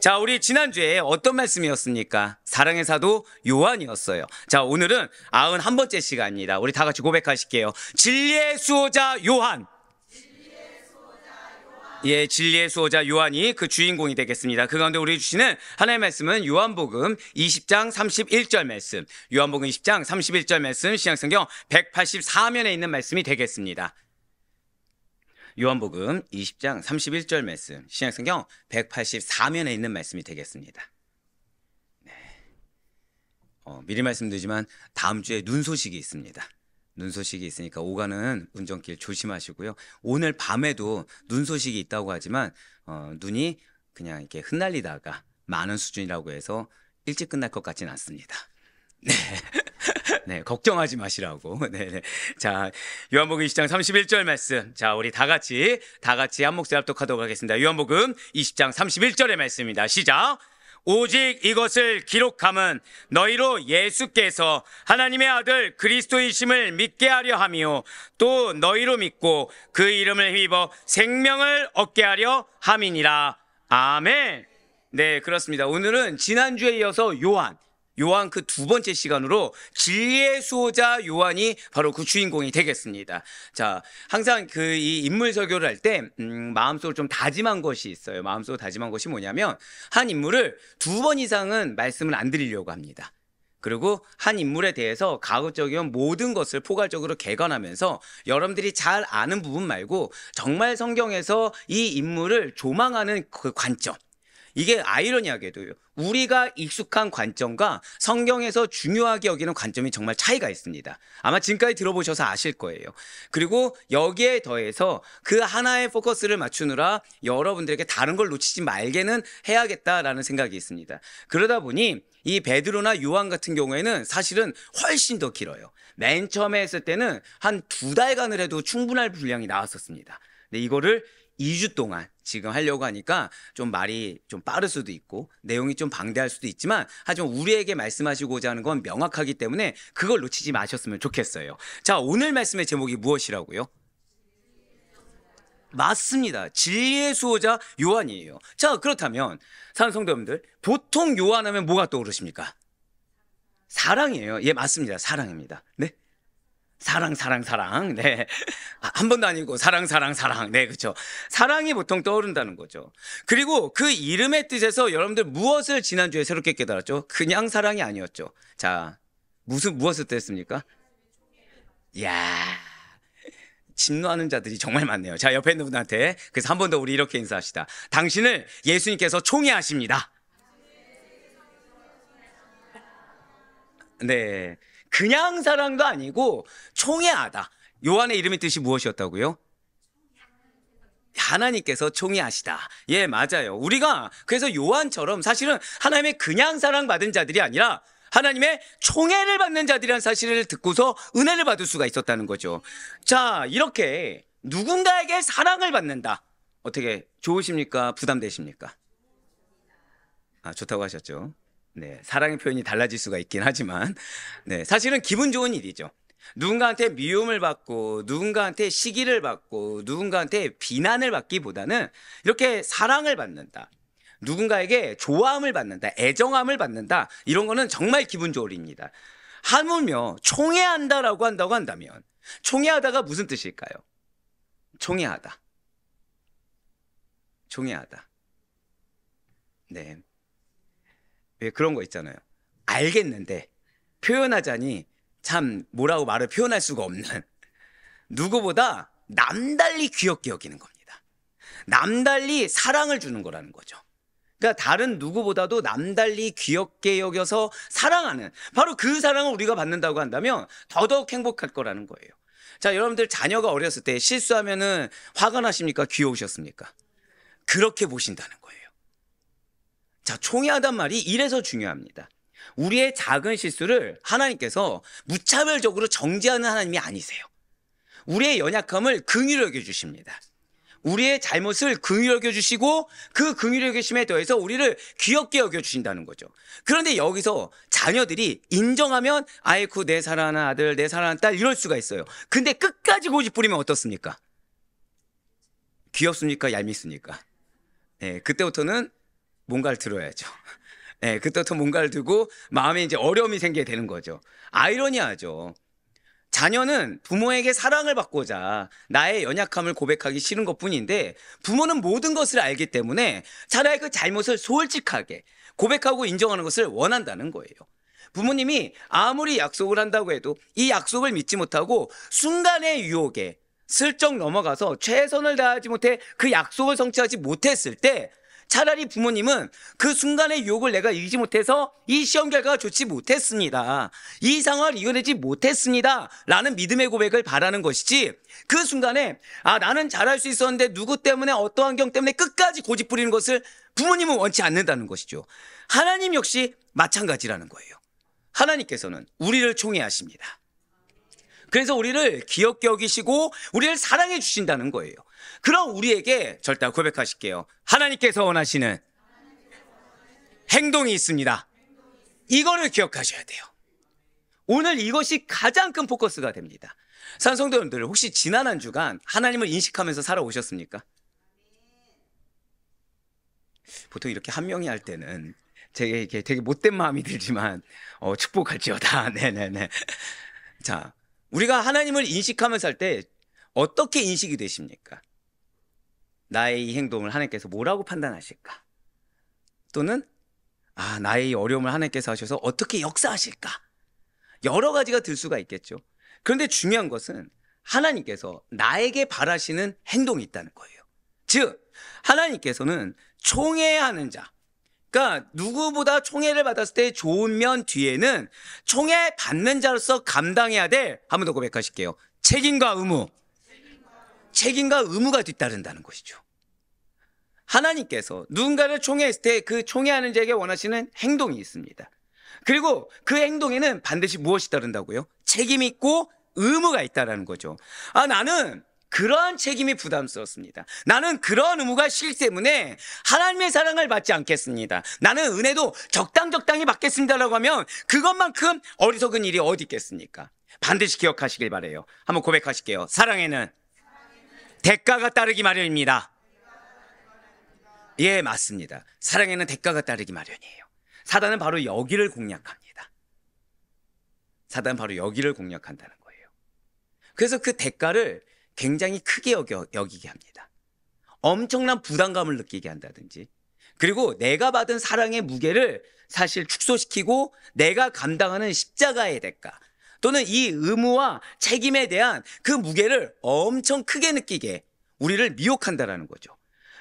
자, 우리 지난주에 어떤 말씀이었습니까? 사랑의 사도 요한이었어요. 자, 오늘은 91번째 시간입니다. 우리 다 같이 고백하실게요. 진리의 수호자 요한. 예, 진리의 수호자 요한이 그 주인공이 되겠습니다. 그 가운데 우리 주시는 하나님의 말씀은 요한복음 20장 31절 말씀, 요한복음 20장 31절 말씀, 신약성경 184면에 있는 말씀이 되겠습니다. 요한복음 20장 31절 말씀, 신약성경 184면에 있는 말씀이 되겠습니다. 네. 미리 말씀드리지만 다음 주에 눈 소식이 있습니다. 눈 소식이 있으니까 오가는 운전길 조심하시고요. 오늘 밤에도 눈 소식이 있다고 하지만 눈이 그냥 이렇게 흩날리다가 많은 수준이라고 해서 일찍 끝날 것 같지는 않습니다. 네. 네, 걱정하지 마시라고. 네. 자, 요한복음 20장 31절 말씀. 자, 우리 다 같이 한 목소리 합독하도록 하겠습니다. 요한복음 20장 31절의 말씀입니다. 시작. 오직 이것을 기록함은 너희로 예수께서 하나님의 아들 그리스도이심을 믿게 하려 함이요 또 너희로 믿고 그 이름을 힘입어 생명을 얻게 하려 함이니라. 아멘. 네, 그렇습니다. 오늘은 지난주에 이어서 요한 그 두 번째 시간으로 진리의 수호자 요한이 바로 그 주인공이 되겠습니다. 자, 항상 이 인물 설교를 할 때 마음속으로 좀 다짐한 것이 있어요. 마음속으로 다짐한 것이 뭐냐면 한 인물을 두 번 이상은 말씀을 안 드리려고 합니다. 그리고 한 인물에 대해서 가급적이면 모든 것을 포괄적으로 개관하면서 여러분들이 잘 아는 부분 말고 정말 성경에서 이 인물을 조망하는 그 관점, 이게 아이러니하게도요, 우리가 익숙한 관점과 성경에서 중요하게 여기는 관점이 정말 차이가 있습니다. 아마 지금까지 들어보셔서 아실 거예요. 그리고 여기에 더해서 그 하나의 포커스를 맞추느라 여러분들에게 다른 걸 놓치지 말게는 해야겠다라는 생각이 있습니다. 그러다 보니 이 베드로나 요한 같은 경우에는 사실은 훨씬 더 길어요. 맨 처음에 했을 때는 한 2달간을 해도 충분할 분량이 나왔었습니다. 근데 이거를 2주 동안 지금 하려고 하니까 좀 말이 좀 빠를 수도 있고 내용이 좀 방대할 수도 있지만 하지만 우리에게 말씀하시고자 하는 건 명확하기 때문에 그걸 놓치지 마셨으면 좋겠어요. 자, 오늘 말씀의 제목이 무엇이라고요? 맞습니다. 진리의 수호자 요한이에요. 자, 그렇다면 사랑하는 성도 여러분들, 보통 요한 하면 뭐가 떠오르십니까? 사랑이에요. 예, 맞습니다. 사랑입니다. 네? 사랑. 네. 한 번도 아니고 사랑. 네, 그렇죠. 사랑이 보통 떠오른다는 거죠. 그리고 그 이름의 뜻에서 여러분들 무엇을 지난주에 새롭게 깨달았죠? 그냥 사랑이 아니었죠. 자, 무엇을 뜻했습니까? 이야, 진노하는 자들이 정말 많네요. 자, 옆에 있는 분한테 그래서 한 번 더 우리 이렇게 인사합시다. 당신을 예수님께서 총애하십니다. 네. 그냥 사랑도 아니고 총애하다. 요한의 이름의 뜻이 무엇이었다고요? 하나님께서 총애하시다. 예, 맞아요. 우리가 그래서 요한처럼 사실은 하나님의 그냥 사랑받은 자들이 아니라 하나님의 총애를 받는 자들이라는 사실을 듣고서 은혜를 받을 수가 있었다는 거죠. 자, 이렇게 누군가에게 사랑을 받는다. 어떻게 좋으십니까? 부담되십니까? 아, 좋다고 하셨죠. 네, 사랑의 표현이 달라질 수가 있긴 하지만, 네, 사실은 기분 좋은 일이죠. 누군가한테 미움을 받고, 누군가한테 시기를 받고, 누군가한테 비난을 받기보다는 이렇게 사랑을 받는다, 누군가에게 좋아함을 받는다, 애정함을 받는다, 이런 거는 정말 기분 좋은 일입니다. 하물며 총애한다라고 한다고 한다면, 총애하다가 무슨 뜻일까요? 총애하다. 네. 왜 그런 거 있잖아요. 알겠는데 표현하자니 참 뭐라고 말을 표현할 수가 없는, 누구보다 남달리 귀엽게 여기는 겁니다. 남달리 사랑을 주는 거라는 거죠. 그러니까 다른 누구보다도 남달리 귀엽게 여겨서 사랑하는, 바로 그 사랑을 우리가 받는다고 한다면 더더욱 행복할 거라는 거예요. 자, 여러분들 자녀가 어렸을 때 실수하면은 화가 나십니까? 귀여우셨습니까? 그렇게 보신다는 거예요. 자, 총애하단 말이 이래서 중요합니다. 우리의 작은 실수를 하나님께서 무차별적으로 정죄하는 하나님이 아니세요. 우리의 연약함을 긍휼히 여겨주십니다. 우리의 잘못을 긍휼히 여겨주시고 그 긍휼히 여기심에 더해서 우리를 귀엽게 여겨주신다는 거죠. 그런데 여기서 자녀들이 인정하면 아이쿠 내 사랑하는 아들, 내 사랑하는 딸 이럴 수가 있어요. 근데 끝까지 고집 부리면 어떻습니까? 귀엽습니까? 얄밉습니까? 네, 그때부터는 뭔가를 들어야죠. 예, 그때부터 뭔가를 들고 마음에 이제 어려움이 생기게 되는 거죠. 아이러니하죠. 자녀는 부모에게 사랑을 받고자 나의 연약함을 고백하기 싫은 것뿐인데 부모는 모든 것을 알기 때문에 자녀의 그 잘못을 솔직하게 고백하고 인정하는 것을 원한다는 거예요. 부모님이 아무리 약속을 한다고 해도 이 약속을 믿지 못하고 순간의 유혹에 슬쩍 넘어가서 최선을 다하지 못해 그 약속을 성취하지 못했을 때 차라리 부모님은 그 순간의 유혹을 내가 이기지 못해서 이 시험 결과가 좋지 못했습니다, 이 상황을 이겨내지 못했습니다 라는 믿음의 고백을 바라는 것이지, 그 순간에 나는 잘할 수 있었는데 누구 때문에 어떠한 환경 때문에 끝까지 고집 부리는 것을 부모님은 원치 않는다는 것이죠. 하나님 역시 마찬가지라는 거예요. 하나님께서는 우리를 총애하십니다. 그래서 우리를 귀엽게 여기시고 우리를 사랑해 주신다는 거예요. 그럼 우리에게 절대 고백하실게요. 하나님께서 원하시는 행동이 있습니다. 이거를 기억하셔야 돼요. 오늘 이것이 가장 큰 포커스가 됩니다. 산성도님들, 혹시 지난 한 주간 하나님을 인식하면서 살아오셨습니까? 보통 이렇게 한 명이 할 때는 되게 못된 마음이 들지만 축복할지어다. 네네네. 자, 우리가 하나님을 인식하면서 할 때 어떻게 인식이 되십니까? 나의 이 행동을 하나님께서 뭐라고 판단하실까? 또는 나의 이 어려움을 하나님께서 하셔서 어떻게 역사하실까? 여러 가지가 들 수가 있겠죠. 그런데 중요한 것은 하나님께서 나에게 바라시는 행동이 있다는 거예요. 즉 하나님께서는 총애하는 자, 그러니까 누구보다 총애를 받았을 때 좋은 면 뒤에는 총애 받는 자로서 감당해야 될, 한 번 더 고백하실게요, 책임과 의무가 뒤따른다는 것이죠. 하나님께서 누군가를 총애했을 때 그 총애하는 자에게 원하시는 행동이 있습니다. 그리고 그 행동에는 반드시 무엇이 따른다고요? 책임이 있고 의무가 있다는 거죠. 나는 그러한 책임이 부담스럽습니다. 나는 그러한 의무가 싫기 때문에 하나님의 사랑을 받지 않겠습니다. 나는 은혜도 적당히 받겠습니다라고 하면 그것만큼 어리석은 일이 어디 있겠습니까? 반드시 기억하시길 바라요. 한번 고백하실게요. 사랑에는 대가가 따르기 마련입니다. 예, 맞습니다. 사랑에는 대가가 따르기 마련이에요. 사단은 바로 여기를 공략합니다. 사단은 바로 여기를 공략한다는 거예요. 그래서 그 대가를 굉장히 크게 여기게 합니다. 엄청난 부담감을 느끼게 한다든지, 그리고 내가 받은 사랑의 무게를 사실 축소시키고 내가 감당하는 십자가의 대가 또는 이 의무와 책임에 대한 그 무게를 엄청 크게 느끼게 우리를 미혹한다라는 거죠.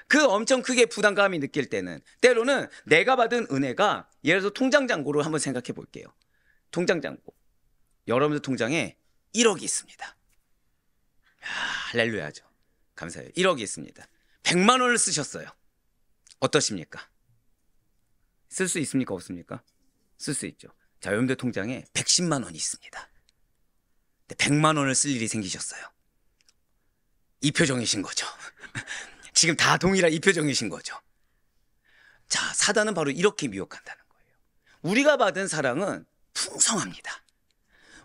그 엄청 크게 부담감이 느낄 때는 때로는 내가 받은 은혜가, 예를 들어서 통장 잔고를 한번 생각해 볼게요. 통장 잔고, 여러분들 통장에 1억이 있습니다. 할렐루야죠. 감사해요. 1억이 있습니다. 100만 원을 쓰셨어요. 어떠십니까? 쓸 수 있습니까? 없습니까? 쓸 수 있죠. 자, 여러분들 통장에 110만 원이 있습니다. 100만 원을 쓸 일이 생기셨어요. 이 표정이신 거죠. 지금 다 동일한 이 표정이신 거죠. 자, 사단은 바로 이렇게 미혹한다는 거예요. 우리가 받은 사랑은 풍성합니다.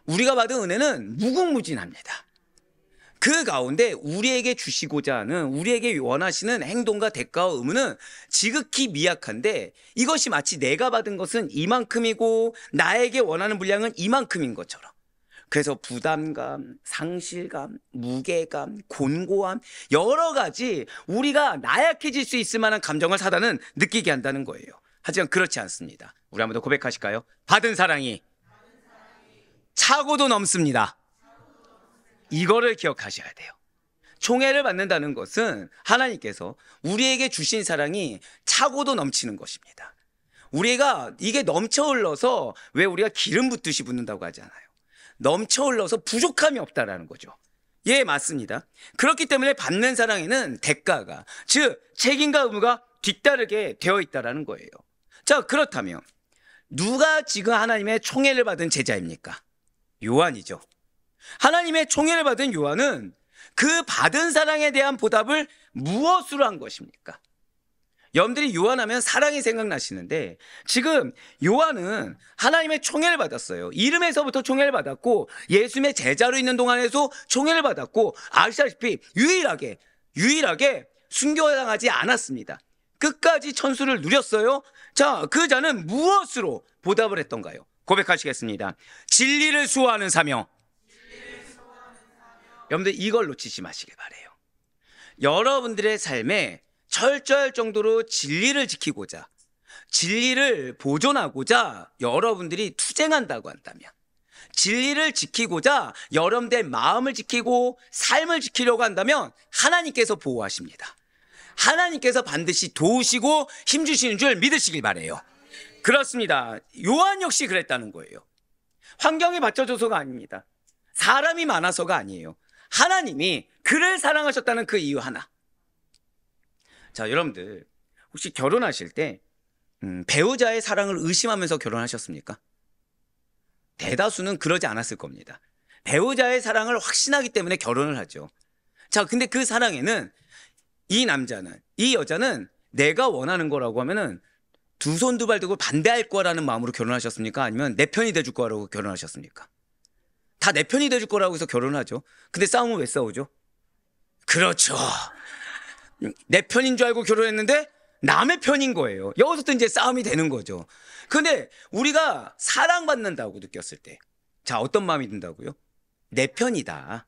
우리가 받은 은혜는 무궁무진합니다. 그 가운데 우리에게 주시고자 하는, 우리에게 원하시는 행동과 대가와 의무는 지극히 미약한데, 이것이 마치 내가 받은 것은 이만큼이고 나에게 원하는 분량은 이만큼인 것처럼, 그래서 부담감, 상실감, 무게감, 곤고함, 여러 가지 우리가 나약해질 수 있을 만한 감정을 사단은 느끼게 한다는 거예요. 하지만 그렇지 않습니다. 우리 한번 더 고백하실까요? 받은 사랑이 차고도 넘습니다. 이거를 기억하셔야 돼요. 총애를 받는다는 것은 하나님께서 우리에게 주신 사랑이 차고도 넘치는 것입니다. 우리가 이게 넘쳐 흘러서, 왜 우리가 기름 붓듯이 붓는다고 하잖아요. 넘쳐 흘러서 부족함이 없다라는 거죠. 예, 맞습니다. 그렇기 때문에 받는 사랑에는 대가가, 즉 책임과 의무가 뒤따르게 되어 있다라는 거예요. 자, 그렇다면 누가 지금 하나님의 총애를 받은 제자입니까? 요한이죠. 하나님의 총애를 받은 요한은 그 받은 사랑에 대한 보답을 무엇으로 한 것입니까? 여러분들이 요한하면 사랑이 생각나시는데, 지금 요한은 하나님의 총애를 받았어요. 이름에서부터 총애를 받았고, 예수님의 제자로 있는 동안에도 총애를 받았고, 아시다시피 유일하게 순교당하지 않았습니다. 끝까지 천수를 누렸어요. 자, 그 자는 무엇으로 보답을 했던가요? 고백하시겠습니다. 진리를 수호하는 사명. 여러분들 이걸 놓치지 마시길 바래요. 여러분들의 삶에 철저할 정도로 진리를 지키고자, 진리를 보존하고자 여러분들이 투쟁한다고 한다면, 진리를 지키고자 여러분들의 마음을 지키고 삶을 지키려고 한다면 하나님께서 보호하십니다. 하나님께서 반드시 도우시고 힘주시는 줄 믿으시길 바래요. 그렇습니다. 요한 역시 그랬다는 거예요. 환경이 받쳐줘서가 아닙니다. 사람이 많아서가 아니에요. 하나님이 그를 사랑하셨다는 그 이유 하나. 자, 여러분들 혹시 결혼하실 때 배우자의 사랑을 의심하면서 결혼하셨습니까? 대다수는 그러지 않았을 겁니다. 배우자의 사랑을 확신하기 때문에 결혼을 하죠. 자, 근데 그 사랑에는 이 남자는, 이 여자는 내가 원하는 거라고 하면은 두 손 두 발 들고 반대할 거라는 마음으로 결혼하셨습니까? 아니면 내 편이 돼줄 거라고 결혼하셨습니까? 다 내 편이 돼줄 거라고 해서 결혼하죠. 근데 싸움은 왜 싸우죠? 그렇죠. 내 편인 줄 알고 결혼했는데 남의 편인 거예요. 여기서부터 이제 싸움이 되는 거죠. 근데 우리가 사랑받는다고 느꼈을 때, 자, 어떤 마음이 든다고요? 내 편이다.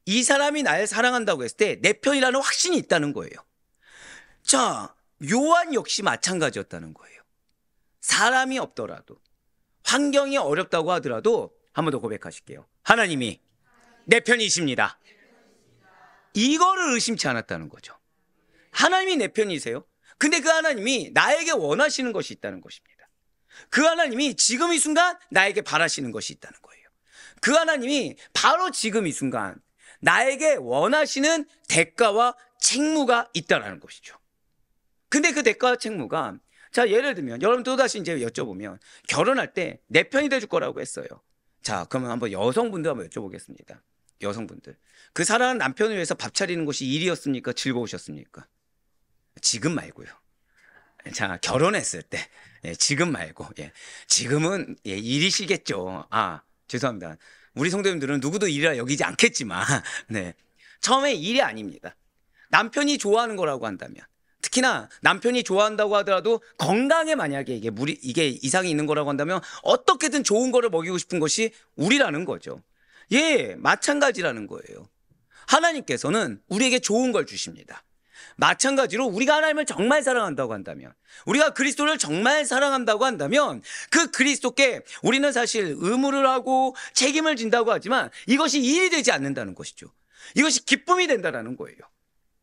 이 사람이 날 사랑한다고 했을 때 내 편이라는 확신이 있다는 거예요. 자, 요한 역시 마찬가지였다는 거예요. 사람이 없더라도, 환경이 어렵다고 하더라도 한 번 더 고백하실게요. 하나님이 내 편이십니다. 이거를 의심치 않았다는 거죠. 하나님이 내 편이세요. 근데 그 하나님이 나에게 원하시는 것이 있다는 것입니다. 그 하나님이 지금 이 순간 나에게 바라시는 것이 있다는 거예요. 그 하나님이 바로 지금 이 순간 나에게 원하시는 대가와 책무가 있다는 것이죠. 근데 그 대가와 책무가, 자, 예를 들면 여러분 또다시 이제 여쭤보면 결혼할 때 내 편이 돼줄 거라고 했어요. 자, 그러면 한번 여성분들 한번 여쭤보겠습니다. 여성분들, 그 사랑하는 남편을 위해서 밥 차리는 것이 일이었습니까? 즐거우셨습니까? 지금 말고요. 자, 결혼했을 때, 예, 지금 말고, 예, 지금은 예, 일이시겠죠. 아, 죄송합니다. 우리 성도님들은 누구도 일이라 여기지 않겠지만, 네, 처음에 일이 아닙니다. 남편이 좋아하는 거라고 한다면, 특히나 남편이 좋아한다고 하더라도 건강에 만약에 이게 이상이 있는 거라고 한다면 어떻게든 좋은 거를 먹이고 싶은 것이 우리라는 거죠. 예, 마찬가지라는 거예요. 하나님께서는 우리에게 좋은 걸 주십니다. 마찬가지로 우리가 하나님을 정말 사랑한다고 한다면, 우리가 그리스도를 정말 사랑한다고 한다면 그 그리스도께 우리는 사실 의무를 하고 책임을 진다고 하지만 이것이 일이 되지 않는다는 것이죠. 이것이 기쁨이 된다는 거예요.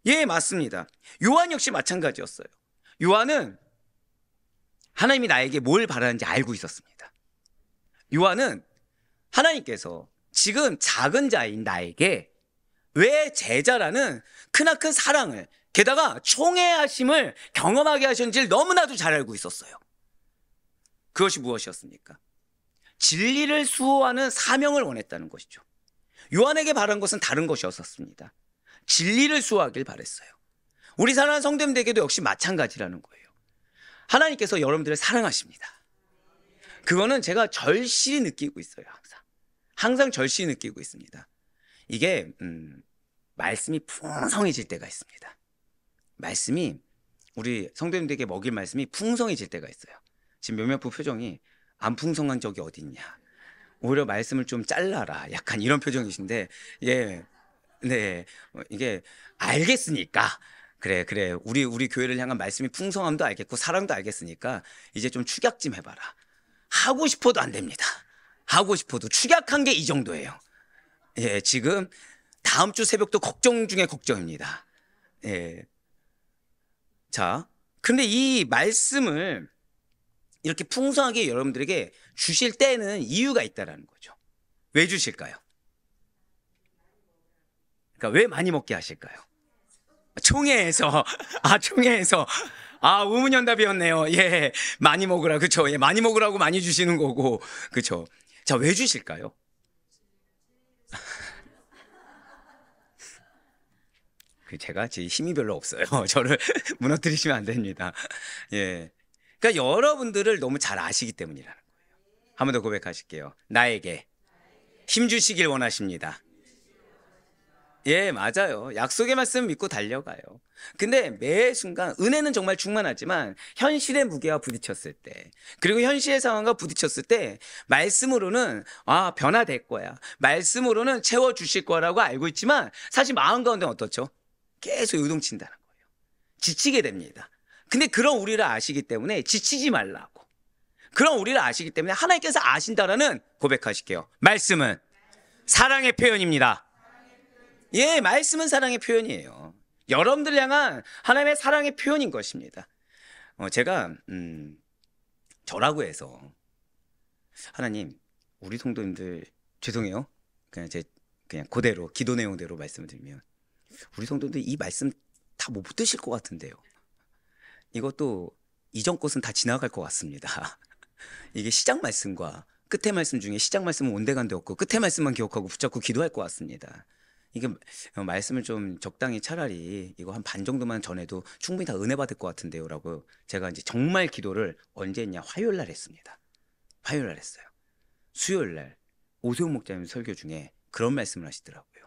예, 맞습니다. 요한 역시 마찬가지였어요. 요한은 하나님이 나에게 뭘 바라는지 알고 있었습니다. 요한은 하나님께서 지금 작은 자인 나에게 왜 제자라는 크나큰 사랑을, 게다가 총애하심을 경험하게 하셨는지를 너무나도 잘 알고 있었어요. 그것이 무엇이었습니까? 진리를 수호하는 사명을 원했다는 것이죠. 요한에게 바란 것은 다른 것이었습니다. 진리를 수호하길 바랬어요. 우리 사랑하는 성도님들에게도 역시 마찬가지라는 거예요. 하나님께서 여러분들을 사랑하십니다. 그거는 제가 절실히 느끼고 있어요. 항상 절실히 느끼고 있습니다. 이게 말씀이 풍성해질 때가 있습니다. 말씀이, 우리 성도님들에게 먹일 말씀이 풍성해질 때가 있어요. 지금 몇몇 분 표정이 안 풍성한 적이 어딨냐, 오히려 말씀을 좀 잘라라, 약간 이런 표정이신데, 예, 네, 이게 알겠으니까, 그래 우리 교회를 향한 말씀이 풍성함도 알겠고 사랑도 알겠으니까 이제 좀 축약 좀 해봐라. 하고 싶어도 안 됩니다. 하고 싶어도 축약한 게 이 정도예요. 예, 지금 다음 주 새벽도 걱정 중에 걱정입니다. 예. 자, 근데 이 말씀을 이렇게 풍성하게 여러분들에게 주실 때는 이유가 있다라는 거죠. 왜 주실까요? 그러니까 왜 많이 먹게 하실까요? 총회에서, 총회에서, 우문현답이었네요. 예, 많이 먹으라, 그쵸? 예, 많이 먹으라고 많이 주시는 거고, 그쵸? 자, 왜 주실까요? 제가 제 힘이 별로 없어요. 저를 무너뜨리시면 안 됩니다. 예, 그러니까 여러분들을 너무 잘 아시기 때문이라는 거예요. 한 번 더 고백하실게요. 나에게 힘 주시길 원하십니다. 예, 맞아요. 약속의 말씀 믿고 달려가요. 근데 매 순간 은혜는 정말 충만하지만 현실의 무게와 부딪혔을 때, 그리고 현실의 상황과 부딪혔을 때 말씀으로는 변화될 거야. 말씀으로는 채워 주실 거라고 알고 있지만 사실 마음 가운데는 어떻죠? 계속 요동친다는 거예요. 지치게 됩니다. 근데 그런 우리를 아시기 때문에 지치지 말라고. 그런 우리를 아시기 때문에 하나님께서 아신다라는 고백하실게요. 말씀은 사랑의 표현입니다. 예, 말씀은 사랑의 표현이에요. 여러분들 향한 하나님의 사랑의 표현인 것입니다. 제가 저라고 해서 하나님, 우리 성도님들 죄송해요. 그냥 그대로 기도 내용대로 말씀을 드리면 우리 성도님들 이 말씀 다 못 드실 것 같은데요. 이것도 이전 것은 다 지나갈 것 같습니다. 이게 시작 말씀과 끝의 말씀 중에 시작 말씀은 온데간데 없고 끝의 말씀만 기억하고 붙잡고 기도할 것 같습니다. 이게 말씀을 좀 적당히 차라리 이거 한 반 정도만 전해도 충분히 다 은혜 받을 것 같은데요 라고 제가 이제 정말 기도를 언제 했냐? 화요일 날 했습니다. 화요일 날 했어요. 수요일 날 오세훈 목사님 설교 중에 그런 말씀을 하시더라고요.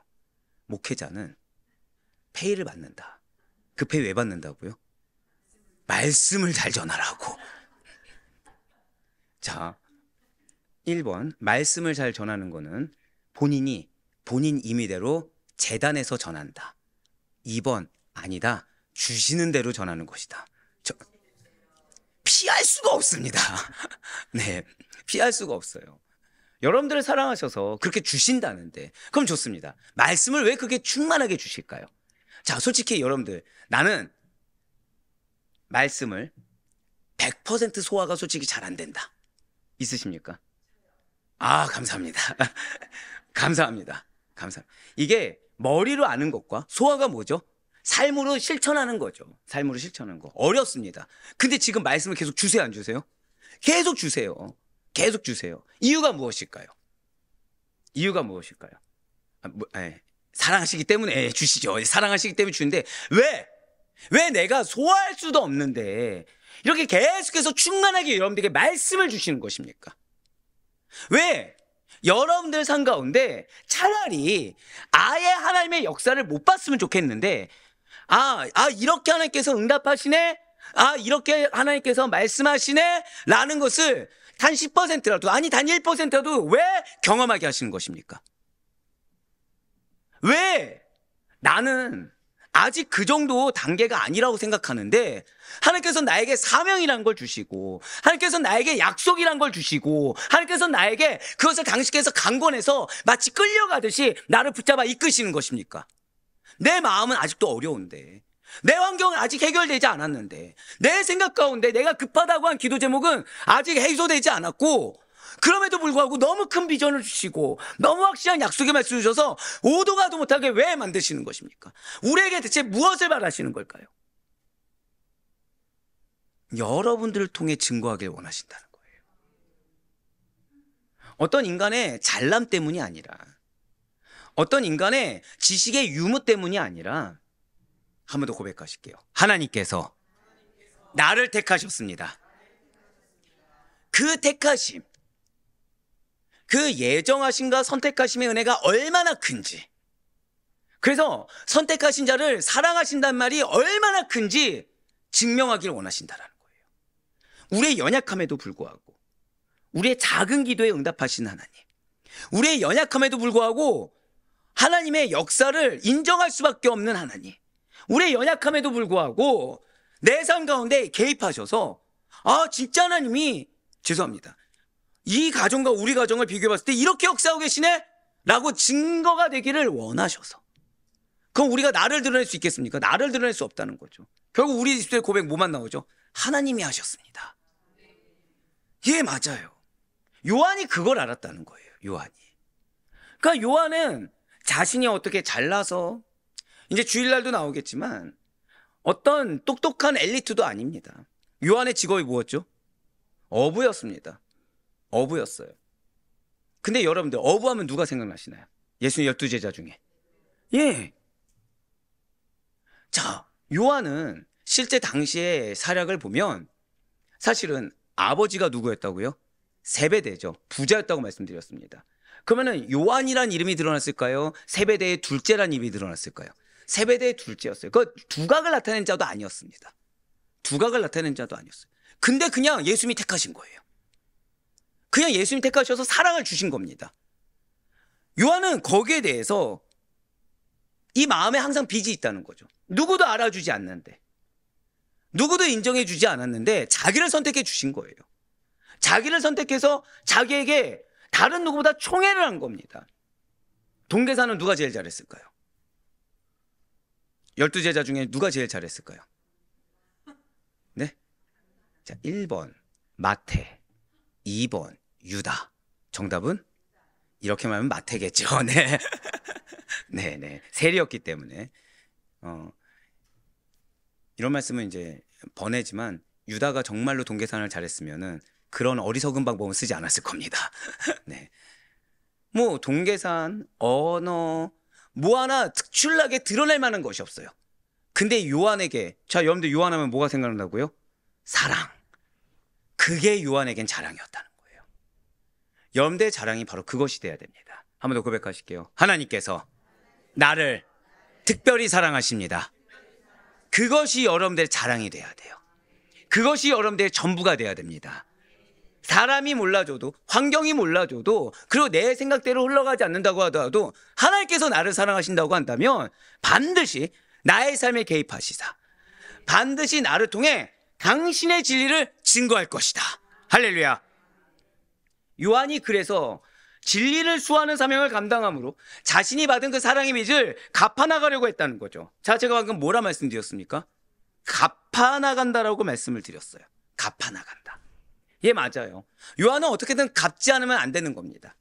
목회자는 페이를 받는다. 그 페이 왜 받는다고요? 말씀을 잘 전하라고. 자, 1번 말씀을 잘 전하는 거는 본인이 본인 임의대로 재단에서 전한다. 2번 아니다. 주시는 대로 전하는 것이다. 피할 수가 없습니다. 네, 피할 수가 없어요. 여러분들을 사랑하셔서 그렇게 주신다는데 그럼 좋습니다. 말씀을 왜 그렇게 충만하게 주실까요? 자, 솔직히 여러분들 나는 말씀을 100% 소화가 솔직히 잘 안 된다. 있으십니까? 감사합니다. 감사합니다. 이게 머리로 아는 것과 소화가 뭐죠? 삶으로 실천하는 거죠. 삶으로 실천하는 거. 어렵습니다. 근데 지금 말씀을 계속 주세요, 안 주세요? 계속 주세요. 계속 주세요. 이유가 무엇일까요? 이유가 무엇일까요? 사랑하시기 때문에 주시죠. 사랑하시기 때문에 주는데 왜 내가 소화할 수도 없는데 이렇게 계속해서 충만하게 여러분들에게 말씀을 주시는 것입니까? 왜? 여러분들 삶 가운데 차라리 아예 하나님의 역사를 못 봤으면 좋겠는데 이렇게 하나님께서 응답하시네? 이렇게 하나님께서 말씀하시네? 라는 것을 단 10%라도 아니 단 1%라도 왜 경험하게 하시는 것입니까? 왜? 나는 아직 그 정도 단계가 아니라고 생각하는데 하나님께서 나에게 사명이란 걸 주시고 하나님께서 나에게 약속이란 걸 주시고 하나님께서 나에게 그것을 당신께서 강권해서 마치 끌려가듯이 나를 붙잡아 이끄시는 것입니까? 내 마음은 아직도 어려운데 내 환경은 아직 해결되지 않았는데 내 생각 가운데 내가 급하다고 한 기도 제목은 아직 해소되지 않았고 그럼에도 불구하고 너무 큰 비전을 주시고 너무 확실한 약속의 말씀을 주셔서 오도 가도 못하게 왜 만드시는 것입니까? 우리에게 대체 무엇을 바라시는 걸까요? 여러분들을 통해 증거하길 원하신다는 거예요. 어떤 인간의 잘남 때문이 아니라 어떤 인간의 지식의 유무 때문이 아니라 한 번 더 고백하실게요. 하나님께서 나를 택하셨습니다. 그 택하심 그 예정하심과 선택하심의 은혜가 얼마나 큰지 그래서 선택하신 자를 사랑하신다는 말이 얼마나 큰지 증명하기를 원하신다는 거예요. 우리의 연약함에도 불구하고 우리의 작은 기도에 응답하신 하나님 우리의 연약함에도 불구하고 하나님의 역사를 인정할 수밖에 없는 하나님 우리의 연약함에도 불구하고 내 삶 가운데 개입하셔서 진짜 하나님이 죄송합니다. 이 가정과 우리 가정을 비교해봤을 때 이렇게 역사하고 계시네? 라고 증거가 되기를 원하셔서 그럼 우리가 나를 드러낼 수 있겠습니까? 나를 드러낼 수 없다는 거죠. 결국 우리 집들의 고백 뭐만 나오죠? 하나님이 하셨습니다. 예, 맞아요. 요한이 그걸 알았다는 거예요. 요한이. 그러니까 요한은 자신이 어떻게 잘나서 이제 주일날도 나오겠지만 어떤 똑똑한 엘리트도 아닙니다. 요한의 직업이 뭐였죠? 어부였습니다. 어부였어요. 근데 여러분들 어부하면 누가 생각나시나요? 예수님 12제자 중에. 예. 자, 요한은 실제 당시의 사략을 보면 사실은 아버지가 누구였다고요? 세베대죠. 부자였다고 말씀드렸습니다. 그러면은 요한이란 이름이 드러났을까요? 세베대의 둘째란 이름이 드러났을까요? 세베대의 둘째였어요. 그 두각을 나타낸 자도 아니었습니다. 두각을 나타낸 자도 아니었어요. 근데 그냥 예수님이 택하신 거예요. 그냥 예수님이 택하셔서 사랑을 주신 겁니다. 요한은 거기에 대해서 이 마음에 항상 빚이 있다는 거죠. 누구도 알아주지 않는데, 누구도 인정해주지 않았는데 자기를 선택해 주신 거예요. 자기를 선택해서 자기에게 다른 누구보다 총애를 한 겁니다. 동계사는 누가 제일 잘했을까요? 12제자 중에 누가 제일 잘했을까요? 네? 자, 1번 마태, 2번 유다. 정답은? 이렇게 말하면 마태겠죠. 네. 네네. 세리였기 때문에. 이런 말씀은 이제 번외지만 유다가 정말로 동계산을 잘했으면은 그런 어리석은 방법은 쓰지 않았을 겁니다. 네. 뭐 동계산, 언어, 뭐 하나 특출나게 드러낼 만한 것이 없어요. 근데 요한에게, 자, 여러분들 요한하면 뭐가 생각난다고요? 사랑. 그게 요한에겐 자랑이었다는 거예요. 여러분들의 자랑이 바로 그것이 돼야 됩니다. 한 번 더 고백하실게요. 하나님께서 나를 특별히 사랑하십니다. 그것이 여러분들의 자랑이 돼야 돼요. 그것이 여러분들의 전부가 돼야 됩니다. 사람이 몰라줘도, 환경이 몰라줘도, 그리고 내 생각대로 흘러가지 않는다고 하더라도 하나님께서 나를 사랑하신다고 한다면 반드시 나의 삶에 개입하시사 반드시 나를 통해 당신의 진리를 증거할 것이다. 할렐루야. 요한이 그래서 진리를 수호하는 사명을 감당함으로 자신이 받은 그 사랑의 빚을 갚아나가려고 했다는 거죠. 자, 제가 방금 뭐라 말씀드렸습니까? 갚아나간다라고 말씀을 드렸어요. 갚아나간다. 예, 맞아요. 요한은 어떻게든 갚지 않으면 안 되는 겁니다.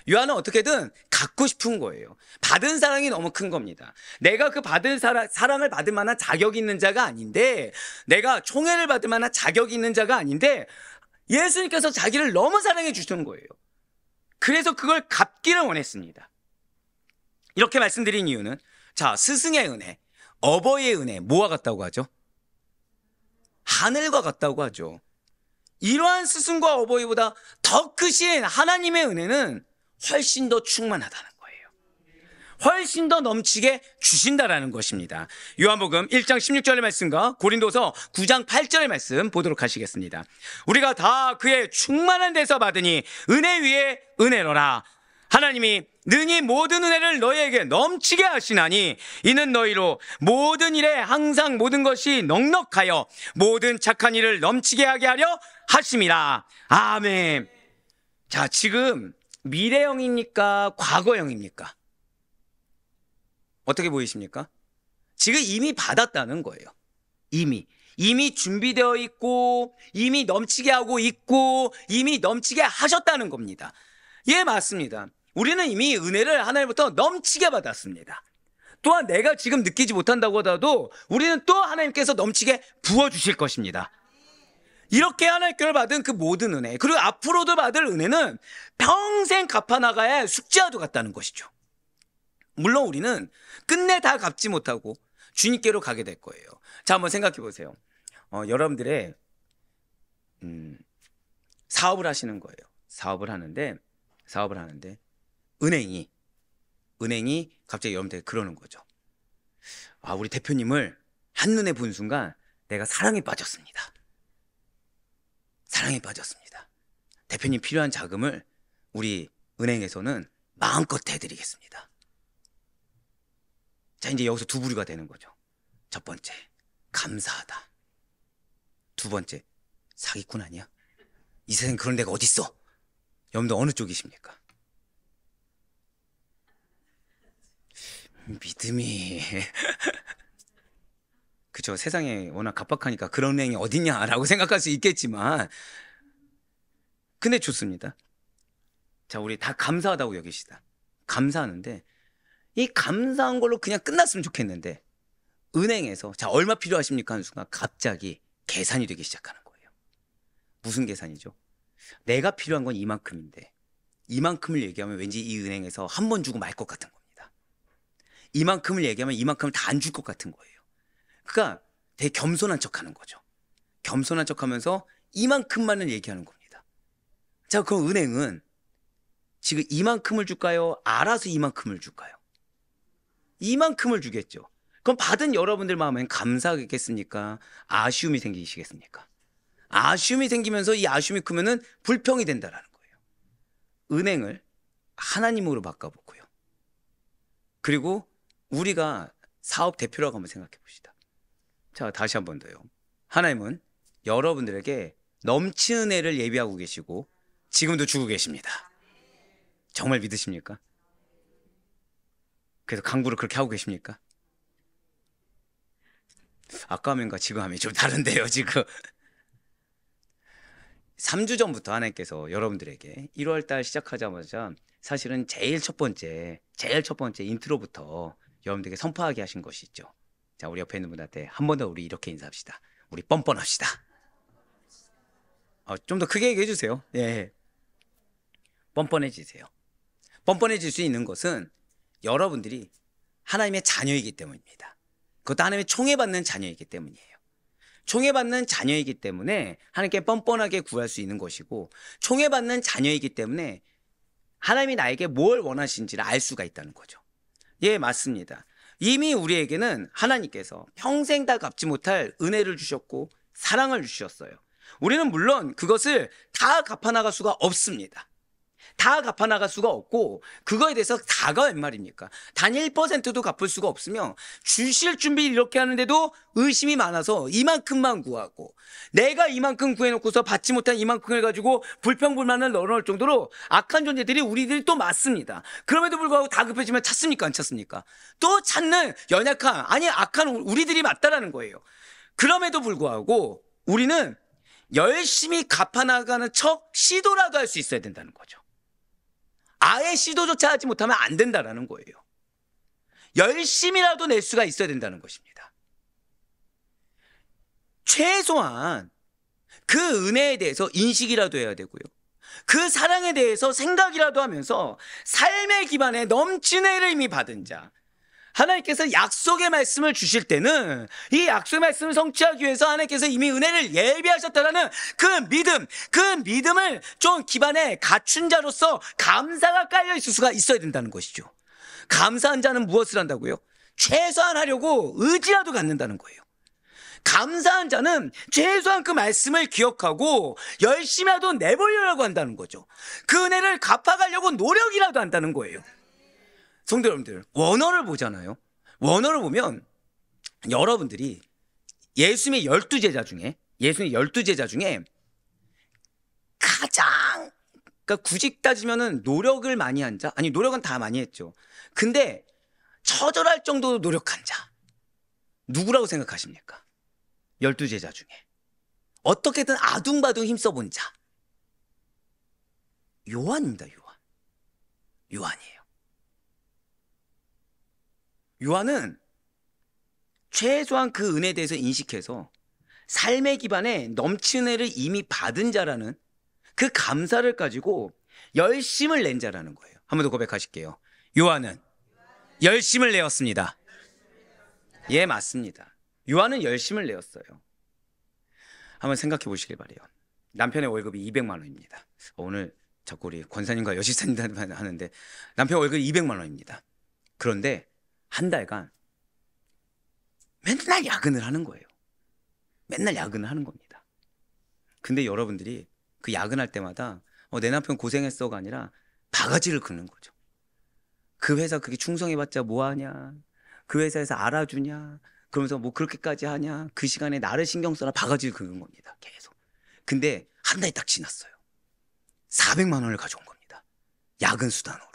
요한은 어떻게든 갖고 싶은 거예요. 받은 사랑이 너무 큰 겁니다. 내가 그 받은 사랑을 받을 만한 자격이 있는 자가 아닌데, 내가 총애를 받을 만한 자격이 있는 자가 아닌데, 예수님께서 자기를 너무 사랑해 주시는 거예요. 그래서 그걸 갚기를 원했습니다. 이렇게 말씀드린 이유는, 자, 스승의 은혜, 어버이의 은혜, 뭐와 같다고 하죠? 하늘과 같다고 하죠. 이러한 스승과 어버이보다 더 크신 하나님의 은혜는 훨씬 더 충만하다는 거예요. 훨씬 더 넘치게 주신다라는 것입니다. 요한복음 1장 16절의 말씀과 고린도서 9장 8절의 말씀 보도록 하시겠습니다. 우리가 다 그의 충만한 데서 받으니 은혜 위에 은혜로라. 하나님이 능히 모든 은혜를 너희에게 넘치게 하시나니 이는 너희로 모든 일에 항상 모든 것이 넉넉하여 모든 착한 일을 넘치게 하게 하려 하심이라. 아멘. 자, 지금 미래형입니까? 과거형입니까? 어떻게 보이십니까? 지금 이미 받았다는 거예요. 이미 준비되어 있고, 이미 넘치게 하고 있고, 이미 넘치게 하셨다는 겁니다. 예, 맞습니다. 우리는 이미 은혜를 하나님부터 넘치게 받았습니다. 또한 내가 지금 느끼지 못한다고 하더라도 우리는 또 하나님께서 넘치게 부어주실 것입니다. 이렇게 하나님께를 받은 그 모든 은혜, 그리고 앞으로도 받을 은혜는 평생 갚아나가야 할 숙제와도 같다는 것이죠. 물론 우리는 끝내 다 갚지 못하고 주님께로 가게 될 거예요. 자, 한번 생각해 보세요. 여러분들의 사업을 하시는 거예요. 사업을 하는데 은행이 갑자기 여러분들에게 그러는 거죠. 아, 우리 대표님을 한눈에 본 순간 내가 사랑에 빠졌습니다. 대표님 필요한 자금을 우리 은행에서는 마음껏 대드리겠습니다. 자, 이제 여기서 두 부류가 되는 거죠. 첫 번째, 감사하다. 두 번째, 사기꾼 아니야? 이 세상에 그런 데가 어딨어? 여러분들 어느 쪽이십니까? 믿음이 그쵸, 세상에 워낙 각박하니까 그런 은행이 어딨냐라고 생각할 수 있겠지만, 근데 좋습니다. 자, 우리 다 감사하다고 여기시다. 감사하는데 이 감사한 걸로 그냥 끝났으면 좋겠는데, 은행에서 자, 얼마 필요하십니까 하는 순간 갑자기 계산이 되기 시작하는 거예요. 무슨 계산이죠? 내가 필요한 건 이만큼인데 이만큼을 얘기하면 왠지 이 은행에서 한 번 주고 말 것 같은 겁니다. 이만큼을 얘기하면 이만큼을 다 안 줄 것 같은 거예요. 그러니까 되게 겸손한 척하는 거죠. 겸손한 척하면서 이만큼만을 얘기하는 겁니다. 자, 그럼 은행은 지금 이만큼을 줄까요? 알아서 이만큼을 줄까요? 이만큼을 주겠죠. 그럼 받은 여러분들 마음엔 감사하겠습니까? 아쉬움이 생기시겠습니까? 아쉬움이 생기면서 이 아쉬움이 크면은 불평이 된다라는 거예요. 은행을 하나님으로 바꿔보고요. 그리고 우리가 사업 대표라고 한번 생각해 봅시다. 자, 다시 한 번 더요. 하나님은 여러분들에게 넘치는 애를 예비하고 계시고 지금도 주고 계십니다. 정말 믿으십니까? 그래서 강구를 그렇게 하고 계십니까? 아까 화면과 지금 화면이 좀 다른데요, 지금. 3주 전부터 하나님께서 여러분들에게 1월 달 시작하자마자 사실은 제일 첫 번째 인트로부터 여러분들에게 선포하게 하신 것이 있죠. 자, 우리 옆에 있는 분한테 한 번 더 우리 이렇게 인사합시다. 우리 뻔뻔합시다. 좀 더 크게 얘기해 주세요. 예. 뻔뻔해지세요. 뻔뻔해질 수 있는 것은 여러분들이 하나님의 자녀이기 때문입니다. 그것도 하나님의 총애받는 자녀이기 때문이에요. 총애받는 자녀이기 때문에 하나님께 뻔뻔하게 구할 수 있는 것이고, 총애받는 자녀이기 때문에 하나님이 나에게 뭘 원하시는지를 알 수가 있다는 거죠. 예, 맞습니다. 이미 우리에게는 하나님께서 평생 다 갚지 못할 은혜를 주셨고 사랑을 주셨어요. 우리는 물론 그것을 다 갚아나갈 수가 없습니다. 다 갚아나갈 수가 없고, 그거에 대해서 다가 웬 말입니까? 단 1%도 갚을 수가 없으며 주실 준비를 이렇게 하는데도 의심이 많아서 이만큼만 구하고, 내가 이만큼 구해놓고서 받지 못한 이만큼을 가지고 불평불만을 넣어놓을 정도로 악한 존재들이 우리들이 또 많습니다. 그럼에도 불구하고 다급해지면 찾습니까? 안 찾습니까? 또 찾는 연약한, 아니 악한 우리들이 맞다라는 거예요. 그럼에도 불구하고 우리는 열심히 갚아나가는 척 시도라도 할 수 있어야 된다는 거죠. 아예 시도조차 하지 못하면 안 된다는 거예요. 열심히라도 낼 수가 있어야 된다는 것입니다. 최소한 그 은혜에 대해서 인식이라도 해야 되고요. 그 사랑에 대해서 생각이라도 하면서 삶의 기반에 넘치는 애를 이미 받은 자, 하나님께서 약속의 말씀을 주실 때는 이 약속의 말씀을 성취하기 위해서 하나님께서 이미 은혜를 예비하셨다는 그 믿음을 좀 기반에 갖춘 자로서 감사가 깔려 있을 수가 있어야 된다는 것이죠. 감사한 자는 무엇을 한다고요? 최소한 하려고 의지라도 갖는다는 거예요. 감사한 자는 최소한 그 말씀을 기억하고 열심히라도 내보려고 한다는 거죠. 그 은혜를 갚아가려고 노력이라도 한다는 거예요. 성도 여러분들, 원어를 보잖아요. 원어를 보면 여러분들이 예수님의 12제자 중에 가장, 그러니까 굳이 따지면은 노력을 많이 한 자, 아니 노력은 다 많이 했죠. 근데 처절할 정도로 노력한 자, 누구라고 생각하십니까? 12제자 중에 어떻게든 아둥바둥 힘써본 자, 요한입니다. 요한이에요. 요한은 최소한 그 은혜에 대해서 인식해서 삶의 기반에 넘치는 은혜를 이미 받은 자라는 그 감사를 가지고 열심을 낸 자라는 거예요. 한 번 더 고백하실게요. 요한은 열심을 내었습니다. 예, 맞습니다. 요한은 열심을 내었어요. 한번 생각해 보시길 바래요. 남편의 월급이 200만 원입니다. 오늘 자꾸 우리 권사님과 여시사님 하는데 남편 월급이 200만 원입니다. 그런데 한 달간 맨날 야근을 하는 거예요. 맨날 야근을 하는 겁니다. 근데 여러분들이 그 야근할 때마다 내 남편 고생했어가 아니라 바가지를 긁는 거죠. 그 회사 그게 충성해봤자 뭐하냐, 그 회사에서 알아주냐, 그러면서 뭐 그렇게까지 하냐, 그 시간에 나를 신경 써라, 바가지를 긁는 겁니다. 계속. 근데 한 달이 딱 지났어요. 400만 원을 가져온 겁니다. 야근 수단으로.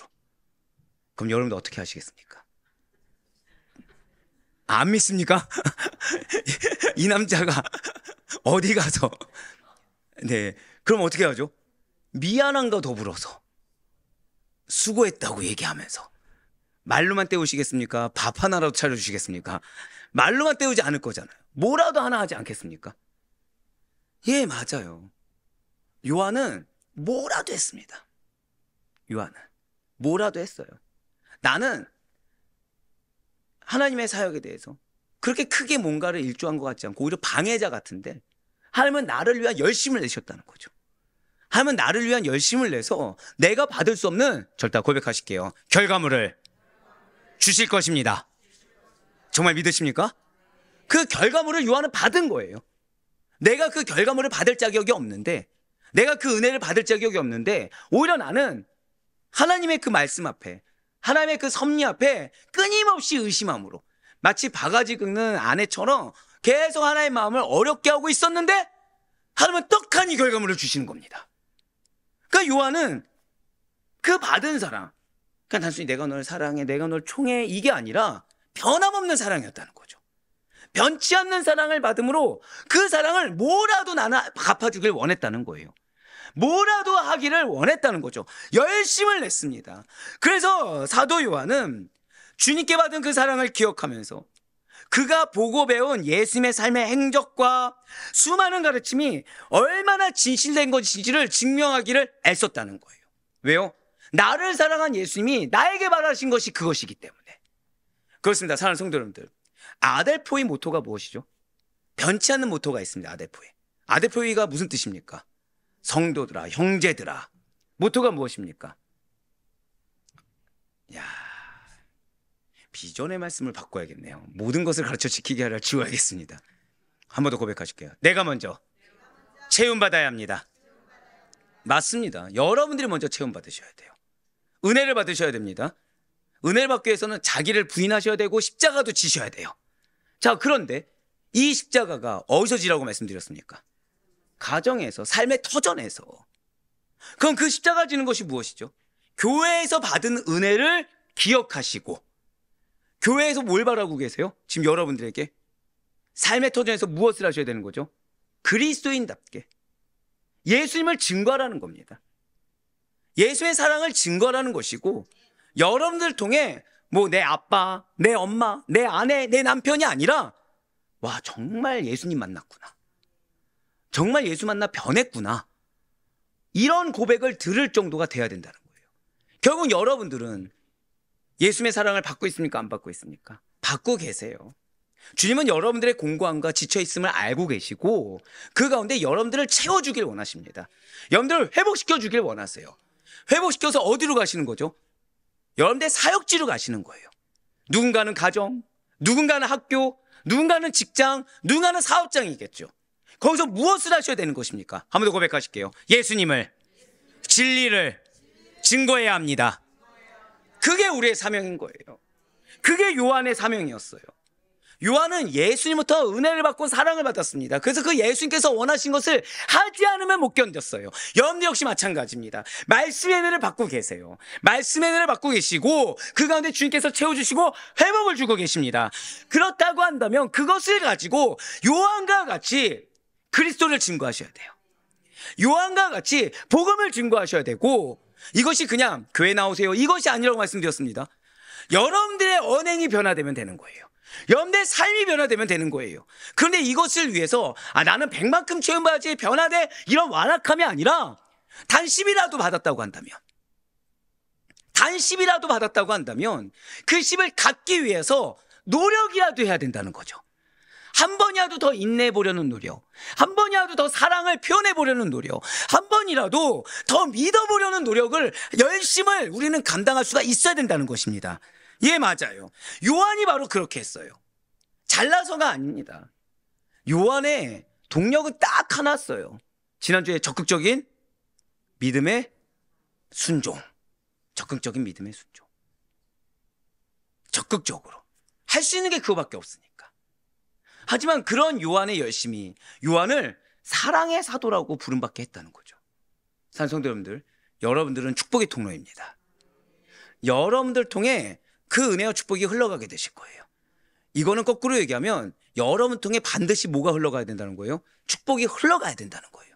그럼 여러분들 어떻게 하시겠습니까? 안 믿습니까? 이 남자가 어디 가서, 네, 그럼 어떻게 하죠? 미안함과 더불어서 수고했다고 얘기하면서 말로만 때우시겠습니까? 밥 하나라도 차려주시겠습니까? 말로만 때우지 않을 거잖아요. 뭐라도 하나 하지 않겠습니까? 예, 맞아요. 요한은 뭐라도 했습니다. 요한은 뭐라도 했어요. 나는 하나님의 사역에 대해서 그렇게 크게 뭔가를 일조한 것 같지 않고 오히려 방해자 같은데, 하나님은 나를 위한 열심을 내셨다는 거죠. 하나님은 나를 위한 열심을 내서 내가 받을 수 없는, 절대 고백하실게요, 결과물을 주실 것입니다. 정말 믿으십니까? 그 결과물을 요한은 받은 거예요. 내가 그 결과물을 받을 자격이 없는데, 내가 그 은혜를 받을 자격이 없는데, 오히려 나는 하나님의 그 말씀 앞에, 하나님의 그 섭리 앞에 끊임없이 의심함으로, 마치 바가지 긁는 아내처럼 계속 하나님의 마음을 어렵게 하고 있었는데 하나님은 떡하니 결과물을 주시는 겁니다. 그러니까 요한은 그 받은 사랑, 그냥 단순히 내가 널 사랑해, 내가 널 총해, 이게 아니라 변함없는 사랑이었다는 거죠. 변치 않는 사랑을 받음으로 그 사랑을 뭐라도 나는 갚아주길 원했다는 거예요. 뭐라도 하기를 원했다는 거죠. 열심을 냈습니다. 그래서 사도 요한은 주님께 받은 그 사랑을 기억하면서 그가 보고 배운 예수님의 삶의 행적과 수많은 가르침이 얼마나 진실된 것인지를 증명하기를 애썼다는 거예요. 왜요? 나를 사랑한 예수님이 나에게 말하신 것이 그것이기 때문에. 그렇습니다. 사랑하는 성도 여러분들, 아델포이 모토가 무엇이죠? 변치 않는 모토가 있습니다. 아델포이. 아델포이가 무슨 뜻입니까? 성도들아, 형제들아. 모토가 무엇입니까? 야, 비전의 말씀을 바꿔야겠네요. 모든 것을 가르쳐 지키게 하려 지워야겠습니다. 한 번 더 고백하실게요. 내가 먼저 체험받아야 합니다. 맞습니다. 여러분들이 먼저 체험받으셔야 돼요. 은혜를 받으셔야 됩니다. 은혜를 받기 위해서는 자기를 부인하셔야 되고 십자가도 지셔야 돼요. 자, 그런데 이 십자가가 어디서 지라고 말씀드렸습니까? 가정에서, 삶의 터전에서. 그럼 그 십자가 지는 것이 무엇이죠? 교회에서 받은 은혜를 기억하시고, 교회에서 뭘 바라고 계세요? 지금 여러분들에게 삶의 터전에서 무엇을 하셔야 되는 거죠? 그리스도인답게 예수님을 증거하라는 겁니다. 예수의 사랑을 증거하라는 것이고, 여러분들 통해 뭐 내 아빠, 내 엄마, 내 아내, 내 남편이 아니라, 와, 정말 예수님 만났구나, 정말 예수 만나 변했구나, 이런 고백을 들을 정도가 돼야 된다는 거예요. 결국 여러분들은 예수님의 사랑을 받고 있습니까? 안 받고 있습니까? 받고 계세요. 주님은 여러분들의 공고함과 지쳐있음을 알고 계시고 그 가운데 여러분들을 채워주길 원하십니다. 여러분들을 회복시켜주길 원하세요. 회복시켜서 어디로 가시는 거죠? 여러분들의 사역지로 가시는 거예요. 누군가는 가정, 누군가는 학교, 누군가는 직장, 누군가는 사업장이겠죠. 거기서 무엇을 하셔야 되는 것입니까? 한 번 더 고백하실게요. 예수님을, 진리를 증거해야 합니다. 그게 우리의 사명인 거예요. 그게 요한의 사명이었어요. 요한은 예수님부터 은혜를 받고 사랑을 받았습니다. 그래서 그 예수님께서 원하신 것을 하지 않으면 못 견뎠어요. 여러분들 역시 마찬가지입니다. 말씀의 은혜를 받고 계세요. 말씀의 은혜를 받고 계시고 그 가운데 주님께서 채워주시고 회복을 주고 계십니다. 그렇다고 한다면 그것을 가지고 요한과 같이 그리스도를 증거하셔야 돼요. 요한과 같이 복음을 증거하셔야 되고, 이것이 그냥 교회 나오세요, 이것이 아니라고 말씀드렸습니다. 여러분들의 언행이 변화되면 되는 거예요. 여러분들의 삶이 변화되면 되는 거예요. 그런데 이것을 위해서 나는 100만큼 체험받아야지 변화돼, 이런 완악함이 아니라 단 10이라도 받았다고 한다면, 단 10이라도 받았다고 한다면 그 10을 갖기 위해서 노력이라도 해야 된다는 거죠. 한 번이라도 더 인내해보려는 노력, 한 번이라도 더 사랑을 표현해보려는 노력, 한 번이라도 더 믿어보려는 노력을, 열심을 우리는 감당할 수가 있어야 된다는 것입니다. 예, 맞아요. 요한이 바로 그렇게 했어요. 잘나서가 아닙니다. 요한의 동력은 딱 하나였어요. 지난주에 적극적인 믿음의 순종. 적극적인 믿음의 순종. 적극적으로 할 수 있는 게 그거밖에 없으니까. 하지만 그런 요한의 열심이 요한을 사랑의 사도라고 부름받게 했다는 거죠. 산성도 여러분들, 여러분들은 축복의 통로입니다. 여러분들 통해 그 은혜와 축복이 흘러가게 되실 거예요. 이거는 거꾸로 얘기하면 여러분 통해 반드시 뭐가 흘러가야 된다는 거예요? 축복이 흘러가야 된다는 거예요.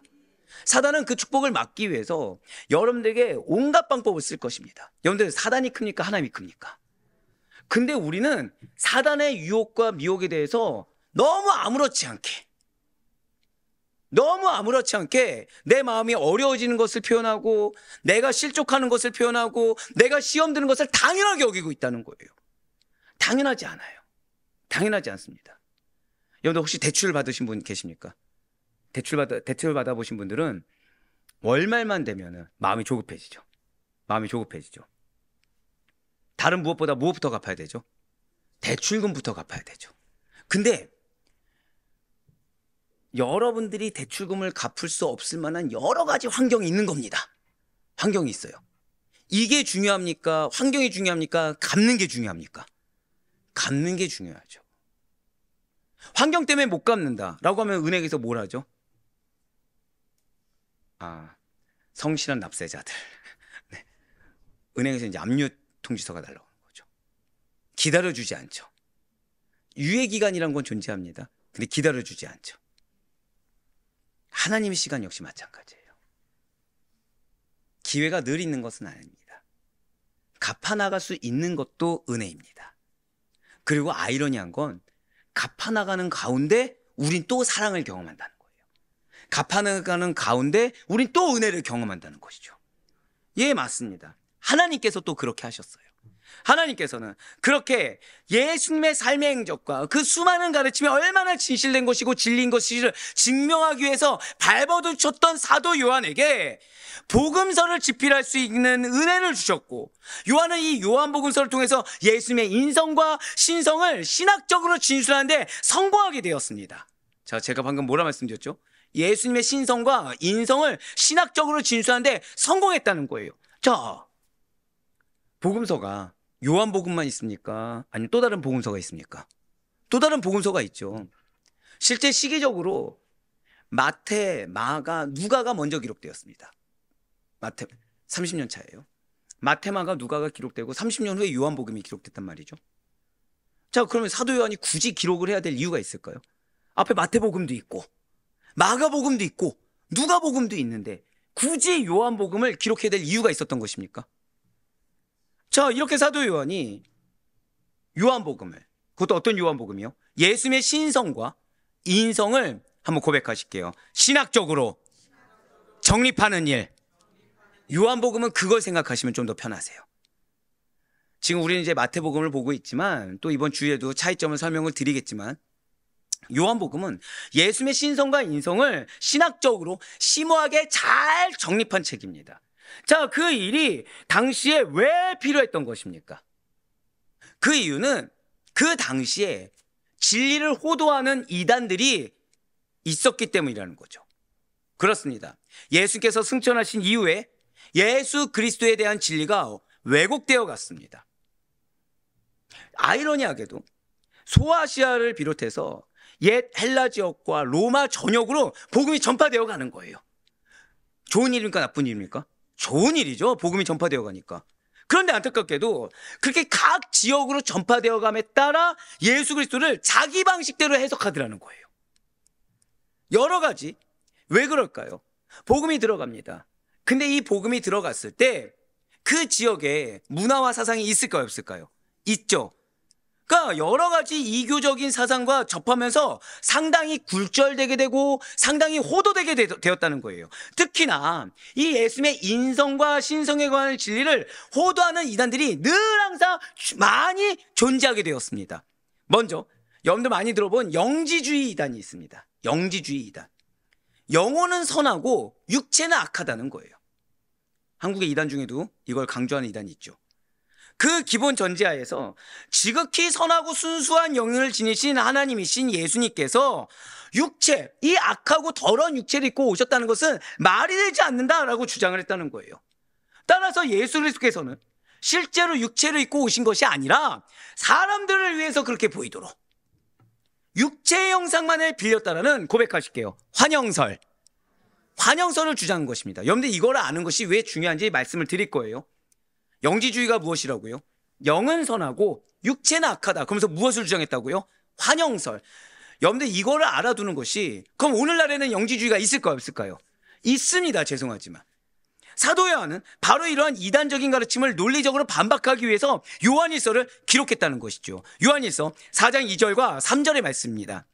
사단은 그 축복을 막기 위해서 여러분들에게 온갖 방법을 쓸 것입니다. 여러분들, 사단이 큽니까? 하나님이 큽니까? 근데 우리는 사단의 유혹과 미혹에 대해서 너무 아무렇지 않게 내 마음이 어려워지는 것을 표현하고, 내가 실족하는 것을 표현하고, 내가 시험 드는 것을 당연하게 여기고 있다는 거예요. 당연하지 않아요. 당연하지 않습니다. 여러분들 혹시 대출을 받으신 분 계십니까? 대출 받아보신 분들은 월말만 되면은 마음이 조급해지죠. 마음이 조급해지죠. 다른 무엇부터 갚아야 되죠? 대출금부터 갚아야 되죠. 근데 여러분들이 대출금을 갚을 수 없을 만한 여러 가지 환경이 있는 겁니다. 환경이 있어요. 이게 중요합니까? 환경이 중요합니까? 갚는 게 중요합니까? 갚는 게 중요하죠. 환경 때문에 못 갚는다라고 하면 은행에서 뭘 하죠? 성실한 납세자들. 네. 은행에서 이제 압류 통지서가 날라오는 거죠. 기다려주지 않죠. 유예기간이란 건 존재합니다. 근데 기다려주지 않죠. 하나님의 시간 역시 마찬가지예요. 기회가 늘 있는 것은 아닙니다. 갚아나갈 수 있는 것도 은혜입니다. 그리고 아이러니한 건 갚아나가는 가운데 우린 또 사랑을 경험한다는 거예요. 갚아나가는 가운데 우린 또 은혜를 경험한다는 것이죠. 예, 맞습니다. 하나님께서 또 그렇게 하셨어요. 하나님께서는 그렇게 예수님의 삶의 행적과 그 수많은 가르침이 얼마나 진실된 것이고 진리인 것을 증명하기 위해서 발버둥쳤던 사도 요한에게 복음서를 집필할 수 있는 은혜를 주셨고, 요한은 이 요한복음서를 통해서 예수님의 인성과 신성을 신학적으로 진술하는데 성공하게 되었습니다. 자, 제가 방금 뭐라 말씀드렸죠? 예수님의 신성과 인성을 신학적으로 진술하는데 성공했다는 거예요. 자, 복음서가 요한복음만 있습니까? 아니면 또 다른 복음서가 있습니까? 또 다른 복음서가 있죠. 실제 시기적으로 마태, 마가, 누가가 먼저 기록되었습니다. 마태 30년 차예요. 마태, 마가, 누가가 기록되고 30년 후에 요한복음이 기록됐단 말이죠. 자, 그러면 사도 요한이 굳이 기록을 해야 될 이유가 있을까요? 앞에 마태복음도 있고 마가복음도 있고 누가복음도 있는데 굳이 요한복음을 기록해야 될 이유가 있었던 것입니까? 자, 이렇게 사도 요한이 요한복음을, 그것도 어떤 요한복음이요? 예수님의 신성과 인성을 한번 고백하실게요. 신학적으로 정립하는 일. 요한복음은 그걸 생각하시면 좀 더 편하세요. 지금 우리는 이제 마태복음을 보고 있지만 또 이번 주에도 차이점을 설명을 드리겠지만, 요한복음은 예수님의 신성과 인성을 신학적으로 심오하게 잘 정립한 책입니다. 자, 그 일이 당시에 왜 필요했던 것입니까? 그 이유는 그 당시에 진리를 호도하는 이단들이 있었기 때문이라는 거죠. 그렇습니다. 예수께서 승천하신 이후에 예수 그리스도에 대한 진리가 왜곡되어 갔습니다. 아이러니하게도 소아시아를 비롯해서 옛 헬라 지역과 로마 전역으로 복음이 전파되어 가는 거예요. 좋은 일입니까? 나쁜 일입니까? 좋은 일이죠. 복음이 전파되어 가니까. 그런데 안타깝게도 그렇게 각 지역으로 전파되어 감에 따라 예수 그리스도를 자기 방식대로 해석하더라는 거예요. 여러 가지. 왜 그럴까요? 복음이 들어갑니다. 근데 이 복음이 들어갔을 때 그 지역에 문화와 사상이 있을까요? 없을까요? 있죠. 그러니까 여러 가지 이교적인 사상과 접하면서 상당히 굴절되게 되고 상당히 호도되게 되었다는 거예요. 특히나 이 예수님의 인성과 신성에 관한 진리를 호도하는 이단들이 늘 항상 많이 존재하게 되었습니다. 먼저 여러분들 많이 들어본 영지주의 이단이 있습니다. 영지주의 이단. 영혼은 선하고 육체는 악하다는 거예요. 한국의 이단 중에도 이걸 강조하는 이단이 있죠. 그 기본 전제하에서 지극히 선하고 순수한 영을 지니신 하나님이신 예수님께서 육체, 이 악하고 더러운 육체를 입고 오셨다는 것은 말이 되지 않는다라고 주장을 했다는 거예요. 따라서 예수 그리스도께서는 실제로 육체를 입고 오신 것이 아니라 사람들을 위해서 그렇게 보이도록 육체의 형상만을 빌렸다라는 고백하실게요. 환영설을 주장한 것입니다. 여러분들 이걸 아는 것이 왜 중요한지 말씀을 드릴 거예요. 영지주의가 무엇이라고요? 영은 선하고 육체는 악하다. 그러면서 무엇을 주장했다고요? 환영설. 여러분들 이거를 알아두는 것이, 그럼 오늘날에는 영지주의가 있을까요? 없을까요? 있습니다. 죄송하지만. 사도 요한은 바로 이러한 이단적인 가르침을 논리적으로 반박하기 위해서 요한일서를 기록했다는 것이죠. 요한일서 4장 2절과 3절의 말씀입니다.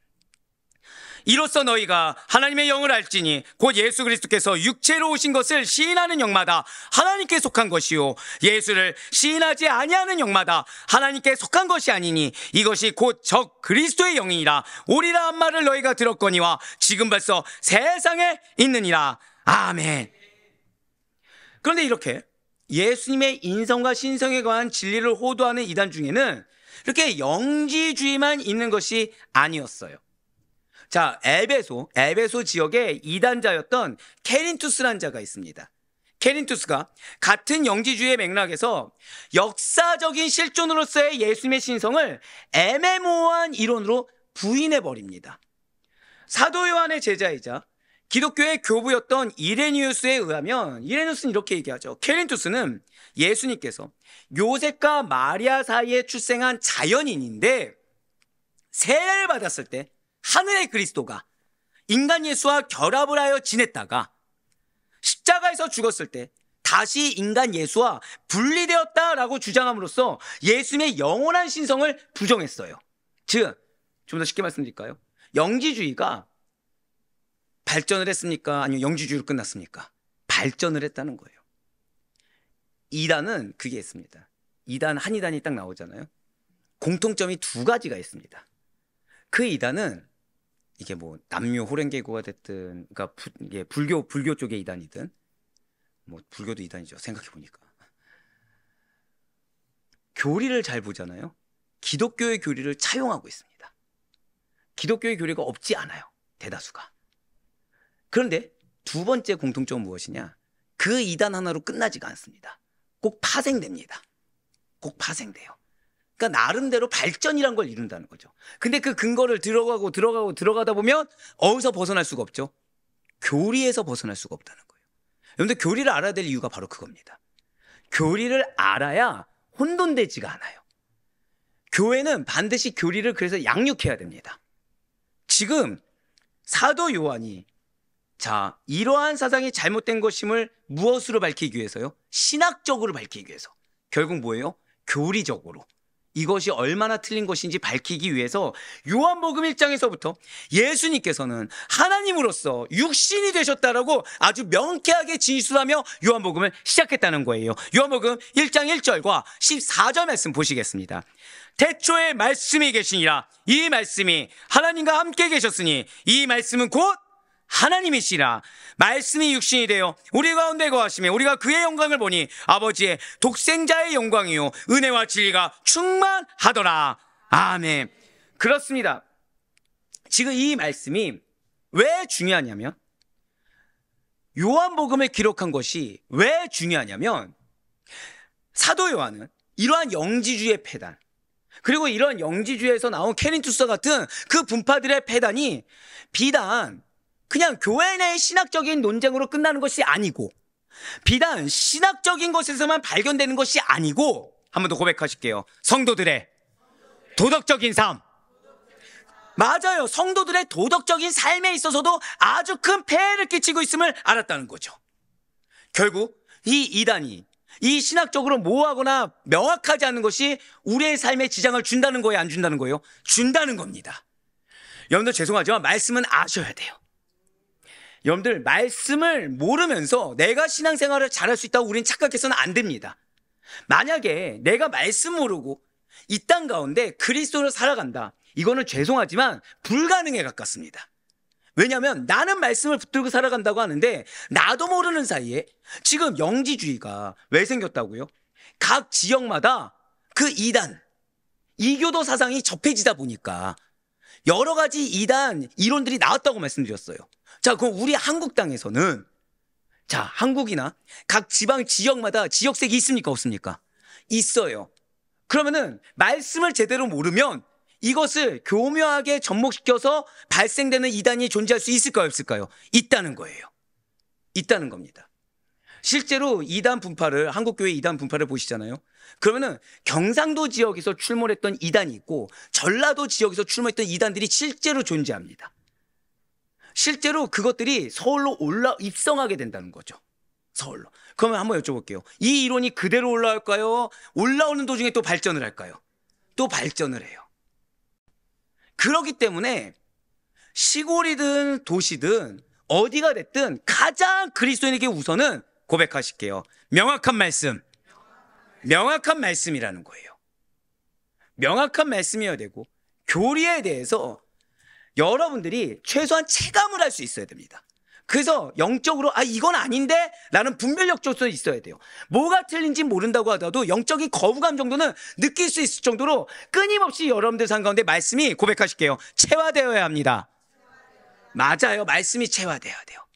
이로써 너희가 하나님의 영을 알지니 곧 예수 그리스도께서 육체로 오신 것을 시인하는 영마다 하나님께 속한 것이요 예수를 시인하지 아니하는 영마다 하나님께 속한 것이 아니니 이것이 곧 적 그리스도의 영이니라. 오리라 한 말을 너희가 들었거니와 지금 벌써 세상에 있느니라. 아멘. 그런데 이렇게 예수님의 인성과 신성에 관한 진리를 호도하는 이단 중에는 이렇게 영지주의만 있는 것이 아니었어요. 자, 에베소 지역에 이단자였던 케린투스라는 자가 있습니다. 케린투스가 같은 영지주의의 맥락에서 역사적인 실존으로서의 예수님의 신성을 애매모호한 이론으로 부인해버립니다. 사도 요한의 제자이자 기독교의 교부였던 이레니우스에 의하면, 이레니우스는 이렇게 얘기하죠. 케린투스는 예수님께서 요셉과 마리아 사이에 출생한 자연인인데 세례를 받았을 때 하늘의 그리스도가 인간 예수와 결합을 하여 지냈다가 십자가에서 죽었을 때 다시 인간 예수와 분리되었다라고 주장함으로써 예수님의 영원한 신성을 부정했어요. 즉, 좀 더 쉽게 말씀드릴까요? 영지주의가 발전을 했습니까? 아니면 영지주의로 끝났습니까? 발전을 했다는 거예요. 이단은 그게 있습니다. 이단, 한 이단이 딱 나오잖아요. 공통점이 두 가지가 있습니다. 그 이단은 이게 뭐 남녀 호랭개고가 됐든, 그러니까 이게 불교 쪽의 이단이든, 뭐 불교도 이단이죠. 생각해 보니까 교리를 잘 보잖아요. 기독교의 교리를 차용하고 있습니다. 기독교의 교리가 없지 않아요, 대다수가. 그런데 두 번째 공통점은 무엇이냐? 그 이단 하나로 끝나지가 않습니다. 꼭 파생됩니다. 꼭 파생돼요. 그러니까 나름대로 발전이란 걸 이룬다는 거죠. 근데 그 근거를 들어가다 보면 어디서 벗어날 수가 없죠? 교리에서 벗어날 수가 없다는 거예요. 여러분들, 교리를 알아야 될 이유가 바로 그겁니다. 교리를 알아야 혼돈되지가 않아요. 교회는 반드시 교리를 그래서 양육해야 됩니다. 지금 사도 요한이 이러한 사상이 잘못된 것임을 무엇으로 밝히기 위해서요? 신학적으로 밝히기 위해서. 결국 뭐예요? 교리적으로. 이것이 얼마나 틀린 것인지 밝히기 위해서 요한복음 1장에서부터 예수님께서는 하나님으로서 육신이 되셨다라고 아주 명쾌하게 진술하며 요한복음을 시작했다는 거예요. 요한복음 1장 1절과 14절 말씀 보시겠습니다. 태초에 말씀이 계시니라. 이 말씀이 하나님과 함께 계셨으니 이 말씀은 곧 하나님이시라. 말씀이 육신이 되어 우리 가운데 거하시며 우리가 그의 영광을 보니 아버지의 독생자의 영광이요 은혜와 진리가 충만하더라. 아멘. 그렇습니다. 지금 이 말씀이 왜 중요하냐면, 요한복음을 기록한 것이 왜 중요하냐면, 사도 요한은 이러한 영지주의 폐단, 그리고 이러한 영지주의에서 나온 케린투스 같은 그 분파들의 폐단이 비단 그냥 교회 내의 신학적인 논쟁으로 끝나는 것이 아니고, 비단 신학적인 것에서만 발견되는 것이 아니고, 한 번 더 고백하실게요. 성도들의 도덕적인 삶. 맞아요. 성도들의 도덕적인 삶에 있어서도 아주 큰 폐해를 끼치고 있음을 알았다는 거죠. 결국 이 이단이 이 신학적으로 모호하거나 명확하지 않은 것이 우리의 삶에 지장을 준다는 거예요, 안 준다는 거예요? 준다는 겁니다. 여러분들, 죄송하지만 말씀은 아셔야 돼요. 여러분들, 말씀을 모르면서 내가 신앙생활을 잘할 수 있다고 우리는 착각해서는 안 됩니다. 만약에 내가 말씀 모르고 이 땅 가운데 그리스도로 살아간다, 이거는 죄송하지만 불가능에 가깝습니다. 왜냐하면 나는 말씀을 붙들고 살아간다고 하는데 나도 모르는 사이에 지금 영지주의가 왜 생겼다고요? 각 지역마다 그 이단, 이교도 사상이 접해지다 보니까 여러 가지 이단 이론들이 나왔다고 말씀드렸어요. 자, 그럼 우리 한국 땅에서는, 한국이나 각 지방 지역마다 지역색이 있습니까, 없습니까? 있어요. 그러면은 말씀을 제대로 모르면 이것을 교묘하게 접목시켜서 발생되는 이단이 존재할 수 있을까요, 없을까요? 있다는 거예요. 있다는 겁니다. 실제로 이단 분파를, 한국교회 이단 분파를 보시잖아요. 그러면은 경상도 지역에서 출몰했던 이단이 있고 전라도 지역에서 출몰했던 이단들이 실제로 존재합니다. 실제로 그것들이 서울로 입성하게 된다는 거죠. 서울로. 그러면 한번 여쭤볼게요. 이 이론이 그대로 올라올까요? 올라오는 도중에 또 발전을 할까요? 또 발전을 해요. 그렇기 때문에 시골이든 도시든 어디가 됐든 가장 그리스도인에게 우선은 고백하실게요. 명확한 말씀. 명확한 말씀이라는 거예요. 명확한 말씀이어야 되고, 교리에 대해서 여러분들이 최소한 체감을 할 수 있어야 됩니다. 그래서 영적으로 이건 아닌데 라는 분별력조차 있어야 돼요. 뭐가 틀린지 모른다고 하더라도 영적인 거부감 정도는 느낄 수 있을 정도로 끊임없이 여러분들 삶 가운데 말씀이, 고백하실게요, 체화되어야 합니다. 맞아요. 말씀이 체화되어야 돼요.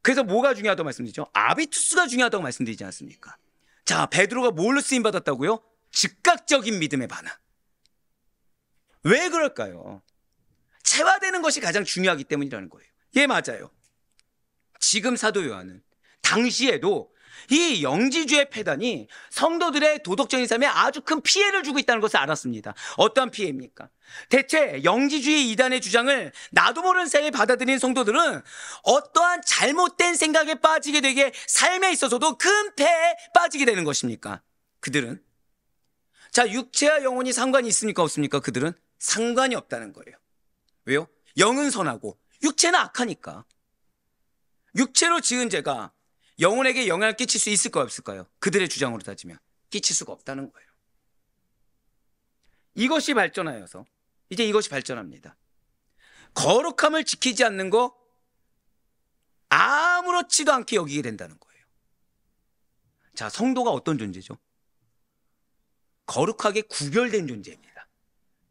그래서 뭐가 중요하다고 말씀드리죠? 아비투스가 중요하다고 말씀드리지 않습니까? 자, 베드로가 뭘로 쓰임 받았다고요? 즉각적인 믿음의 반응. 왜 그럴까요? 체화되는 것이 가장 중요하기 때문이라는 거예요. 예, 맞아요. 지금 사도 요한은 당시에도 이 영지주의 폐단이 성도들의 도덕적인 삶에 아주 큰 피해를 주고 있다는 것을 알았습니다. 어떠한 피해입니까? 대체 영지주의 이단의 주장을 나도 모르는 사이에 받아들이는 성도들은 어떠한 잘못된 생각에 빠지게 되게 삶에 있어서도 큰 폐에 빠지게 되는 것입니까? 그들은, 자, 육체와 영혼이 상관이 있습니까? 없습니까? 그들은 상관이 없다는 거예요. 왜요? 영은 선하고 육체는 악하니까. 육체로 지은 죄가 영혼에게 영향을 끼칠 수 있을까요? 없을까요? 그들의 주장으로 따지면 끼칠 수가 없다는 거예요. 이것이 발전하여서 이제 이것이 발전합니다. 거룩함을 지키지 않는 거 아무렇지도 않게 여기게 된다는 거예요. 자, 성도가 어떤 존재죠? 거룩하게 구별된 존재입니다.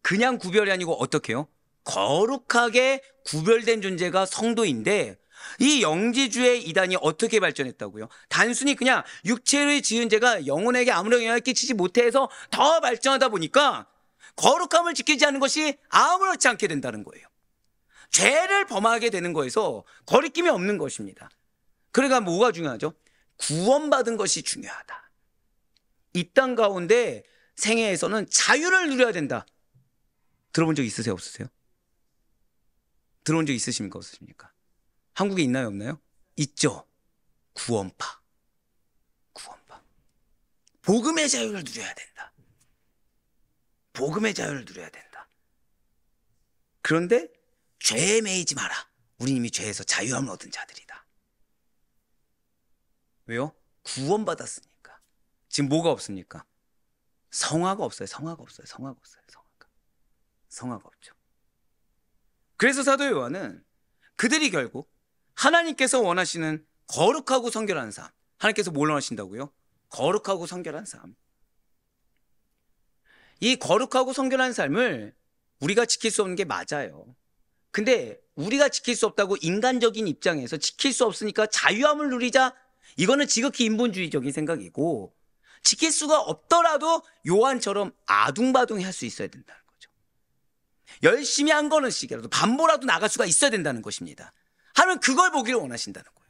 그냥 구별이 아니고 어떻게 해요? 거룩하게 구별된 존재가 성도인데, 이 영지주의 이단이 어떻게 발전했다고요? 단순히 그냥 육체의 지은 죄가 영혼에게 아무런 영향을 끼치지 못해서 더 발전하다 보니까 거룩함을 지키지 않는 것이 아무렇지 않게 된다는 거예요. 죄를 범하게 되는 거에서 거리낌이 없는 것입니다. 그러니까 뭐가 중요하죠? 구원받은 것이 중요하다. 이 땅 가운데 생애에서는 자유를 누려야 된다. 들어본 적 있으세요? 없으세요? 들어본 적 있으십니까? 없으십니까? 한국에 있나요? 없나요? 있죠. 구원파. 구원파. 복음의 자유를 누려야 된다. 복음의 자유를 누려야 된다. 그런데 죄에 매이지 마라. 우리 이미 죄에서 자유함을 얻은 자들이다. 왜요? 구원받았으니까. 지금 뭐가 없습니까? 성화가 없어요. 성화가 없어요. 성화가 없어요. 성화가 없죠. 그래서 사도 요한은 그들이 결국 하나님께서 원하시는 거룩하고 성결한 삶, 하나님께서 뭘 원하신다고요? 거룩하고 성결한 삶. 이 거룩하고 성결한 삶을 우리가 지킬 수 없는 게 맞아요. 근데 우리가 지킬 수 없다고 인간적인 입장에서 지킬 수 없으니까 자유함을 누리자, 이거는 지극히 인본주의적인 생각이고, 지킬 수가 없더라도 요한처럼 아둥바둥 할 수 있어야 된다는 거죠. 열심히 한 거는 시기라도 반보라도 나갈 수가 있어야 된다는 것입니다. 하나님은 그걸 보기를 원하신다는 거예요.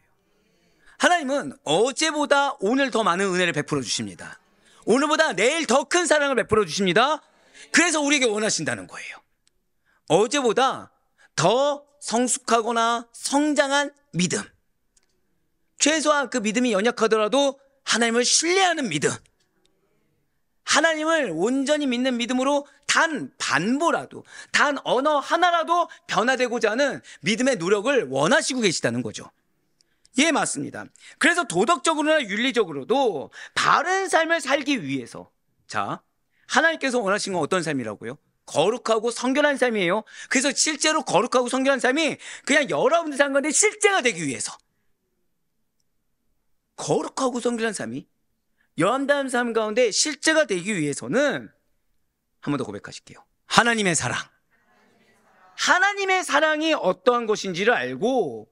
하나님은 어제보다 오늘 더 많은 은혜를 베풀어 주십니다. 오늘보다 내일 더 큰 사랑을 베풀어 주십니다. 그래서 우리에게 원하신다는 거예요. 어제보다 더 성숙하거나 성장한 믿음, 최소한 그 믿음이 연약하더라도 하나님을 신뢰하는 믿음, 하나님을 온전히 믿는 믿음으로 단 반보라도, 단 언어 하나라도 변화되고자 하는 믿음의 노력을 원하시고 계시다는 거죠. 예, 맞습니다. 그래서 도덕적으로나 윤리적으로도 바른 삶을 살기 위해서, 자, 하나님께서 원하신 건 어떤 삶이라고요? 거룩하고 성결한 삶이에요. 그래서 실제로 거룩하고 성결한 삶이 그냥 여러분들 삶 가운데 실제가 되기 위해서, 거룩하고 성결한 삶이 여러분들 삶 가운데 실제가 되기 위해서는, 한 번 더 고백하실게요. 하나님의 사랑. 하나님의 사랑이 어떠한 것인지를 알고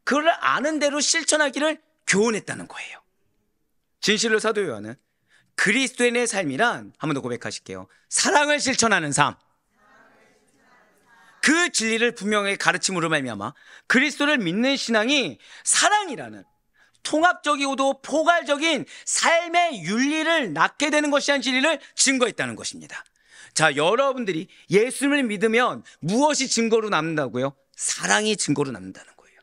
그걸 아는 대로 실천하기를 교훈했다는 거예요. 진실로 사도 요한은 그리스도인의 삶이란, 한 번 더 고백하실게요, 사랑을 실천하는 삶, 그 진리를 분명히 가르침으로 말미암아 그리스도를 믿는 신앙이 사랑이라는 통합적이고도 포괄적인 삶의 윤리를 낳게 되는 것이라는 진리를 증거했다는 것입니다. 자, 여러분들이 예수를 믿으면 무엇이 증거로 남는다고요? 사랑이 증거로 남는다는 거예요.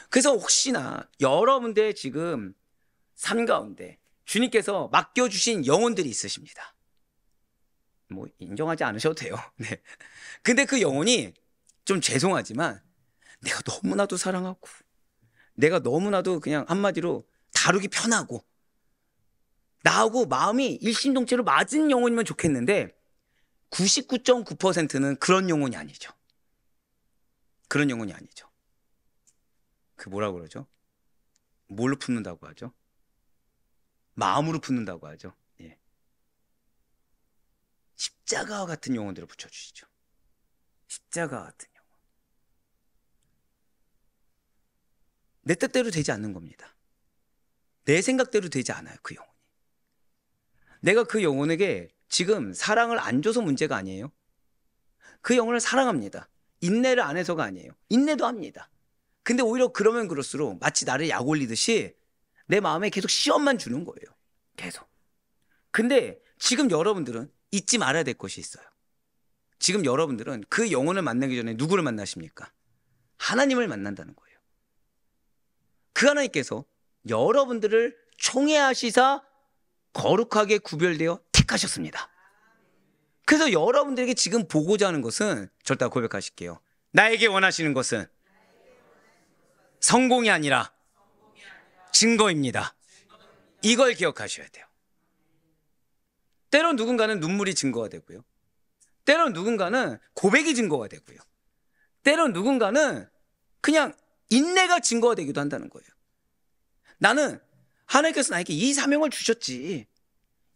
그래서 혹시나 여러분들의 지금 삶 가운데 주님께서 맡겨주신 영혼들이 있으십니다. 뭐 인정하지 않으셔도 돼요. 네. 근데 그 영혼이 좀 죄송하지만 내가 너무나도 사랑하고, 내가 너무나도 그냥 한마디로 다루기 편하고, 나하고 마음이 일심동체로 맞은 영혼이면 좋겠는데 99.9%는 그런 영혼이 아니죠. 그런 영혼이 아니죠. 그 뭐라고 그러죠? 뭘로 품는다고 하죠? 마음으로 품는다고 하죠. 예. 십자가와 같은 영혼들을 붙여주시죠. 십자가와 같은 영혼. 내 뜻대로 되지 않는 겁니다. 내 생각대로 되지 않아요. 그 영혼이. 내가 그 영혼에게 지금 사랑을 안 줘서 문제가 아니에요. 그 영혼을 사랑합니다. 인내를 안 해서가 아니에요. 인내도 합니다. 근데 오히려 그러면 그럴수록 마치 나를 약 올리듯이 내 마음에 계속 시험만 주는 거예요. 계속. 근데 지금 여러분들은 잊지 말아야 될 것이 있어요. 지금 여러분들은 그 영혼을 만나기 전에 누구를 만나십니까? 하나님을 만난다는 거예요. 그 하나님께서 여러분들을 총회하시사 거룩하게 구별되어 택하셨습니다. 그래서 여러분들에게 지금 보고자 하는 것은, 절대 고백하실게요. 나에게 원하시는 것은 성공이 아니라 증거입니다. 이걸 기억하셔야 돼요. 때론 누군가는 눈물이 증거가 되고요. 때론 누군가는 고백이 증거가 되고요. 때론 누군가는 그냥 인내가 증거가 되기도 한다는 거예요. 나는 하나님께서 나에게 이 사명을 주셨지.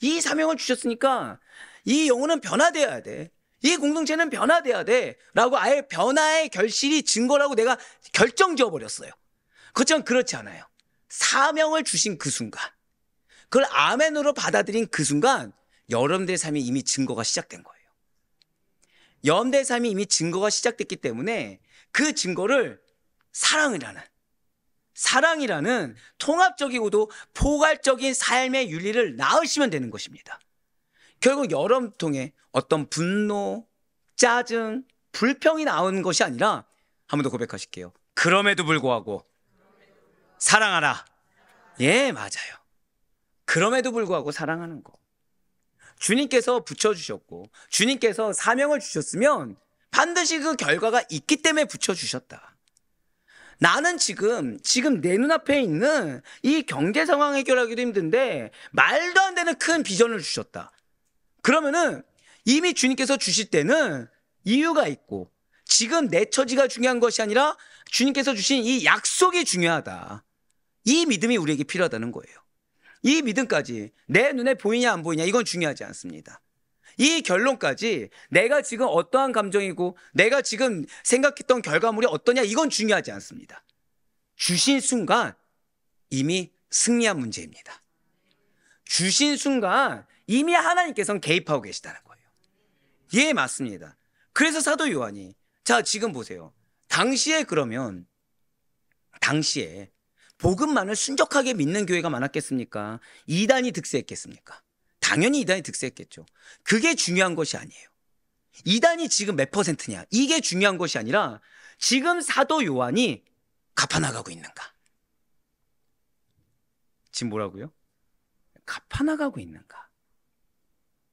이 사명을 주셨으니까 이 영혼은 변화되어야 돼. 이 공동체는 변화돼야 돼. 라고 아예 변화의 결실이 증거라고 내가 결정 지어버렸어요. 그렇지만 그렇지 않아요. 사명을 주신 그 순간, 그걸 아멘으로 받아들인 그 순간 여러분들의 삶이 이미 증거가 시작된 거예요. 여러분들의 삶이 이미 증거가 시작됐기 때문에 그 증거를 사랑이라는 통합적이고도 포괄적인 삶의 윤리를 낳으시면 되는 것입니다. 결국 여러분 통해 어떤 분노, 짜증, 불평이 나오는 것이 아니라, 한 번 더 고백하실게요. 그럼에도 불구하고 사랑하라. 예, 맞아요. 그럼에도 불구하고 사랑하는 거. 주님께서 붙여주셨고 주님께서 사명을 주셨으면 반드시 그 결과가 있기 때문에 붙여주셨다. 나는 지금 내 눈앞에 있는 이 경제 상황 해결하기도 힘든데 말도 안 되는 큰 비전을 주셨다. 그러면은 이미 주님께서 주실 때는 이유가 있고, 지금 내 처지가 중요한 것이 아니라 주님께서 주신 이 약속이 중요하다. 이 믿음이 우리에게 필요하다는 거예요. 이 믿음까지 내 눈에 보이냐 안 보이냐 이건 중요하지 않습니다. 이 결론까지 내가 지금 어떠한 감정이고 내가 지금 생각했던 결과물이 어떠냐 이건 중요하지 않습니다. 주신 순간 이미 승리한 문제입니다. 주신 순간 이미 하나님께서는 개입하고 계시다는 거예요. 예, 맞습니다. 그래서 사도 요한이, 자, 지금 보세요. 당시에 복음만을 순적하게 믿는 교회가 많았겠습니까? 이단이 득세했겠습니까? 당연히 이단이 득세했겠죠. 그게 중요한 것이 아니에요. 이단이 지금 몇 %냐? 이게 중요한 것이 아니라 지금 사도 요한이 갚아나가고 있는가? 지금 뭐라고요? 갚아나가고 있는가?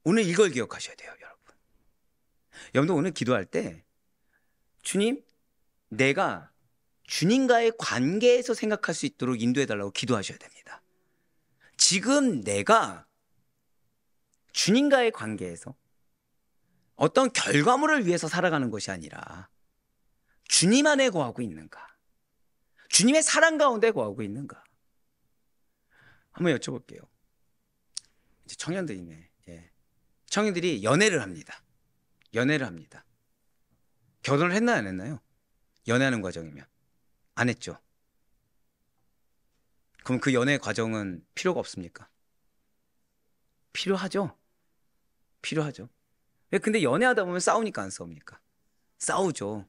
오늘 이걸 기억하셔야 돼요, 여러분. 여러분도 오늘 기도할 때 주님, 내가 주님과의 관계에서 생각할 수 있도록 인도해달라고 기도하셔야 됩니다. 지금 내가 주님과의 관계에서 어떤 결과물을 위해서 살아가는 것이 아니라 주님 안에 거하고 있는가? 주님의 사랑 가운데 거하고 있는가? 한번 여쭤볼게요. 이제 청년들이네. 예. 청년들이 연애를 합니다. 결혼을 했나요, 안 했나요? 연애하는 과정이면. 안 했죠. 그럼 그 연애 과정은 필요가 없습니까? 필요하죠. 근데 연애하다 보면 싸우니까 안 싸웁니까? 싸우죠.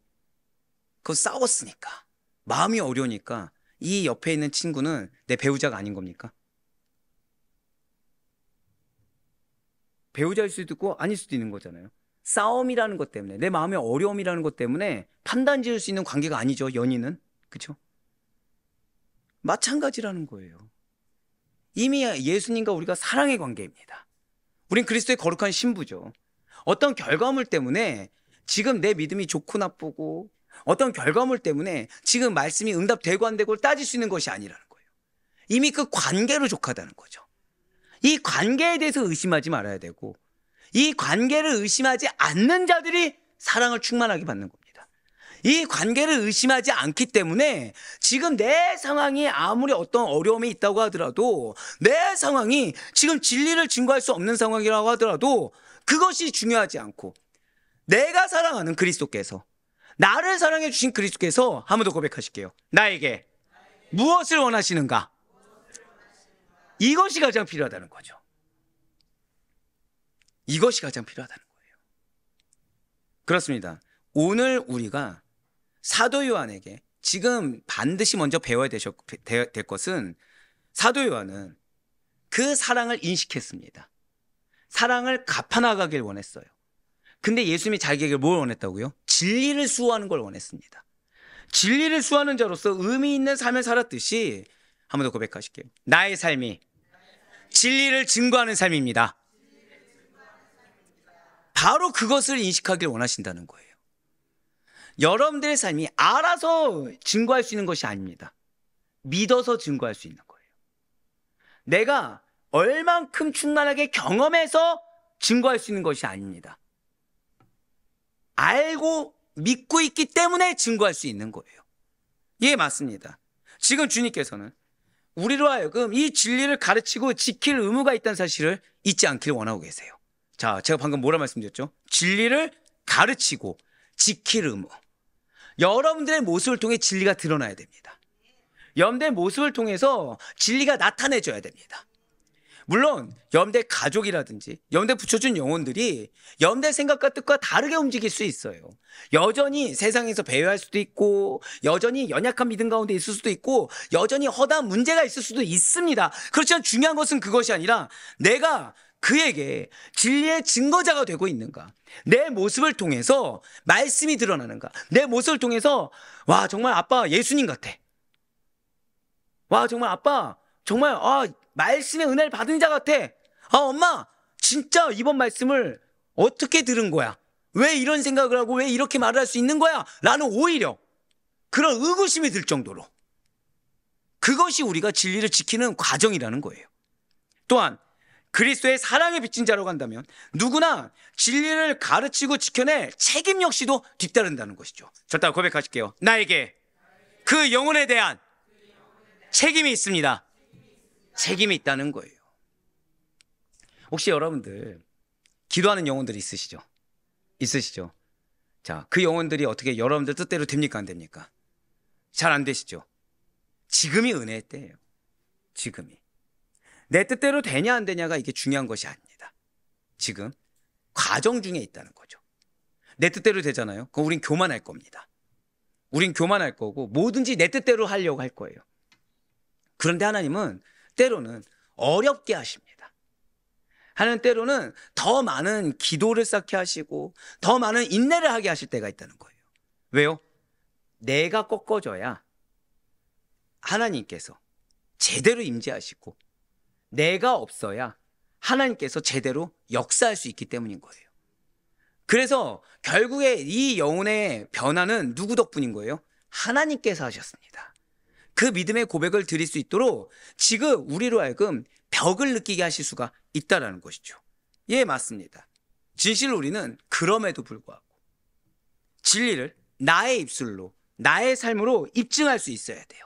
그거 싸웠으니까, 마음이 어려우니까 이 옆에 있는 친구는 내 배우자가 아닌 겁니까? 배우자일 수도 있고 아닐 수도 있는 거잖아요. 싸움이라는 것 때문에, 내 마음의 어려움이라는 것 때문에 판단 지을 수 있는 관계가 아니죠, 연인은. 그렇죠? 마찬가지라는 거예요. 이미 예수님과 우리가 사랑의 관계입니다. 우린 그리스도의 거룩한 신부죠. 어떤 결과물 때문에 지금 내 믿음이 좋고 나쁘고, 어떤 결과물 때문에 지금 말씀이 응답되고 안 되고 따질 수 있는 것이 아니라는 거예요. 이미 그 관계로 족하다는 거죠. 이 관계에 대해서 의심하지 말아야 되고, 이 관계를 의심하지 않는 자들이 사랑을 충만하게 받는 겁니다. 이 관계를 의심하지 않기 때문에 지금 내 상황이 아무리 어떤 어려움이 있다고 하더라도, 내 상황이 지금 진리를 증거할 수 없는 상황이라고 하더라도 그것이 중요하지 않고, 내가 사랑하는 그리스도께서, 나를 사랑해 주신 그리스도께서, 한 번 더 고백하실게요. 나에게 무엇을 원하시는가? 이것이 가장 필요하다는 거죠. 이것이 가장 필요하다는 거예요. 그렇습니다. 오늘 우리가 사도 요한에게 지금 반드시 먼저 배워야 될 것은, 사도 요한은 그 사랑을 인식했습니다. 사랑을 갚아나가길 원했어요. 근데 예수님이 자기에게 뭘 원했다고요? 진리를 수호하는 걸 원했습니다. 진리를 수호하는 자로서 의미 있는 삶을 살았듯이, 한 번 더 고백하실게요. 나의 삶이 진리를 증거하는 삶입니다. 바로 그것을 인식하길 원하신다는 거예요. 여러분들의 삶이 알아서 증거할 수 있는 것이 아닙니다. 믿어서 증거할 수 있는 거예요. 내가 얼만큼 충만하게 경험해서 증거할 수 있는 것이 아닙니다. 알고 믿고 있기 때문에 증거할 수 있는 거예요. 예, 맞습니다. 지금 주님께서는 우리로 하여금 이 진리를 가르치고 지킬 의무가 있다는 사실을 잊지 않기를 원하고 계세요. 자, 제가 방금 뭐라 말씀드렸죠? 진리를 가르치고 지킬 의무. 여러분들의 모습을 통해 진리가 드러나야 됩니다. 여러분들의 모습을 통해서 진리가 나타내줘야 됩니다. 물론 여러분들의 가족이라든지 여러분들 붙여준 영혼들이 여러분들의 생각과 뜻과 다르게 움직일 수 있어요. 여전히 세상에서 배회할 수도 있고, 여전히 연약한 믿음 가운데 있을 수도 있고, 여전히 허다한 문제가 있을 수도 있습니다. 그렇지만 중요한 것은 그것이 아니라, 내가 그에게 진리의 증거자가 되고 있는가, 내 모습을 통해서 말씀이 드러나는가, 내 모습을 통해서 와, 정말 아빠 예수님 같아, 와, 정말 아빠 정말 말씀의 은혜를 받은 자 같아, 엄마 진짜 이번 말씀을 어떻게 들은 거야, 왜 이런 생각을 하고 왜 이렇게 말을 할 수 있는 거야 라는, 오히려 그런 의구심이 들 정도로, 그것이 우리가 진리를 지키는 과정이라는 거예요. 또한 그리스도의 사랑에 빚진 자로 간다면 누구나 진리를 가르치고 지켜낼 책임 역시도 뒤따른다는 것이죠. 저 따라 고백하실게요. 나에게 그 영혼에 대한 책임이 있습니다. 책임이 있다는 거예요. 혹시 여러분들 기도하는 영혼들이 있으시죠? 있으시죠? 자, 그 영혼들이 어떻게 여러분들 뜻대로 됩니까? 안 됩니까? 잘 안 되시죠? 지금이 은혜의 때예요. 지금이. 내 뜻대로 되냐 안 되냐가 이게 중요한 것이 아닙니다. 지금 과정 중에 있다는 거죠. 내 뜻대로 되잖아요. 그럼 우린 교만할 겁니다. 우린 교만할 거고 뭐든지 내 뜻대로 하려고 할 거예요. 그런데 하나님은 때로는 어렵게 하십니다. 하나님 때로는 더 많은 기도를 쌓게 하시고 더 많은 인내를 하게 하실 때가 있다는 거예요. 왜요? 내가 꺾어져야 하나님께서 제대로 임재하시고, 내가 없어야 하나님께서 제대로 역사할 수 있기 때문인 거예요. 그래서 결국에 이 영혼의 변화는 누구 덕분인 거예요? 하나님께서 하셨습니다. 그 믿음의 고백을 드릴 수 있도록 지금 우리로 하여금 벽을 느끼게 하실 수가 있다는 것이죠. 예, 맞습니다. 진실로 우리는 그럼에도 불구하고 진리를 나의 입술로, 나의 삶으로 입증할 수 있어야 돼요.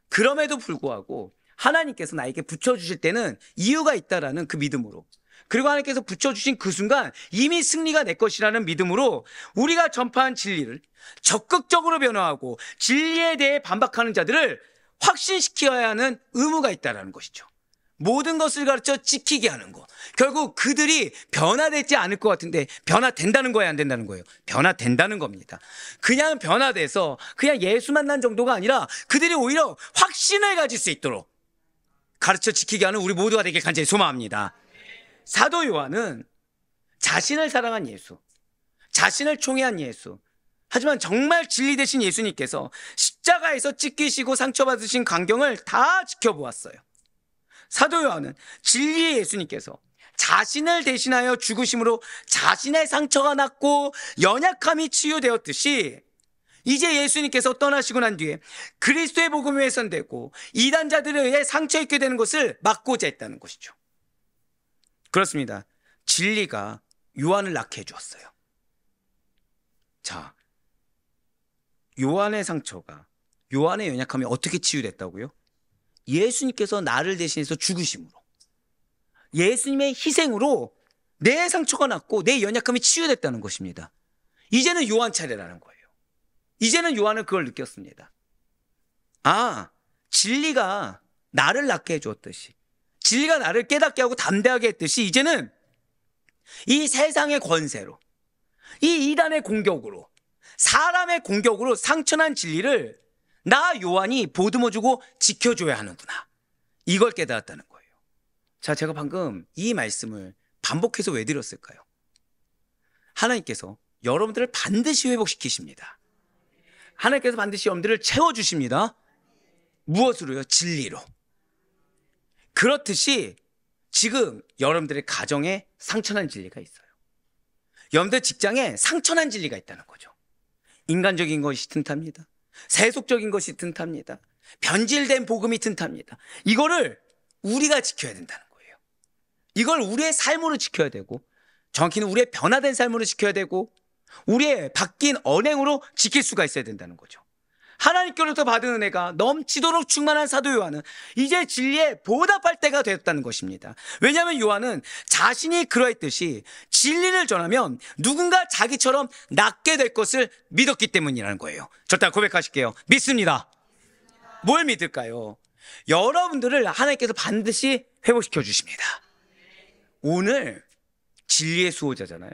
그럼에도 불구하고 하나님께서 나에게 붙여주실 때는 이유가 있다라는 그 믿음으로, 그리고 하나님께서 붙여주신 그 순간 이미 승리가 내 것이라는 믿음으로 우리가 전파한 진리를 적극적으로 변화하고 진리에 대해 반박하는 자들을 확신시켜야 하는 의무가 있다는 것이죠. 모든 것을 가르쳐 지키게 하는 거. 결국 그들이 변화되지 않을 것 같은데 변화된다는 거예요, 안 된다는 거예요? 변화된다는 겁니다. 그냥 변화돼서 그냥 예수 만난 정도가 아니라 그들이 오히려 확신을 가질 수 있도록 가르쳐 지키게 하는 우리 모두가 되길 간절히 소망합니다. 사도 요한은 자신을 사랑한 예수, 자신을 총애한 예수, 하지만 정말 진리 되신 예수님께서 십자가에서 찢기시고 상처받으신 광경을 다 지켜보았어요. 사도 요한은 진리의 예수님께서 자신을 대신하여 죽으심으로 자신의 상처가 낫고 연약함이 치유되었듯이, 이제 예수님께서 떠나시고 난 뒤에 그리스도의 복음이 훼손되고 이단자들에 의해 상처 입게 되는 것을 막고자 했다는 것이죠. 그렇습니다. 진리가 요한을 낳게 해주었어요. 자, 요한의 상처가, 요한의 연약함이 어떻게 치유됐다고요? 예수님께서 나를 대신해서 죽으심으로, 예수님의 희생으로 내 상처가 낫고 내 연약함이 치유됐다는 것입니다. 이제는 요한 차례라는 거예요. 이제는 요한은 그걸 느꼈습니다. 아, 진리가 나를 낫게 해주었듯이, 진리가 나를 깨닫게 하고 담대하게 했듯이, 이제는 이 세상의 권세로, 이 이단의 공격으로, 사람의 공격으로 상처난 진리를 나 요한이 보듬어주고 지켜줘야 하는구나, 이걸 깨달았다는 거예요. 자, 제가 방금 이 말씀을 반복해서 왜 드렸을까요? 하나님께서 여러분들을 반드시 회복시키십니다. 하나님께서 반드시 여러분들을 채워주십니다. 무엇으로요? 진리로. 그렇듯이 지금 여러분들의 가정에 상처난 진리가 있어요. 여러분들 직장에 상처난 진리가 있다는 거죠. 인간적인 것이 튼탑니다. 세속적인 것이 튼탑니다. 변질된 복음이 튼탑니다. 이거를 우리가 지켜야 된다는 거예요. 이걸 우리의 삶으로 지켜야 되고, 정확히는 우리의 변화된 삶으로 지켜야 되고, 우리의 바뀐 언행으로 지킬 수가 있어야 된다는 거죠. 하나님께로부터 받은 은혜가 넘치도록 충만한 사도 요한은 이제 진리에 보답할 때가 되었다는 것입니다. 왜냐하면 요한은 자신이 그러했듯이 진리를 전하면 누군가 자기처럼 낫게 될 것을 믿었기 때문이라는 거예요. 절대 고백하실게요. 믿습니다. 뭘 믿을까요? 여러분들을 하나님께서 반드시 회복시켜 주십니다. 오늘 진리의 수호자잖아요.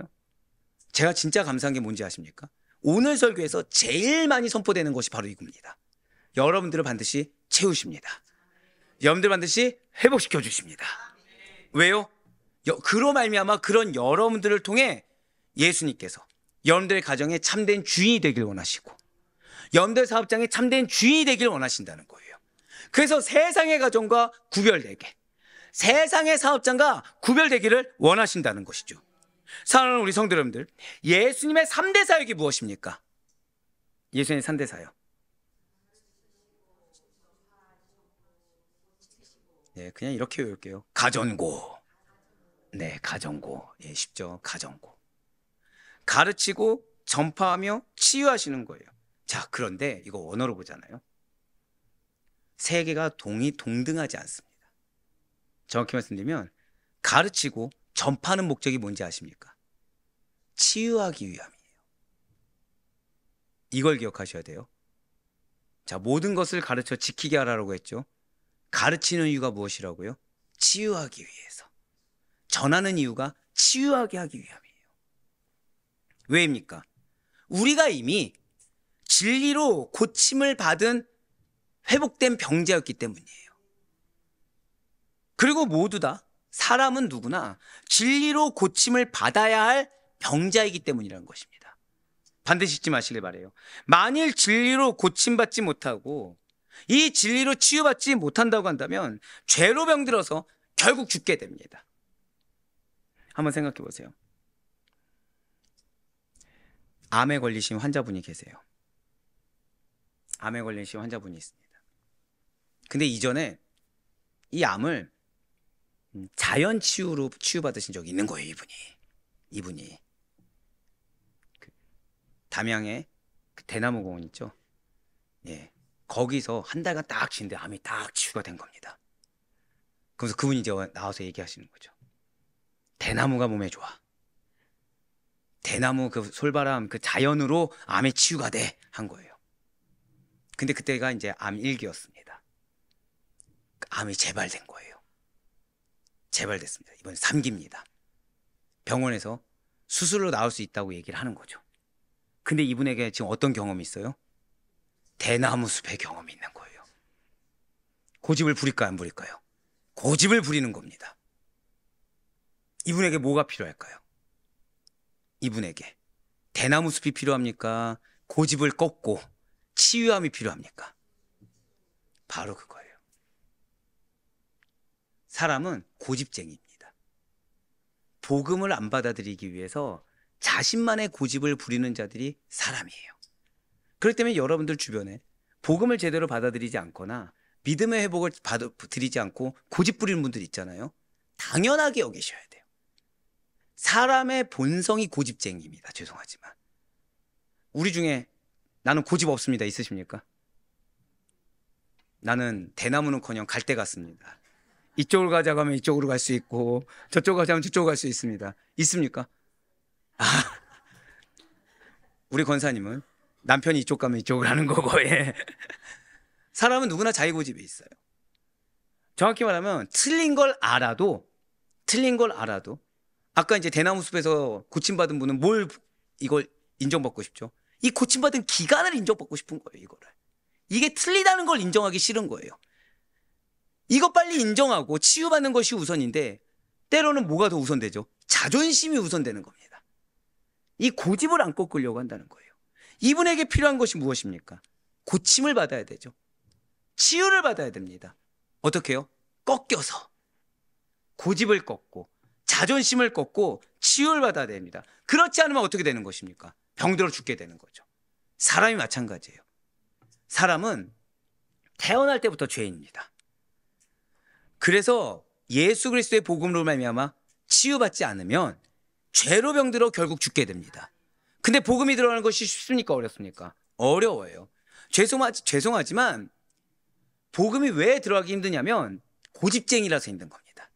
제가 진짜 감사한 게 뭔지 아십니까? 오늘 설교에서 제일 많이 선포되는 것이 바로 이겁니다. 여러분들을 반드시 채우십니다. 여러분들 반드시 회복시켜 주십니다. 왜요? 그로 말미암아 그런 여러분들을 통해 예수님께서 여러분들의 가정에 참된 주인이 되길 원하시고, 여러분들 사업장에 참된 주인이 되길 원하신다는 거예요. 그래서 세상의 가정과 구별되게, 세상의 사업장과 구별되기를 원하신다는 것이죠. 사랑하는 우리 성도 여러분들, 예수님의 3대 사역이 무엇입니까? 예수님의 3대 사역. 네, 그냥 이렇게 외울게요. 가전고. 네, 가전고. 예, 쉽죠. 가전고. 가르치고 전파하며 치유하시는 거예요. 자, 그런데 이거 원어로 보잖아요. 세 개가 동등하지 않습니다. 정확히 말씀드리면 가르치고 전파하는 목적이 뭔지 아십니까? 치유하기 위함이에요. 이걸 기억하셔야 돼요. 자, 모든 것을 가르쳐 지키게 하라고 했죠. 가르치는 이유가 무엇이라고요? 치유하기 위해서. 전하는 이유가 치유하게 하기 위함이에요. 왜입니까? 우리가 이미 진리로 고침을 받은 회복된 병자였기 때문이에요. 그리고 모두 다, 사람은 누구나 진리로 고침을 받아야 할 병자이기 때문이라는 것입니다. 반드시 잊지 마시길 바라요. 만일 진리로 고침받지 못하고 이 진리로 치유받지 못한다고 한다면 죄로 병들어서 결국 죽게 됩니다. 한번 생각해 보세요. 암에 걸리신 환자분이 계세요. 암에 걸리신 환자분이 있습니다. 근데 이전에 이 암을 자연 치유로 치유받으신 적이 있는 거예요. 이분이 그 담양에 그 대나무 공원 있죠. 예, 거기서 한 달간 딱 지는데 암이 딱 치유가 된 겁니다. 그래서 그분이 이제 나와서 얘기하시는 거죠. 대나무가 몸에 좋아. 대나무 그 솔바람 그 자연으로 암의 치유가 돼 한 거예요. 근데 그때가 이제 암 1기였습니다. 암이 재발된 거예요. 재발됐습니다. 이번에 3기입니다. 병원에서 수술로 나올 수 있다고 얘기를 하는 거죠. 근데 이분에게 지금 어떤 경험이 있어요? 대나무 숲의 경험이 있는 거예요. 고집을 부릴까요, 안 부릴까요? 고집을 부리는 겁니다. 이분에게 뭐가 필요할까요? 이분에게 대나무 숲이 필요합니까? 고집을 꺾고 치유함이 필요합니까? 바로 그거예요. 사람은 고집쟁이입니다. 복음을 안 받아들이기 위해서 자신만의 고집을 부리는 자들이 사람이에요. 그렇기 때문에 여러분들 주변에 복음을 제대로 받아들이지 않거나 믿음의 회복을 드리지 않고 고집 부리는 분들 있잖아요. 당연하게 여기셔야 돼요. 사람의 본성이 고집쟁이입니다. 죄송하지만 우리 중에 나는 고집 없습니다. 있으십니까? 나는 대나무는커녕 갈대 같습니다. 이쪽으로 가자고 하면 이쪽으로 갈 수 있고 저쪽으로 가자면 저쪽으로 갈 수 있습니다. 있습니까? 아, 우리 권사님은 남편이 이쪽 가면 이쪽으로 하는 거고, 예. 사람은 누구나 자기 고집이 있어요. 정확히 말하면 틀린 걸 알아도 아까 이제 대나무 숲에서 고침받은 분은 이걸 인정받고 싶죠? 이 고침받은 기간을 인정받고 싶은 거예요, 이거를. 이게 틀리다는 걸 인정하기 싫은 거예요. 이거 빨리 인정하고 치유받는 것이 우선인데 때로는 뭐가 더 우선되죠? 자존심이 우선되는 겁니다. 이 고집을 안 꺾으려고 한다는 거예요. 이분에게 필요한 것이 무엇입니까? 고침을 받아야 되죠. 치유를 받아야 됩니다. 어떻게 해요? 꺾여서. 고집을 꺾고 자존심을 꺾고 치유를 받아야 됩니다. 그렇지 않으면 어떻게 되는 것입니까? 병들어 죽게 되는 거죠. 사람이 마찬가지예요. 사람은 태어날 때부터 죄인입니다. 그래서 예수 그리스도의 복음으로 말미암아 치유받지 않으면 죄로 병들어 결국 죽게 됩니다. 근데 복음이 들어가는 것이 쉽습니까? 어렵습니까? 어려워요. 죄송하지만 복음이 왜 들어가기 힘드냐면 고집쟁이라서 힘든 겁니다.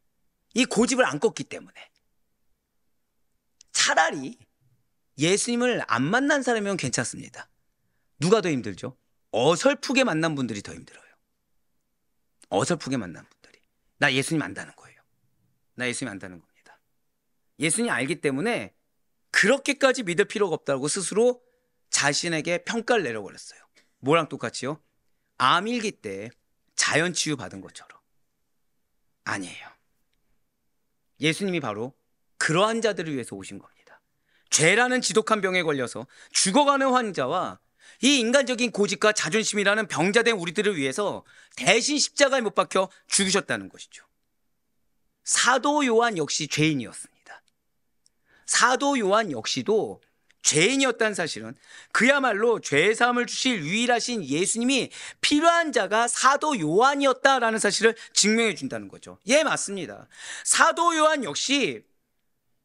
이 고집을 안 꺾기 때문에. 차라리 예수님을 안 만난 사람이면 괜찮습니다. 누가 더 힘들죠? 어설프게 만난 분들이 더 힘들어요. 어설프게 만난 분들이. 나 예수님 안다는 거예요. 나 예수님 안다는 겁니다. 예수님 알기 때문에 그렇게까지 믿을 필요가 없다고 스스로 자신에게 평가를 내려버렸어요. 뭐랑 똑같이요? 암일기 때 자연치유 받은 것처럼. 아니에요. 예수님이 바로 그러한 자들을 위해서 오신 겁니다. 죄라는 지독한 병에 걸려서 죽어가는 환자와 이 인간적인 고집과 자존심이라는 병자된 우리들을 위해서 대신 십자가에 못 박혀 죽으셨다는 것이죠. 사도 요한 역시 죄인이었습니다. 사도 요한 역시도 죄인이었다는 사실은 그야말로 죄사함을 주실 유일하신 예수님이 필요한 자가 사도 요한이었다라는 사실을 증명해 준다는 거죠. 예, 맞습니다. 사도 요한 역시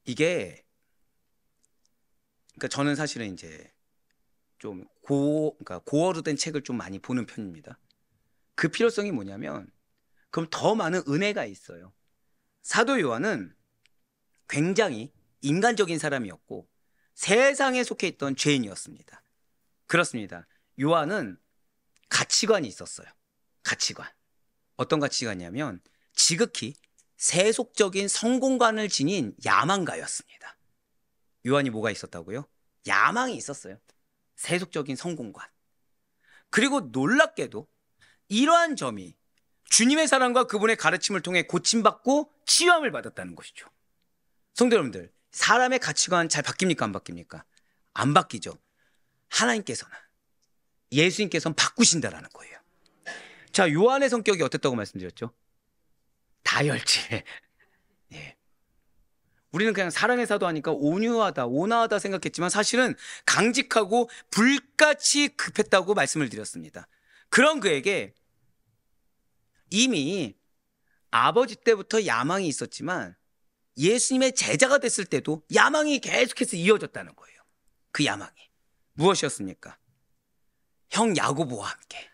이게 그러니까 저는 사실은 이제 좀 그러니까 고어로 된 책을 좀 많이 보는 편입니다. 그 필요성이 뭐냐면 그럼 더 많은 은혜가 있어요. 사도 요한은 굉장히 인간적인 사람이었고 세상에 속해 있던 죄인이었습니다. 그렇습니다. 요한은 가치관이 있었어요. 가치관. 어떤 가치관이냐면 지극히 세속적인 성공관을 지닌 야망가였습니다. 요한이 뭐가 있었다고요? 야망이 있었어요. 세속적인 성공관. 그리고 놀랍게도 이러한 점이 주님의 사랑과 그분의 가르침을 통해 고침받고 치유함을 받았다는 것이죠. 성도 여러분들, 사람의 가치관 잘 바뀝니까? 안 바뀝니까? 안 바뀌죠. 하나님께서는, 예수님께서는 바꾸신다라는 거예요. 자, 요한의 성격이 어땠다고 말씀드렸죠? 다혈질. 예. 우리는 그냥 사랑의 사도 하니까 온유하다, 온화하다 생각했지만 사실은 강직하고 불같이 급했다고 말씀을 드렸습니다. 그런 그에게 이미 아버지 때부터 야망이 있었지만 예수님의 제자가 됐을 때도 야망이 계속해서 이어졌다는 거예요. 그 야망이 무엇이었습니까? 형 야고보와 함께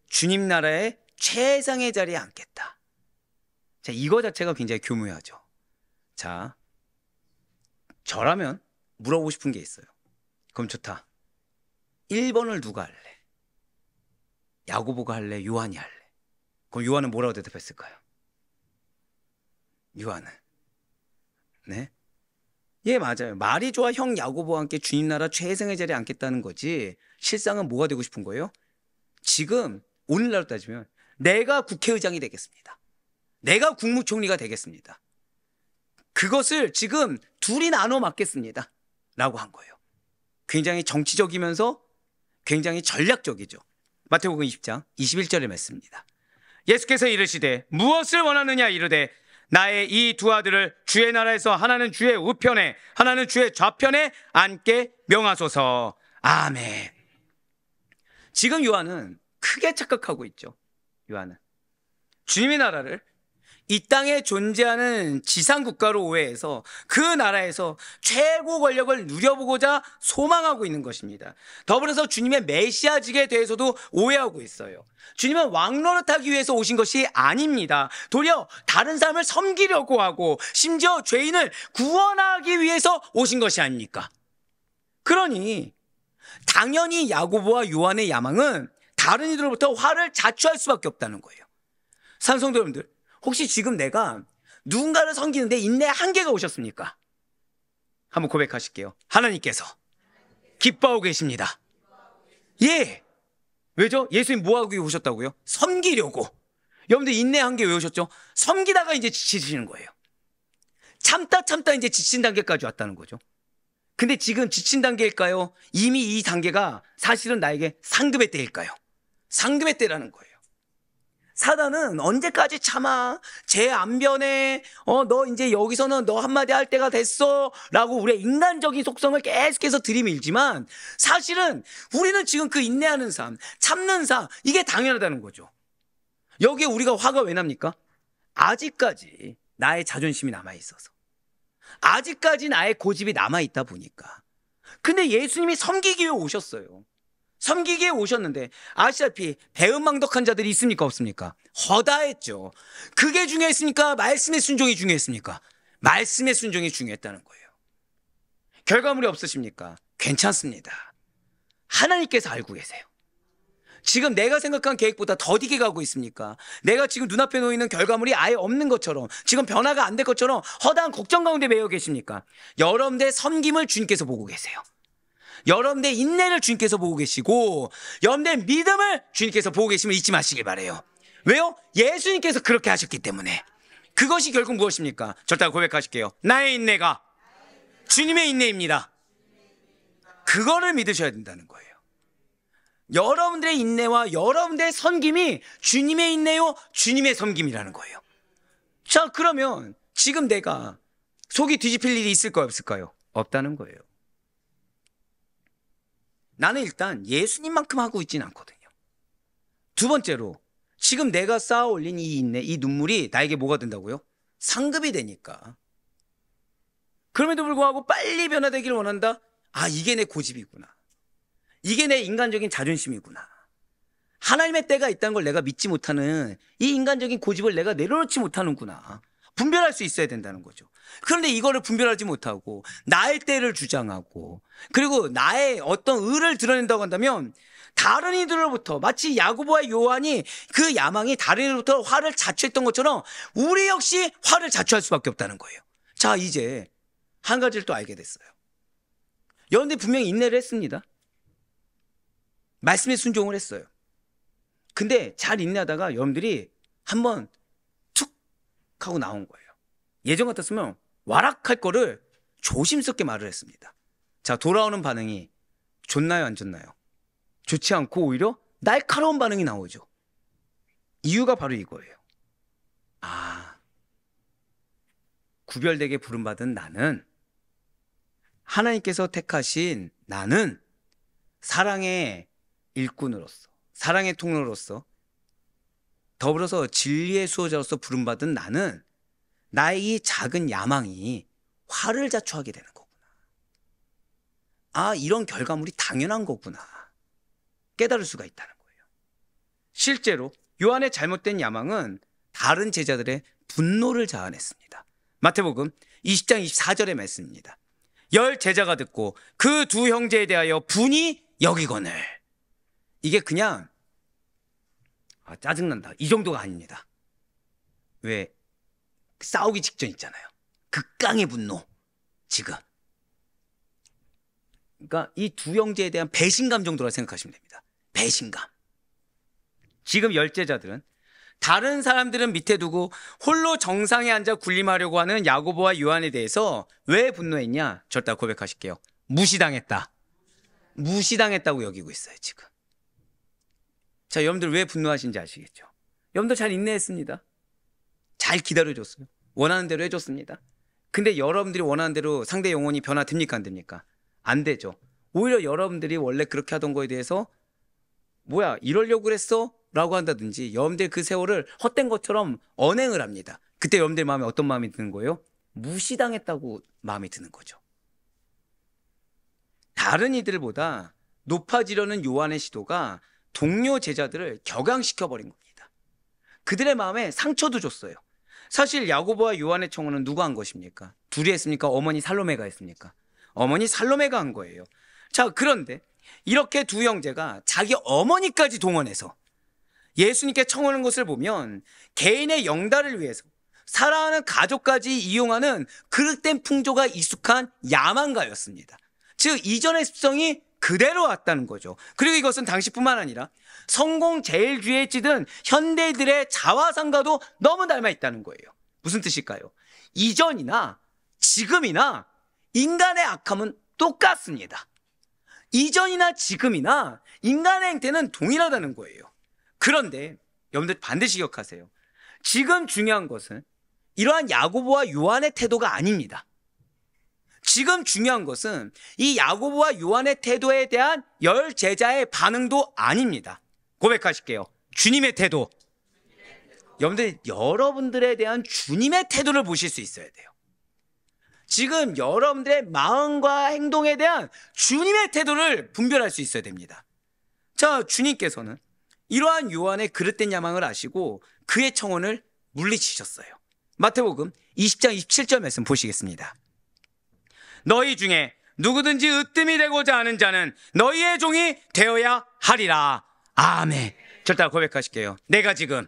주님 나라의 최상의 자리에 앉겠다. 자, 이거 자체가 굉장히 교묘하죠. 자, 저라면 물어보고 싶은 게 있어요. 그럼 좋다. 1번을 누가 할래? 야고보가 할래? 요한이 할래? 그럼 요한은 뭐라고 대답했을까요? 요한은, 네? 예, 맞아요. 말이 좋아 형 야고보와 함께 주님 나라 최상의 자리에 앉겠다는 거지 실상은 뭐가 되고 싶은 거예요? 지금 오늘날로 따지면 내가 국회의장이 되겠습니다. 내가 국무총리가 되겠습니다. 그것을 지금 둘이 나눠 맡겠습니다 라고 한 거예요. 굉장히 정치적이면서 굉장히 전략적이죠. 마태복음 20장 21절의 말씀입니다. 예수께서 이르시되 무엇을 원하느냐 이르되 나의 이 두 아들을 주의 나라에서 하나는 주의 우편에 하나는 주의 좌편에 앉게 명하소서. 아멘. 지금 요한은 크게 착각하고 있죠. 요한은 주님의 나라를 이 땅에 존재하는 지상 국가로 오해해서 그 나라에서 최고 권력을 누려보고자 소망하고 있는 것입니다. 더불어서 주님의 메시아직에 대해서도 오해하고 있어요. 주님은 왕 노릇하기 위해서 오신 것이 아닙니다. 도리어 다른 사람을 섬기려고 하고 심지어 죄인을 구원하기 위해서 오신 것이 아닙니까? 그러니 당연히 야고보와 요한의 야망은 다른 이들로부터 화를 자초할 수밖에 없다는 거예요. 산성도 여러분들, 혹시 지금 내가 누군가를 섬기는데 인내 한계가 오셨습니까? 한번 고백하실게요. 하나님께서 기뻐하고 계십니다. 예. 왜죠? 예수님 뭐하고 오셨다고요? 섬기려고. 여러분들 인내 한계 왜 오셨죠? 섬기다가 이제 지치시는 거예요. 참다 이제 지친 단계까지 왔다는 거죠. 근데 지금 지친 단계일까요? 이미 이 단계가 사실은 나에게 상급의 때일까요? 상급의 때라는 거예요. 사단은 언제까지 참아? 쟤 안 변해? 너 이제 여기서는 너 한마디 할 때가 됐어? 라고 우리의 인간적인 속성을 계속해서 들이밀지만 사실은 우리는 지금 그 인내하는 삶, 참는 삶, 이게 당연하다는 거죠. 여기에 우리가 화가 왜 납니까? 아직까지 나의 자존심이 남아있어서. 아직까지 나의 고집이 남아있다 보니까. 근데 예수님이 섬기기 위해 오셨어요. 섬기기에 오셨는데 아시다시피 배은망덕한 자들이 있습니까 없습니까? 허다했죠. 그게 중요했습니까? 말씀의 순종이 중요했습니까? 말씀의 순종이 중요했다는 거예요. 결과물이 없으십니까? 괜찮습니다. 하나님께서 알고 계세요. 지금 내가 생각한 계획보다 더디게 가고 있습니까? 내가 지금 눈앞에 놓이는 결과물이 아예 없는 것처럼, 지금 변화가 안 될 것처럼 허다한 걱정 가운데 매여 계십니까? 여러분들의 섬김을 주님께서 보고 계세요. 여러분들의 인내를 주님께서 보고 계시고 여러분들의 믿음을 주님께서 보고 계심을 잊지 마시길 바라요. 왜요? 예수님께서 그렇게 하셨기 때문에. 그것이 결국 무엇입니까? 절대 고백하실게요. 나의 인내가 주님의 인내입니다. 그거를 믿으셔야 된다는 거예요. 여러분들의 인내와 여러분들의 섬김이 주님의 인내요, 주님의 섬김이라는 거예요. 자, 그러면 지금 내가 속이 뒤집힐 일이 있을까요, 없을까요? 없다는 거예요. 나는 일단 예수님만큼 하고 있지는 않거든요. 두 번째로, 지금 내가 쌓아 올린 이 인내, 이 눈물이 나에게 뭐가 된다고요? 상급이 되니까. 그럼에도 불구하고 빨리 변화되기를 원한다? 아, 이게 내 고집이구나. 이게 내 인간적인 자존심이구나. 하나님의 때가 있다는 걸 내가 믿지 못하는 이 인간적인 고집을 내가 내려놓지 못하는구나. 분별할 수 있어야 된다는 거죠. 그런데 이거를 분별하지 못하고 나의 때를 주장하고 그리고 나의 어떤 의를 드러낸다고 한다면 다른 이들로부터 마치 야고보와 요한이 그 야망이 다른 이들로부터 화를 자초했던 것처럼 우리 역시 화를 자초할 수밖에 없다는 거예요. 자, 이제 한 가지를 또 알게 됐어요. 여러분들이 분명히 인내를 했습니다. 말씀에 순종을 했어요. 근데 잘 인내하다가 여러분들이 한번 툭 하고 나온 거예요. 예전 같았으면 와락할 거를 조심스럽게 말을 했습니다. 자, 돌아오는 반응이 좋나요, 안 좋나요? 좋지 않고 오히려 날카로운 반응이 나오죠. 이유가 바로 이거예요. 아, 구별되게 부름받은 나는, 하나님께서 택하신 나는 사랑의 일꾼으로서, 사랑의 통로로서, 더불어서 진리의 수호자로서 부름받은 나는 나의 이 작은 야망이 화를 자초하게 되는 거구나. 아, 이런 결과물이 당연한 거구나. 깨달을 수가 있다는 거예요. 실제로 요한의 잘못된 야망은 다른 제자들의 분노를 자아냈습니다. 마태복음 20장 24절의 말씀입니다. 열 제자가 듣고 그 두 형제에 대하여 분이 여기거늘. 이게 그냥 짜증난다 이 정도가 아닙니다. 왜? 싸우기 직전 있잖아요. 극강의 분노. 지금. 그러니까 이 두 형제에 대한 배신감 정도라 생각하시면 됩니다. 배신감. 지금 열 제자들은 다른 사람들은 밑에 두고 홀로 정상에 앉아 군림하려고 하는 야고보와 요한에 대해서 왜 분노했냐? 절대 고백하실게요. 무시당했다. 무시당했다고 여기고 있어요, 지금. 자, 여러분들 왜 분노하신지 아시겠죠? 여러분들 잘 인내했습니다. 잘 기다려줬어요. 원하는 대로 해줬습니다. 근데 여러분들이 원하는 대로 상대 영혼이 변화됩니까, 안 됩니까? 안 되죠. 오히려 여러분들이 원래 그렇게 하던 거에 대해서 뭐야, 이러려고 그랬어? 세월호라고 한다든지 여러분들 그 세월을 헛된 것처럼 언행을 합니다. 그때 여러분들 마음에 어떤 마음이 드는 거예요? 무시당했다고 마음이 드는 거죠. 다른 이들보다 높아지려는 요한의 시도가 동료 제자들을 격양시켜버린 겁니다. 그들의 마음에 상처도 줬어요. 사실 야고보와 요한의 청혼은 누가 한 것입니까? 둘이 했습니까? 어머니 살로메가 했습니까? 어머니 살로메가 한 거예요. 자, 그런데 이렇게 두 형제가 자기 어머니까지 동원해서 예수님께 청하는 것을 보면 개인의 영달을 위해서 사랑하는 가족까지 이용하는 그릇된 풍조가 익숙한 야망가였습니다. 즉 이전의 습성이 그대로 왔다는 거죠. 그리고 이것은 당시뿐만 아니라 성공 제일주의에 찌든 현대인들의 자화상과도 너무 닮아 있다는 거예요. 무슨 뜻일까요? 이전이나 지금이나 인간의 악함은 똑같습니다. 이전이나 지금이나 인간의 행태는 동일하다는 거예요. 그런데 여러분들 반드시 기억하세요. 지금 중요한 것은 이러한 야고보와 요한의 태도가 아닙니다. 지금 중요한 것은 이 야고보와 요한의 태도에 대한 열 제자의 반응도 아닙니다. 고백하실게요. 주님의 태도. 여러분들, 여러분들에 대한 주님의 태도를 보실 수 있어야 돼요. 지금 여러분들의 마음과 행동에 대한 주님의 태도를 분별할 수 있어야 됩니다. 자, 주님께서는 이러한 요한의 그릇된 야망을 아시고 그의 청혼을 물리치셨어요. 마태복음 20장 27절 말씀 보시겠습니다. 너희 중에 누구든지 으뜸이 되고자 하는 자는 너희의 종이 되어야 하리라. 아멘. 절대 고백하실게요. 내가 지금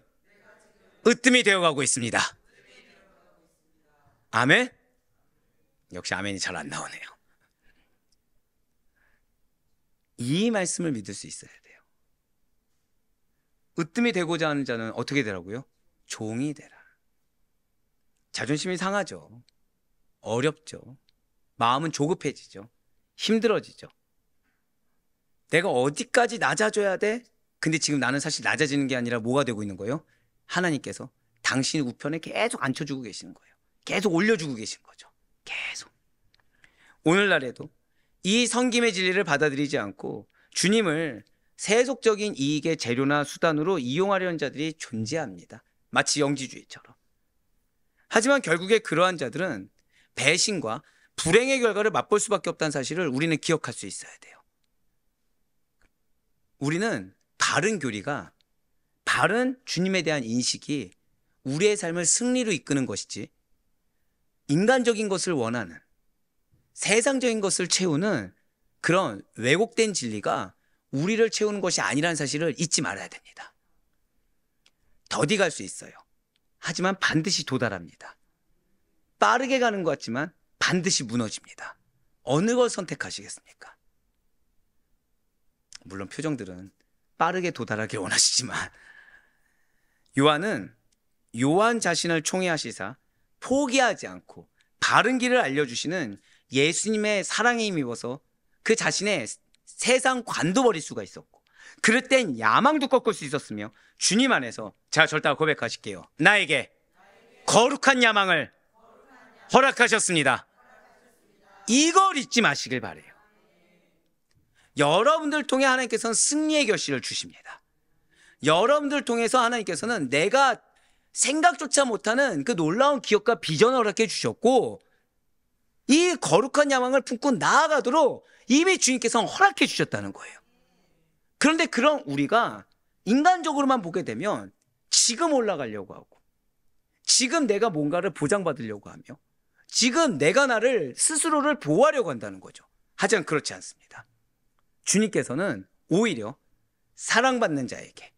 으뜸이 되어가고 있습니다. 아멘. 역시 아멘이 잘 안 나오네요. 이 말씀을 믿을 수 있어야 돼요. 으뜸이 되고자 하는 자는 어떻게 되라고요? 종이 되라. 자존심이 상하죠. 어렵죠. 마음은 조급해지죠. 힘들어지죠. 내가 어디까지 낮아져야 돼? 근데 지금 나는 사실 낮아지는 게 아니라 뭐가 되고 있는 거예요? 하나님께서 당신 우편에 계속 앉혀주고 계시는 거예요. 계속 올려주고 계신 거죠. 계속. 오늘날에도 이 섬김의 진리를 받아들이지 않고 주님을 세속적인 이익의 재료나 수단으로 이용하려는 자들이 존재합니다. 마치 영지주의처럼. 하지만 결국에 그러한 자들은 배신과 불행의 결과를 맛볼 수밖에 없다는 사실을 우리는 기억할 수 있어야 돼요. 우리는 바른 교리가, 바른 주님에 대한 인식이 우리의 삶을 승리로 이끄는 것이지, 인간적인 것을 원하는, 세상적인 것을 채우는 그런 왜곡된 진리가 우리를 채우는 것이 아니라는 사실을 잊지 말아야 됩니다. 더디 갈 수 있어요. 하지만 반드시 도달합니다. 빠르게 가는 것 같지만 반드시 무너집니다. 어느 걸 선택하시겠습니까? 물론 표정들은 빠르게 도달하길 원하시지만, 요한은 요한 자신을 총회하시사 포기하지 않고 바른 길을 알려주시는 예수님의 사랑에 힘입어서 그 자신의 세상 관도 버릴 수가 있었고, 그릇된 야망도 꺾을 수 있었으며, 주님 안에서 제가 절대 고백하실게요. 나에게 거룩한 야망을 허락하셨습니다. 이걸 잊지 마시길 바래요. 여러분들 통해 하나님께서는 승리의 결실을 주십니다. 여러분들 통해서 하나님께서는 내가 생각조차 못하는 그 놀라운 기업과 비전을 허락해 주셨고, 이 거룩한 야망을 품고 나아가도록 이미 주님께서 허락해 주셨다는 거예요. 그런데 그런 우리가 인간적으로만 보게 되면 지금 올라가려고 하고, 지금 내가 뭔가를 보장받으려고 하며, 지금 내가 나를 스스로를 보호하려고 한다는 거죠. 하지만 그렇지 않습니다. 주님께서는 오히려 사랑받는 자에게,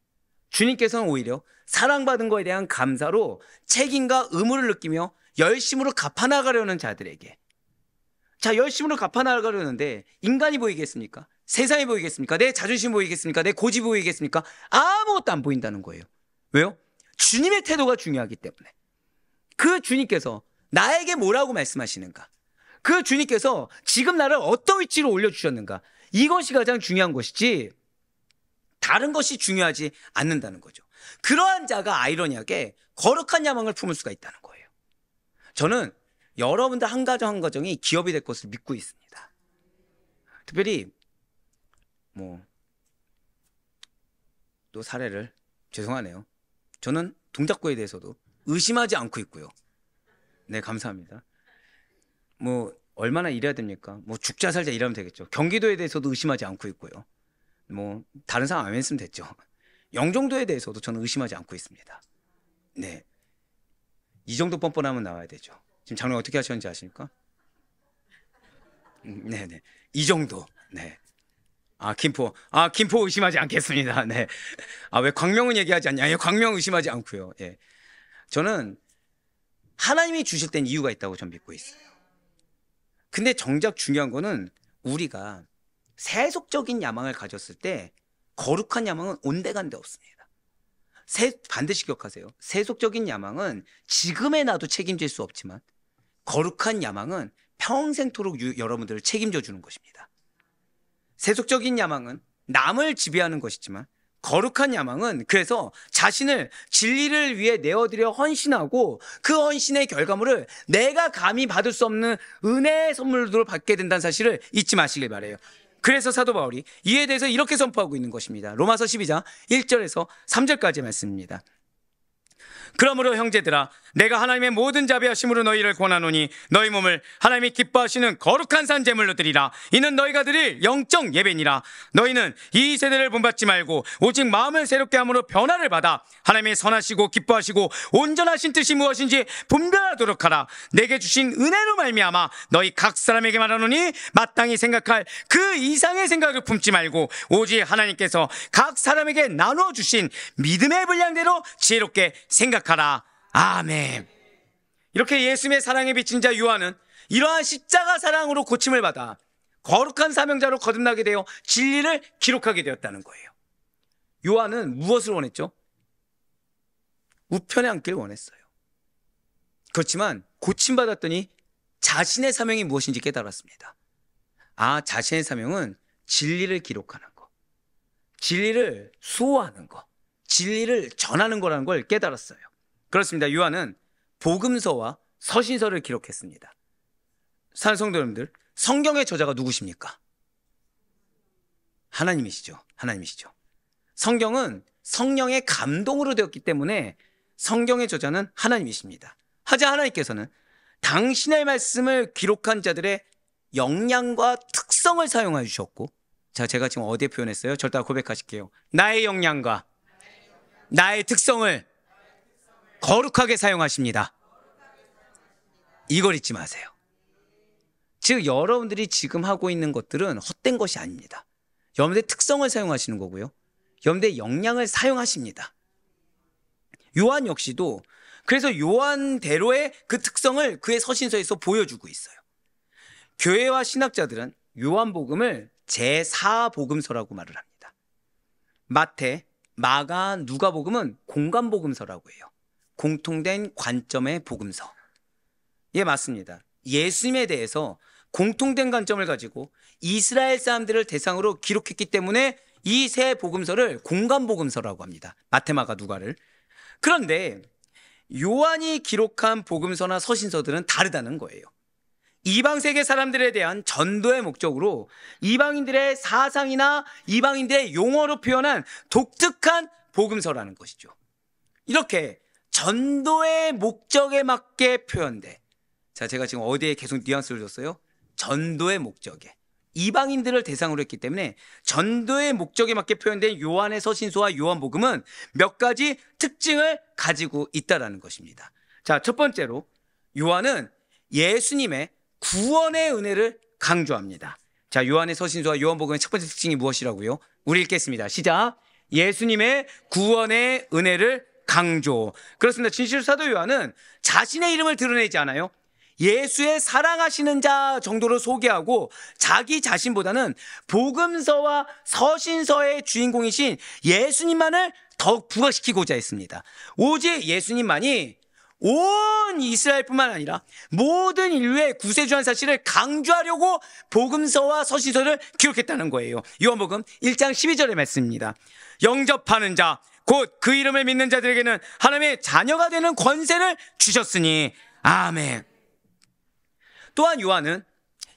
주님께서는 오히려 사랑받은 것에 대한 감사로 책임과 의무를 느끼며 열심으로 갚아나가려는 자들에게, 자, 열심으로 갚아나가려는데 인간이 보이겠습니까? 세상이 보이겠습니까? 내 자존심 보이겠습니까? 내 고집이 보이겠습니까? 아무것도 안 보인다는 거예요. 왜요? 주님의 태도가 중요하기 때문에. 그 주님께서 나에게 뭐라고 말씀하시는가? 그 주님께서 지금 나를 어떤 위치로 올려주셨는가? 이것이 가장 중요한 것이지 다른 것이 중요하지 않는다는 거죠. 그러한 자가 아이러니하게 거룩한 야망을 품을 수가 있다는 거예요. 저는 여러분들 한 가정 한 가정이 기업이 될 것을 믿고 있습니다. 특별히 또 사례를 죄송하네요. 저는 동작구에 대해서도 의심하지 않고 있고요. 네, 감사합니다. 뭐 얼마나 일해야 됩니까? 뭐 죽자 살자 일하면 되겠죠. 경기도에 대해서도 의심하지 않고 있고요. 뭐 다른 상황 안 했으면 됐죠. 영종도에 대해서도 저는 의심하지 않고 있습니다. 네, 이 정도 뻔뻔하면 나와야 되죠. 지금 장로님 어떻게 하셨는지 아십니까? 네네, 이 정도. 네. 김포 의심하지 않겠습니다. 네. 왜 광명은 얘기하지 않냐? 예, 광명 의심하지 않고요. 예. 저는 하나님이 주실 땐 이유가 있다고 전 믿고 있어요. 근데 정작 중요한 거는 우리가 세속적인 야망을 가졌을 때 거룩한 야망은 온데간데 없습니다. 반드시 기억하세요. 세속적인 야망은 지금의 나도 책임질 수 없지만 거룩한 야망은 평생토록 여러분들을 책임져 주는 것입니다. 세속적인 야망은 남을 지배하는 것이지만 거룩한 야망은 그래서 자신을 진리를 위해 내어드려 헌신하고 그 헌신의 결과물을 내가 감히 받을 수 없는 은혜의 선물로 받게 된다는 사실을 잊지 마시길 바라요. 그래서 사도 바울이 이에 대해서 이렇게 선포하고 있는 것입니다. 로마서 12장 1절에서 3절까지 말씀입니다. 그러므로 형제들아, 내가 하나님의 모든 자비하심으로 너희를 권하노니 너희 몸을 하나님이 기뻐하시는 거룩한 산 제물로 드리라. 이는 너희가 드릴 영적 예배니라. 너희는 이 세대를 본받지 말고 오직 마음을 새롭게 함으로 변화를 받아 하나님의 선하시고 기뻐하시고 온전하신 뜻이 무엇인지 분별하도록 하라. 내게 주신 은혜로 말미암아 너희 각 사람에게 말하노니 마땅히 생각할 그 이상의 생각을 품지 말고 오직 하나님께서 각 사람에게 나누어 주신 믿음의 분량대로 지혜롭게 생각하라. 아멘. 이렇게 예수님의 사랑에 비친 자 요한은 이러한 십자가 사랑으로 고침을 받아 거룩한 사명자로 거듭나게 되어 진리를 기록하게 되었다는 거예요. 요한은 무엇을 원했죠? 우편에 앉기를 원했어요. 그렇지만 고침받았더니 자신의 사명이 무엇인지 깨달았습니다. 자신의 사명은 진리를 기록하는 거, 진리를 수호하는 거, 진리를 전하는 거라는 걸 깨달았어요. 그렇습니다. 요한은 복음서와 서신서를 기록했습니다. 사랑하는 성도 여러분들, 성경의 저자가 누구십니까? 하나님이시죠. 성경은 성령의 감동으로 되었기 때문에 성경의 저자는 하나님이십니다. 하자 하나님께서는 당신의 말씀을 기록한 자들의 역량과 특성을 사용해 주셨고, 제가 지금 어디에 표현했어요? 절대 고백하실게요. 나의 역량과 나의 특성을 거룩하게 사용하십니다. 이걸 잊지 마세요. 즉 여러분들이 지금 하고 있는 것들은 헛된 것이 아닙니다. 여러분들의 특성을 사용하시는 거고요, 여러분들의 역량을 사용하십니다. 요한 역시도 그래서 요한대로의 그 특성을 그의 서신서에서 보여주고 있어요. 교회와 신학자들은 요한복음을 제4복음서라고 말을 합니다. 마태, 마가, 누가복음은 공간복음서라고 해요. 공통된 관점의 복음서. 예, 맞습니다. 예수님에 대해서 공통된 관점을 가지고 이스라엘 사람들을 대상으로 기록했기 때문에 이 세 복음서를 공간복음서라고 합니다. 마태, 마가, 누가를. 그런데 요한이 기록한 복음서나 서신서들은 다르다는 거예요. 이방 세계 사람들에 대한 전도의 목적으로 이방인들의 사상이나 이방인들의 용어로 표현한 독특한 복음서라는 것이죠. 이렇게 전도의 목적에 맞게 표현돼. 제가 지금 어디에 계속 뉘앙스를 줬어요? 전도의 목적에. 이방인들을 대상으로 했기 때문에 전도의 목적에 맞게 표현된 요한의 서신서와 요한복음은 몇 가지 특징을 가지고 있다는 것입니다. 첫 번째로 요한은 예수님의 구원의 은혜를 강조합니다. 요한의 서신서와 요한복음의 첫 번째 특징이 무엇이라고요? 우리 읽겠습니다. 시작. 예수님의 구원의 은혜를 강조. 그렇습니다. 진실 사도 요한은 자신의 이름을 드러내지 않아요. 예수의 사랑하시는 자 정도로 소개하고 자기 자신보다는 복음서와 서신서의 주인공이신 예수님만을 더욱 부각시키고자 했습니다. 오직 예수님만이 온 이스라엘뿐만 아니라 모든 인류의 구세주한 사실을 강조하려고 복음서와 서신서를 기록했다는 거예요. 요한복음 1장 12절의 말씀입니다. 영접하는 자, 곧 그 이름을 믿는 자들에게는 하나님의 자녀가 되는 권세를 주셨으니 아멘. 또한 요한은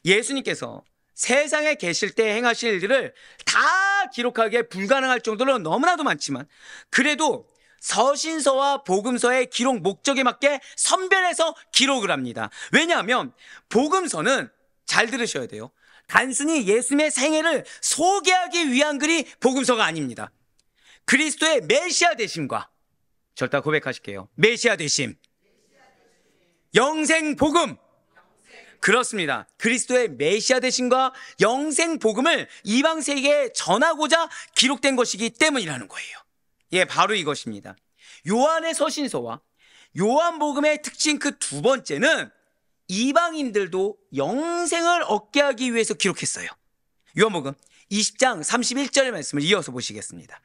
예수님께서 세상에 계실 때 행하실 일들을 다 기록하기에 불가능할 정도로 너무나도 많지만, 그래도 서신서와 복음서의 기록 목적에 맞게 선별해서 기록을 합니다. 왜냐하면 복음서는, 잘 들으셔야 돼요, 단순히 예수님의 생애를 소개하기 위한 글이 복음서가 아닙니다. 그리스도의 메시아 되심과, 절대 고백하실게요, 메시아 되심, 영생 복음, 그렇습니다. 그리스도의 메시아 되심과 영생 복음을 이방 세계에 전하고자 기록된 것이기 때문이라는 거예요. 예, 바로 이것입니다. 요한의 서신서와 요한복음의 특징 그 두 번째는 이방인들도 영생을 얻게 하기 위해서 기록했어요. 요한복음 20장 31절의 말씀을 이어서 보시겠습니다.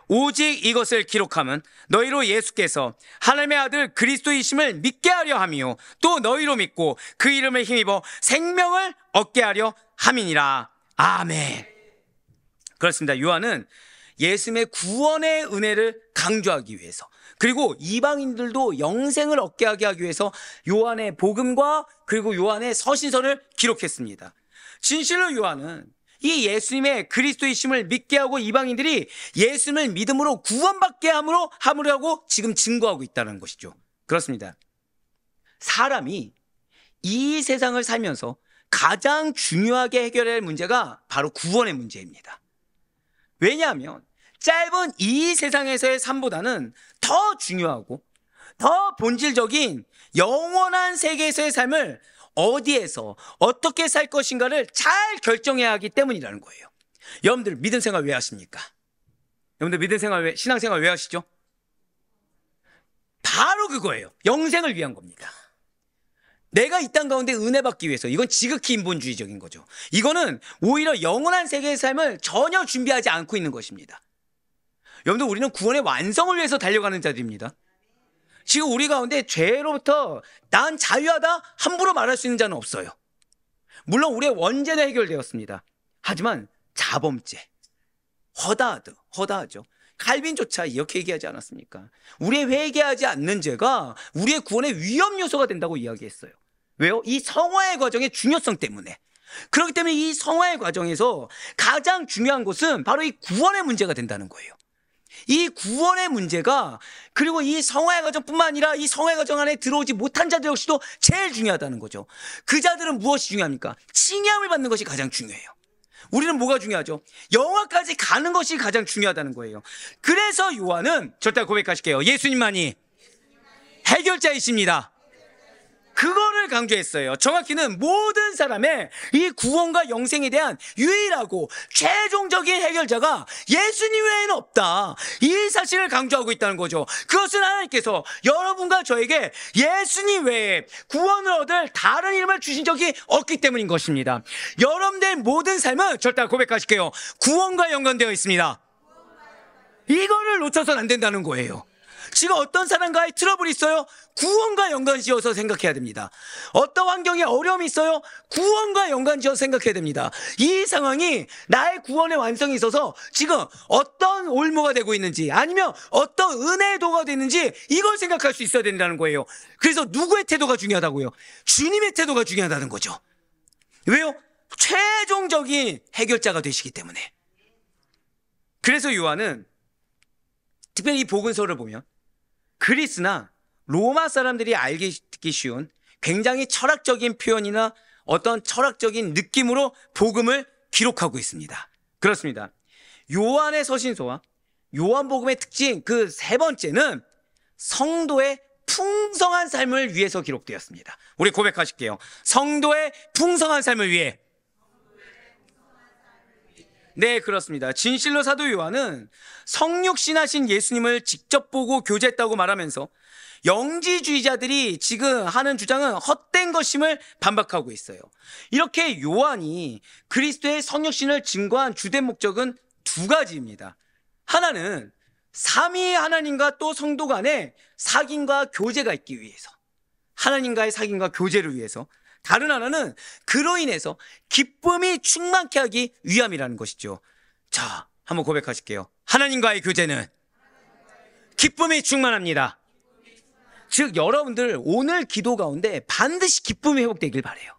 오직 이것을 기록함은 너희로 예수께서 하나님의 아들 그리스도이심을 믿게 하려 함이요 또 너희로 믿고 그 이름을 힘입어 생명을 얻게 하려 함이니라. 아멘. 그렇습니다. 요한은 예수님의 구원의 은혜를 강조하기 위해서, 그리고 이방인들도 영생을 얻게 하기 위해서 요한의 복음과 그리고 요한의 서신서를 기록했습니다. 진실로 요한은 이 예수님의 그리스도이심을 믿게 하고 이방인들이 예수님을 믿음으로 구원받게 함으로 하고 지금 증거하고 있다는 것이죠. 그렇습니다. 사람이 이 세상을 살면서 가장 중요하게 해결해야 할 문제가 바로 구원의 문제입니다. 왜냐하면 짧은 이 세상에서의 삶보다는 더 중요하고 더 본질적인 영원한 세계에서의 삶을 어디에서 어떻게 살 것인가를 잘 결정해야 하기 때문이라는 거예요. 여러분들 믿음 생활 왜 하십니까? 여러분들 믿음 생활 신앙생활 왜 하시죠? 바로 그거예요. 영생을 위한 겁니다. 내가 이 땅 가운데 은혜 받기 위해서. 이건 지극히 인본주의적인 거죠. 이거는 오히려 영원한 세계의 삶을 전혀 준비하지 않고 있는 것입니다. 여러분들, 우리는 구원의 완성을 위해서 달려가는 자들입니다. 지금 우리 가운데 죄로부터 난 자유하다 함부로 말할 수 있는 자는 없어요. 물론 우리의 원죄는 해결되었습니다. 하지만 자범죄, 허다하죠. 칼빈조차 이렇게 얘기하지 않았습니까? 우리의 회개하지 않는 죄가 우리의 구원의 위험 요소가 된다고 이야기했어요. 왜요? 이 성화의 과정의 중요성 때문에. 그렇기 때문에 이 성화의 과정에서 가장 중요한 것은 바로 이 구원의 문제가 된다는 거예요. 이 구원의 문제가, 그리고 이 성화의 과정뿐만 아니라 이 성화의 과정 안에 들어오지 못한 자들 역시도 제일 중요하다는 거죠. 그 자들은 무엇이 중요합니까? 칭함을 받는 것이 가장 중요해요. 우리는 뭐가 중요하죠? 영화까지 가는 것이 가장 중요하다는 거예요. 그래서 요한은, 절대 고백하실게요, 예수님만이 해결자이십니다. 그거를 강조했어요. 정확히는 모든 사람의 이 구원과 영생에 대한 유일하고 최종적인 해결자가 예수님 외에는 없다, 이 사실을 강조하고 있다는 거죠. 그것은 하나님께서 여러분과 저에게 예수님 외에 구원을 얻을 다른 이름을 주신 적이 없기 때문인 것입니다. 여러분들의 모든 삶은, 절대 고백하실게요, 구원과 연관되어 있습니다. 이거를 놓쳐서는 안 된다는 거예요. 지금 어떤 사람과의 트러블이 있어요? 구원과 연관지어서 생각해야 됩니다. 어떤 환경에 어려움이 있어요? 구원과 연관지어서 생각해야 됩니다. 이 상황이 나의 구원의 완성이 있어서 지금 어떤 올무가 되고 있는지, 아니면 어떤 은혜의 도가 되는지, 이걸 생각할 수 있어야 된다는 거예요. 그래서 누구의 태도가 중요하다고요? 주님의 태도가 중요하다는 거죠. 왜요? 최종적인 해결자가 되시기 때문에. 그래서 요한은 특별히 이 복음서를 보면 그리스나 로마 사람들이 알기 듣기 쉬운 굉장히 철학적인 표현이나 어떤 철학적인 느낌으로 복음을 기록하고 있습니다. 그렇습니다. 요한의 서신서와 요한복음의 특징 그 세 번째는 성도의 풍성한 삶을 위해서 기록되었습니다. 우리 고백하실게요. 성도의 풍성한 삶을 위해. 네, 그렇습니다. 진실로 사도 요한은 성육신하신 예수님을 직접 보고 교제했다고 말하면서 영지주의자들이 지금 하는 주장은 헛된 것임을 반박하고 있어요. 이렇게 요한이 그리스도의 성육신을 증거한 주된 목적은 두 가지입니다. 하나는 삼위 하나님과 또 성도 간의 사귐과 교제가 있기 위해서, 하나님과의 사귐과 교제를 위해서. 다른 하나는 그로 인해서 기쁨이 충만케 하기 위함이라는 것이죠. 자, 한번 고백하실게요. 하나님과의 교제는 기쁨이 충만합니다. 즉 여러분들 오늘 기도 가운데 반드시 기쁨이 회복되길 바라요.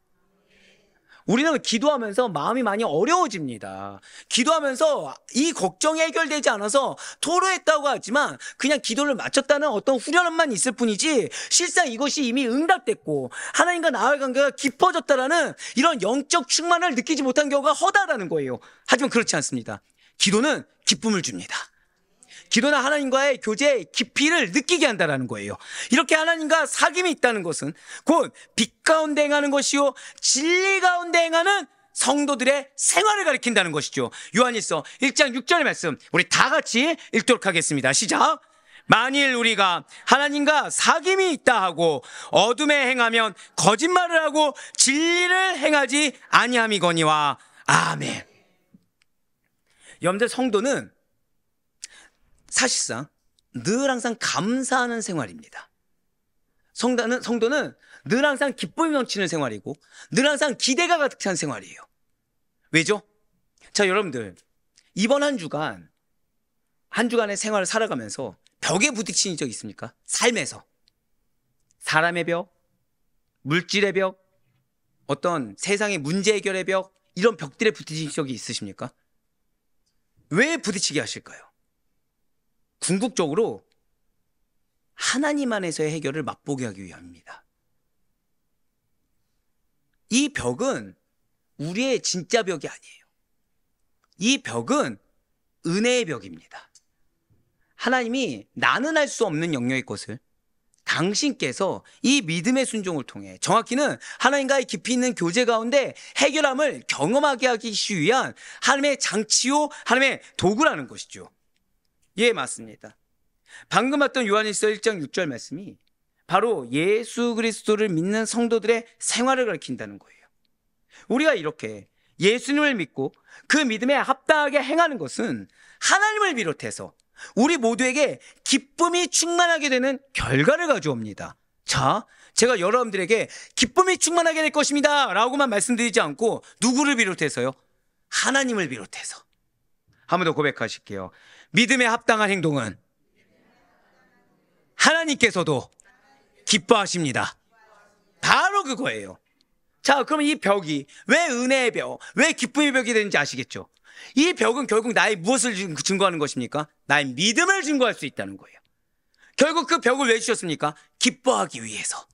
우리는 기도하면서 마음이 많이 어려워집니다. 기도하면서 이 걱정이 해결되지 않아서 토로했다고 하지만 그냥 기도를 마쳤다는 어떤 후련함만 있을 뿐이지 실상 이것이 이미 응답됐고 하나님과 나와의 관계가 깊어졌다라는 이런 영적 충만을 느끼지 못한 경우가 허다라는 거예요. 하지만 그렇지 않습니다. 기도는 기쁨을 줍니다. 기도는 하나님과의 교제의 깊이를 느끼게 한다는 거예요. 이렇게 하나님과 사귐이 있다는 것은 곧 빛 가운데 행하는 것이요 진리 가운데 행하는 성도들의 생활을 가리킨다는 것이죠. 요한일서 1장 6절의 말씀 우리 다 같이 읽도록 하겠습니다. 시작. 만일 우리가 하나님과 사귐이 있다 하고 어둠에 행하면 거짓말을 하고 진리를 행하지 아니함이거니와. 아멘. 여러분들, 성도는 사실상 늘 항상 감사하는 생활입니다. 성도는 늘 항상 기쁨이 넘치는 생활이고 늘 항상 기대가 가득 찬 생활이에요. 왜죠? 자, 여러분들, 이번 한 주간의 생활을 살아가면서 벽에 부딪힌 적 있습니까? 삶에서. 사람의 벽, 물질의 벽, 어떤 세상의 문제 해결의 벽, 이런 벽들에 부딪힌 적이 있으십니까? 왜 부딪히게 하실까요? 궁극적으로 하나님 안에서의 해결을 맛보게 하기 위함입니다. 이 벽은 우리의 진짜 벽이 아니에요. 이 벽은 은혜의 벽입니다. 하나님이 나는 알 수 없는 영역의 것을 당신께서 이 믿음의 순종을 통해, 정확히는 하나님과의 깊이 있는 교제 가운데 해결함을 경험하게 하기 위한 하나님의 장치요, 하나님의 도구라는 것이죠. 예, 맞습니다. 방금 봤던 요한일서 1장 6절 말씀이 바로 예수 그리스도를 믿는 성도들의 생활을 가리킨다는 거예요. 우리가 이렇게 예수님을 믿고 그 믿음에 합당하게 행하는 것은 하나님을 비롯해서 우리 모두에게 기쁨이 충만하게 되는 결과를 가져옵니다. 자, 제가 여러분들에게 기쁨이 충만하게 될 것입니다 라고만 말씀드리지 않고 누구를 비롯해서요? 하나님을 비롯해서 한 번 더 고백하실게요. 믿음에 합당한 행동은 하나님께서도 기뻐하십니다. 바로 그거예요. 자, 그럼 이 벽이 왜 은혜의 벽, 왜 기쁨의 벽이 되는지 아시겠죠? 이 벽은 결국 나의 무엇을 증거하는 것입니까? 나의 믿음을 증거할 수 있다는 거예요. 결국 그 벽을 왜 주셨습니까? 기뻐하기 위해서.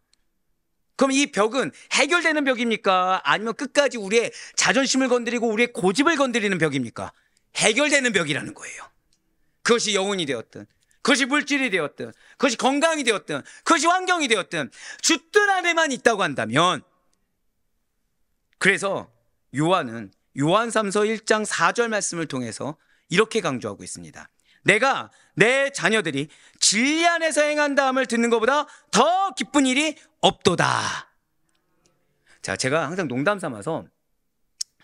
그럼 이 벽은 해결되는 벽입니까? 아니면 끝까지 우리의 자존심을 건드리고 우리의 고집을 건드리는 벽입니까? 해결되는 벽이라는 거예요. 그것이 영혼이 되었든, 그것이 물질이 되었든, 그것이 건강이 되었든, 그것이 환경이 되었든 주 뜻 안에만 있다고 한다면, 그래서 요한은 요한삼서 1장 4절 말씀을 통해서 이렇게 강조하고 있습니다. 내가 내 자녀들이 진리 안에서 행한다함을 듣는 것보다 더 기쁜 일이 없도다. 자, 제가 항상 농담 삼아서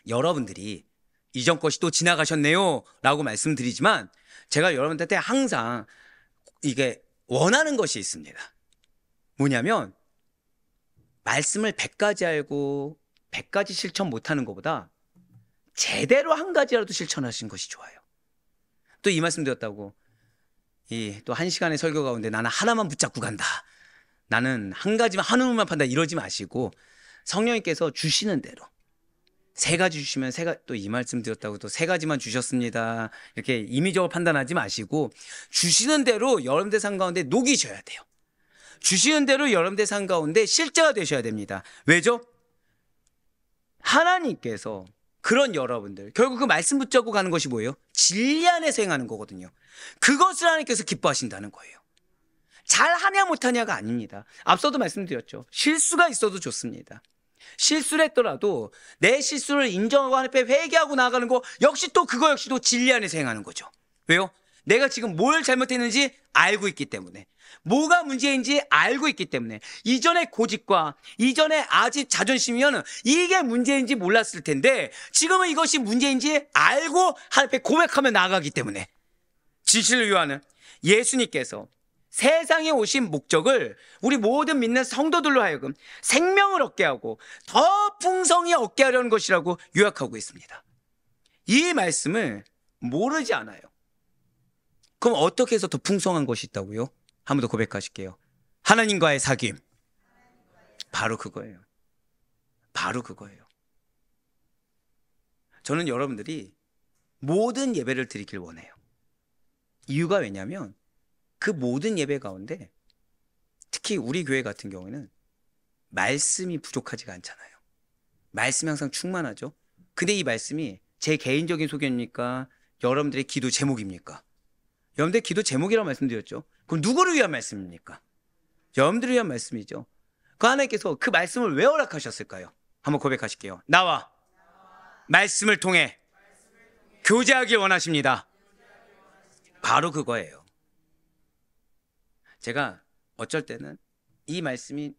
여러분들이 이전 것이 또 지나가셨네요 라고 말씀드리지만, 제가 여러분들한테 항상 이게 원하는 것이 있습니다. 뭐냐면 말씀을 100가지 알고 100가지 실천 못하는 것보다 제대로 한 가지라도 실천하시는 것이 좋아요. 또 이 말씀 드렸다고 또 1시간의 설교 가운데 나는 하나만 붙잡고 간다, 나는 한 가지만, 한 우물만 판다, 이러지 마시고 성령님께서 주시는 대로 3가지 주시면 또 이 말씀 드렸다고 또 3가지만 주셨습니다 이렇게 임의적으로 판단하지 마시고 주시는 대로 여러분들 삶 가운데 녹이셔야 돼요. 주시는 대로 여러분들 삶 가운데 실제가 되셔야 됩니다. 왜죠? 하나님께서 그런 여러분들, 결국 그 말씀 붙잡고 가는 것이 뭐예요? 진리 안에서 행하는 거거든요. 그것을 하나님께서 기뻐하신다는 거예요. 잘하냐 못하냐가 아닙니다. 앞서도 말씀드렸죠. 실수가 있어도 좋습니다. 실수를 했더라도 내 실수를 인정하고 하나님 앞에 회개하고 나아가는 거 역시 또 그거 역시도 진리 안에서 행하는 거죠. 왜요? 내가 지금 뭘 잘못했는지 알고 있기 때문에, 뭐가 문제인지 알고 있기 때문에, 이전의 고집과 이전의 아직 자존심이면 이게 문제인지 몰랐을 텐데 지금은 이것이 문제인지 알고 하나님 앞에 고백하며 나아가기 때문에, 진실을 요하는 예수님께서 세상에 오신 목적을 우리 모든 믿는 성도들로 하여금 생명을 얻게 하고 더 풍성히 얻게 하려는 것이라고 요약하고 있습니다. 이 말씀을 모르지 않아요. 그럼 어떻게 해서 더 풍성한 것이 있다고요? 한 번 더 고백하실게요. 하나님과의 사귐. 바로 그거예요. 바로 그거예요. 저는 여러분들이 모든 예배를 드리길 원해요. 이유가 왜냐하면 그 모든 예배 가운데 특히 우리 교회 같은 경우에는 말씀이 부족하지가 않잖아요. 말씀이 항상 충만하죠. 근데 이 말씀이 제 개인적인 소견입니까? 여러분들의 기도 제목입니까? 여러분들의 기도 제목이라고 말씀드렸죠. 그럼 누구를 위한 말씀입니까? 여러분들을 위한 말씀이죠. 그 하나님께서 그 말씀을 왜 허락하셨을까요? 한번 고백하실게요. 나와 말씀을 통해 교제하길 원하십니다. 바로 그거예요. 제가 어쩔 때는 이 말씀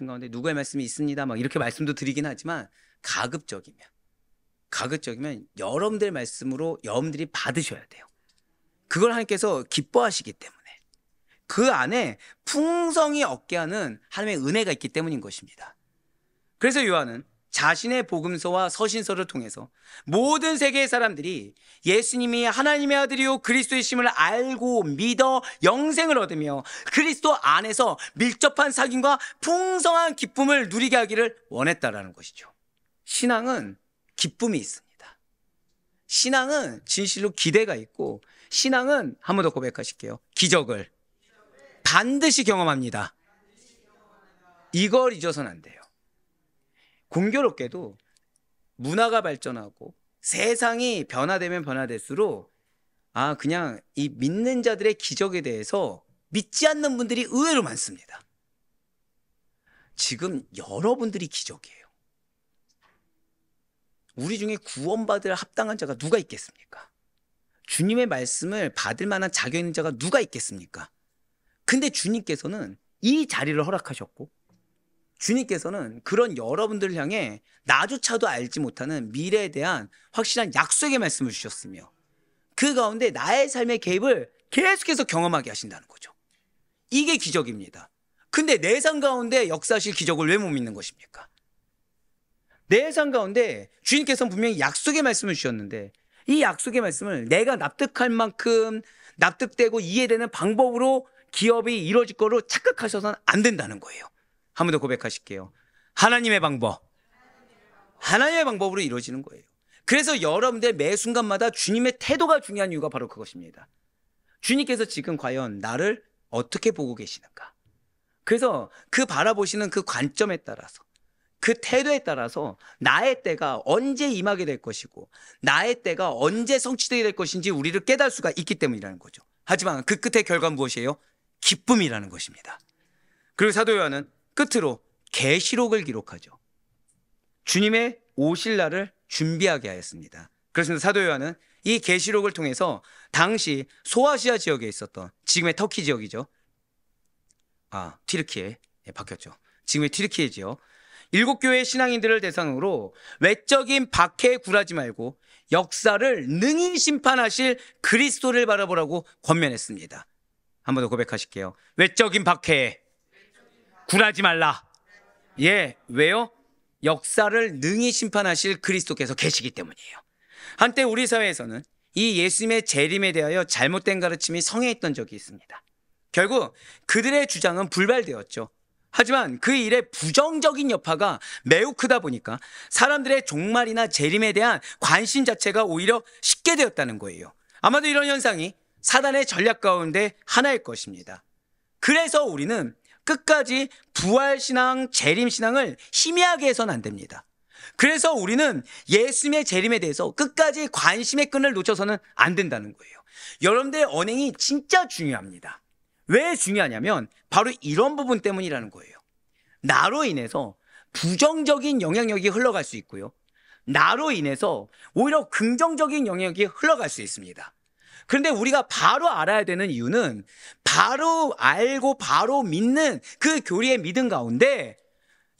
가운데 누구의 말씀이 있습니다 막 이렇게 말씀도 드리긴 하지만 가급적이면 여러분들의 말씀으로 여러분들이 받으셔야 돼요. 그걸 하나님께서 기뻐하시기 때문에 그 안에 풍성이 얻게 하는 하나님의 은혜가 있기 때문인 것입니다. 그래서 요한은 자신의 복음서와 서신서를 통해서 모든 세계의 사람들이 예수님이 하나님의 아들이요 그리스도이심을 알고 믿어 영생을 얻으며 그리스도 안에서 밀접한 사귐과 풍성한 기쁨을 누리게 하기를 원했다라는 것이죠. 신앙은 기쁨이 있습니다. 신앙은 진실로 기대가 있고 신앙은 한 번 더 고백하실게요. 기적을 반드시 경험합니다. 이걸 잊어서는 안 돼요. 공교롭게도 문화가 발전하고 세상이 변화되면 변화될수록 그냥 이 믿는 자들의 기적에 대해서 믿지 않는 분들이 의외로 많습니다. 지금 여러분들이 기적이에요. 우리 중에 구원받을 합당한 자가 누가 있겠습니까? 주님의 말씀을 받을 만한 자격 있는 자가 누가 있겠습니까? 근데 주님께서는 이 자리를 허락하셨고 주님께서는 그런 여러분들을 향해 나조차도 알지 못하는 미래에 대한 확실한 약속의 말씀을 주셨으며 그 가운데 나의 삶의 개입을 계속해서 경험하게 하신다는 거죠. 이게 기적입니다. 근데 내 삶 가운데 역사하실 기적을 왜 못 믿는 것입니까? 내 삶 가운데 주님께서는 분명히 약속의 말씀을 주셨는데 이 약속의 말씀을 내가 납득할 만큼 납득되고 이해되는 방법으로 기업이 이루어질 거로 착각하셔서는 안 된다는 거예요. 한 번 더 고백하실게요. 하나님의 방법으로 이루어지는 거예요. 그래서 여러분들 매 순간마다 주님의 태도가 중요한 이유가 바로 그것입니다. 주님께서 지금 과연 나를 어떻게 보고 계시는가? 그래서 그 바라보시는 그 관점에 따라서 그 태도에 따라서 나의 때가 언제 임하게 될 것이고 나의 때가 언제 성취되게 될 것인지 우리를 깨달을 수가 있기 때문이라는 거죠. 하지만 그 끝의 결과는 무엇이에요? 기쁨이라는 것입니다. 그리고 사도 요한은 끝으로 계시록을 기록하죠. 주님의 오실 날을 준비하게 하였습니다. 그래서 사도 요한은 이 계시록을 통해서 당시 소아시아 지역에 있었던 지금의 터키 지역이죠. 튀르키예 바뀌었죠. 지금의 튀르키예 지역 7교회 신앙인들을 대상으로 외적인 박해에 굴하지 말고 역사를 능히 심판하실 그리스도를 바라보라고 권면했습니다. 한 번 더 고백하실게요. 외적인 박해에 굴하지 말라. 왜요? 역사를 능히 심판하실 그리스도께서 계시기 때문이에요. 한때 우리 사회에서는 이 예수님의 재림에 대하여 잘못된 가르침이 성행했던 적이 있습니다. 결국 그들의 주장은 불발되었죠. 하지만 그 일의 부정적인 여파가 매우 크다 보니까 사람들의 종말이나 재림에 대한 관심 자체가 오히려 식게 되었다는 거예요. 아마도 이런 현상이 사단의 전략 가운데 하나일 것입니다. 그래서 우리는 끝까지 부활신앙, 재림신앙을 희미하게 해서는 안 됩니다. 그래서 우리는 예수님의 재림에 대해서 끝까지 관심의 끈을 놓쳐서는 안 된다는 거예요. 여러분들의 언행이 진짜 중요합니다. 왜 중요하냐면 바로 이런 부분 때문이라는 거예요. 나로 인해서 부정적인 영향력이 흘러갈 수 있고요. 나로 인해서 오히려 긍정적인 영향력이 흘러갈 수 있습니다. 그런데 우리가 바로 알아야 되는 이유는 바로 알고 바로 믿는 그 교리의 믿음 가운데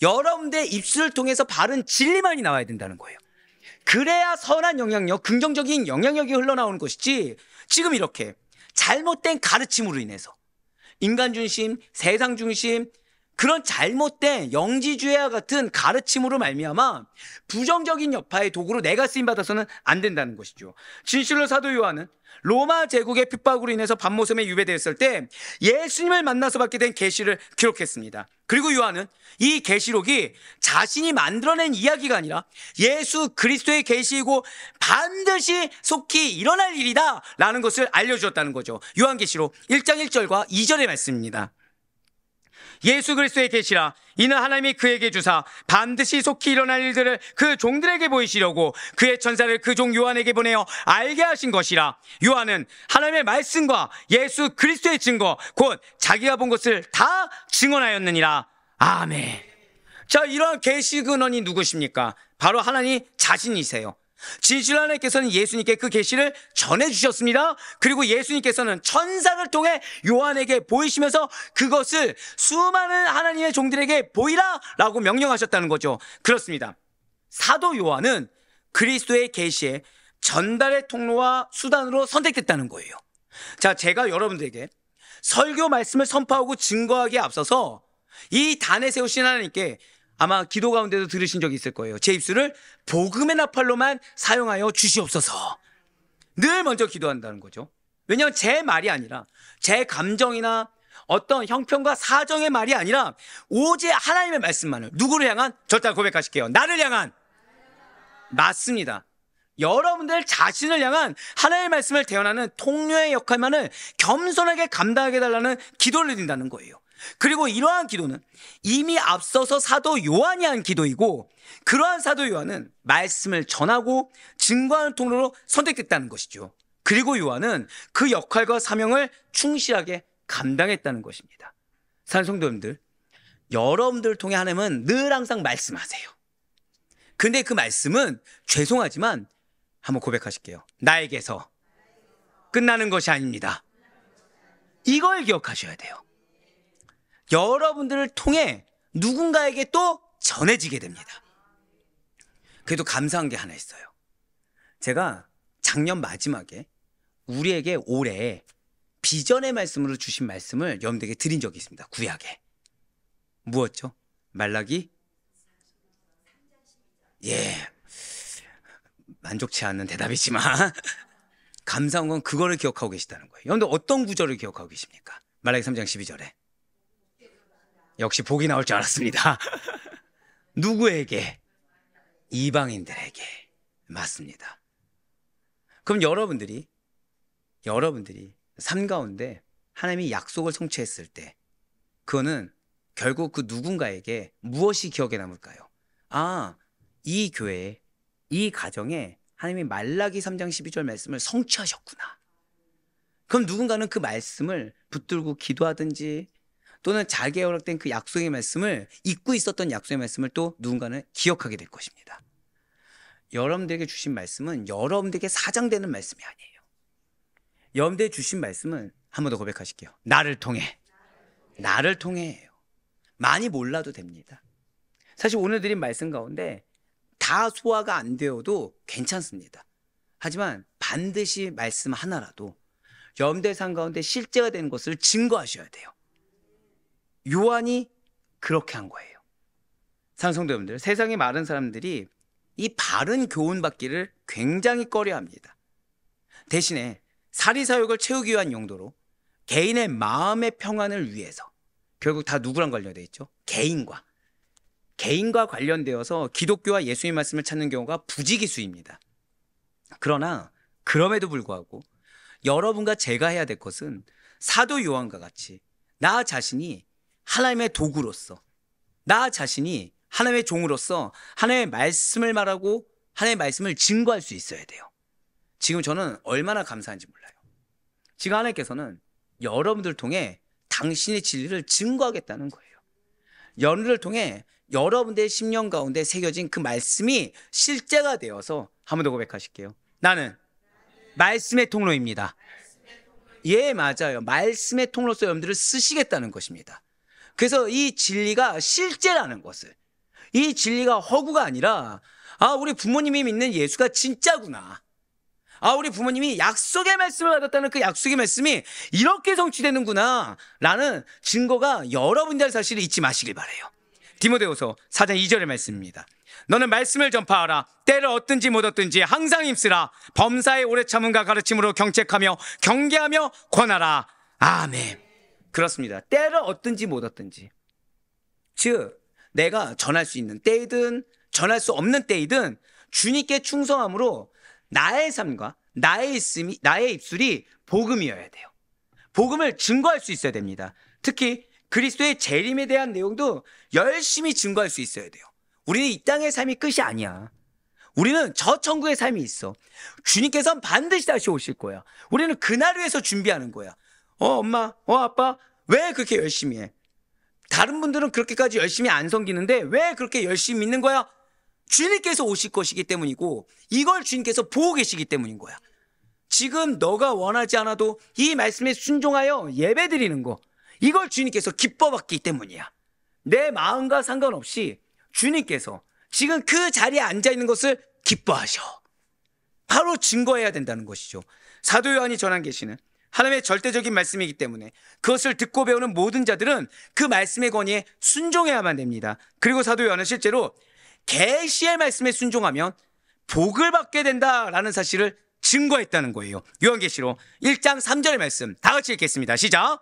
여러분들의 입술을 통해서 바른 진리만이 나와야 된다는 거예요. 그래야 선한 영향력, 긍정적인 영향력이 흘러나오는 것이지 지금 이렇게 잘못된 가르침으로 인해서 인간 중심, 세상 중심, 그런 잘못된 영지주의와 같은 가르침으로 말미암아 부정적인 여파의 도구로 내가 쓰임받아서는 안 된다는 것이죠. 진실로 사도 요한은 로마 제국의 핍박으로 인해서 밤모섬에 유배되었을 때 예수님을 만나서 받게 된 계시를 기록했습니다. 그리고 요한은 이 계시록이 자신이 만들어낸 이야기가 아니라 예수 그리스도의 계시이고 반드시 속히 일어날 일이다 라는 것을 알려주었다는 거죠. 요한계시록 1장 1절과 2절의 말씀입니다. 예수 그리스도의 계시라. 이는 하나님이 그에게 주사 반드시 속히 일어날 일들을 그 종들에게 보이시려고 그의 천사를 그 종 요한에게 보내어 알게 하신 것이라. 요한은 하나님의 말씀과 예수 그리스도의 증거 곧 자기가 본 것을 다 증언하였느니라. 아멘. 자, 이러한 계시 근원이 누구십니까? 바로 하나님 자신이세요. 진실로 하나님께서는 예수님께 그 계시를 전해주셨습니다. 그리고 예수님께서는 천사를 통해 요한에게 보이시면서 그것을 수많은 하나님의 종들에게 보이라 라고 명령하셨다는 거죠. 그렇습니다. 사도 요한은 그리스도의 계시의 전달의 통로와 수단으로 선택됐다는 거예요. 자, 제가 여러분들에게 설교 말씀을 선포하고 증거하기에 앞서서 이 단에 세우신 하나님께 아마 기도 가운데도 들으신 적이 있을 거예요. 제 입술을 복음의 나팔로만 사용하여 주시옵소서. 늘 먼저 기도한다는 거죠. 왜냐하면 제 말이 아니라 제 감정이나 어떤 형편과 사정의 말이 아니라 오직 하나님의 말씀만을. 누구를 향한? 절대 고백하실게요. 나를 향한. 맞습니다. 여러분들 자신을 향한 하나님의 말씀을 대언하는 통로의 역할만을 겸손하게 감당하게 해달라는 기도를 드린다는 거예요. 그리고 이러한 기도는 이미 앞서서 사도 요한이 한 기도이고, 그러한 사도 요한은 말씀을 전하고 증거하는 통로로 선택됐다는 것이죠. 그리고 요한은 그 역할과 사명을 충실하게 감당했다는 것입니다. 사랑하는 성도님들, 여러분들을 통해 하나님은 늘 항상 말씀하세요. 근데 그 말씀은 죄송하지만 한번 고백하실게요. 나에게서 끝나는 것이 아닙니다. 이걸 기억하셔야 돼요. 여러분들을 통해 누군가에게 또 전해지게 됩니다. 그래도 감사한 게 하나 있어요. 제가 작년 마지막에 우리에게 올해 비전의 말씀으로 주신 말씀을 여러분들에게 드린 적이 있습니다. 구약에. 무엇죠? 말라기? 예. 만족치 않는 대답이지만 감사한 건 그거를 기억하고 계시다는 거예요. 여러분들 어떤 구절을 기억하고 계십니까? 말라기 3장 12절에. 역시 복이 나올 줄 알았습니다. 누구에게? 이방인들에게. 맞습니다. 그럼 여러분들이 삶 가운데 하나님이 약속을 성취했을 때 그거는 결국 그 누군가에게 무엇이 기억에 남을까요? 아, 이 교회에, 이 가정에 하나님이 말라기 3장 12절 말씀을 성취하셨구나. 그럼 누군가는 그 말씀을 붙들고 기도하든지 또는 자기가 허락된 그 약속의 말씀을 잊고 있었던 약속의 말씀을 또 누군가는 기억하게 될 것입니다. 여러분들에게 주신 말씀은 여러분들에게 사장되는 말씀이 아니에요. 여러분들에게 주신 말씀은 한 번 더 고백하실게요. 나를 통해. 나를 통해예요. 많이 몰라도 됩니다. 사실 오늘 드린 말씀 가운데 다 소화가 안 되어도 괜찮습니다. 하지만 반드시 말씀 하나라도 여러분들의 삶 가운데 실제가 되는 것을 증거하셔야 돼요. 요한이 그렇게 한 거예요. 사랑하는 성도 여러분들, 세상의 많은 사람들이 이 바른 교훈 받기를 굉장히 꺼려합니다. 대신에 사리사욕을 채우기 위한 용도로 개인의 마음의 평안을 위해서, 결국 다 누구랑 관련되어 있죠? 개인과 관련되어서 기독교와 예수님의 말씀을 찾는 경우가 부지기수입니다. 그러나 그럼에도 불구하고 여러분과 제가 해야 될 것은 사도 요한과 같이 나 자신이 하나님의 도구로서, 나 자신이 하나님의 종으로서 하나님의 말씀을 말하고 하나님의 말씀을 증거할 수 있어야 돼요. 지금 저는 얼마나 감사한지 몰라요. 지금 하나님께서는 여러분들을 통해 당신의 진리를 증거하겠다는 거예요. 여러분들을 통해 여러분들의 심령 가운데 새겨진 그 말씀이 실제가 되어서 한 번 더 고백하실게요. 나는 말씀의 통로입니다. 예, 맞아요. 말씀의 통로로서 여러분들을 쓰시겠다는 것입니다. 그래서 이 진리가 실제라는 것을, 이 진리가 허구가 아니라, 아, 우리 부모님이 믿는 예수가 진짜구나. 아, 우리 부모님이 약속의 말씀을 받았다는 그 약속의 말씀이 이렇게 성취되는구나 라는 증거가 여러분들 사실을 잊지 마시길 바라요. 디모데후서 4장 2절의 말씀입니다. 너는 말씀을 전파하라. 때를 얻든지 못 얻든지 항상 힘쓰라. 범사의 오래 참음과 가르침으로 경책하며 경계하며 권하라. 아멘. 그렇습니다. 때를 얻든지 못 얻든지, 즉 내가 전할 수 있는 때이든 전할 수 없는 때이든 주님께 충성함으로 나의 삶과 나의 입술이 복음이어야 돼요. 복음을 증거할 수 있어야 됩니다. 특히 그리스도의 재림에 대한 내용도 열심히 증거할 수 있어야 돼요. 우리는 이 땅의 삶이 끝이 아니야. 우리는 저 천국의 삶이 있어. 주님께서는 반드시 다시 오실 거야. 우리는 그날 위해서 준비하는 거야. 엄마, 아빠, 왜 그렇게 열심히 해? 다른 분들은 그렇게까지 열심히 안 섬기는데 왜 그렇게 열심히 믿는 거야? 주님께서 오실 것이기 때문이고, 이걸 주님께서 보고 계시기 때문인 거야. 지금 너가 원하지 않아도 이 말씀에 순종하여 예배드리는 거, 이걸 주님께서 기뻐받기 때문이야. 내 마음과 상관없이 주님께서 지금 그 자리에 앉아있는 것을 기뻐하셔. 바로 증거해야 된다는 것이죠. 사도 요한이 전한 계시는 하나님의 절대적인 말씀이기 때문에 그것을 듣고 배우는 모든 자들은 그 말씀의 권위에 순종해야만 됩니다. 그리고 사도 요한은 실제로 계시의 말씀에 순종하면 복을 받게 된다라는 사실을 증거했다는 거예요. 요한계시록 1장 3절의 말씀 다 같이 읽겠습니다. 시작.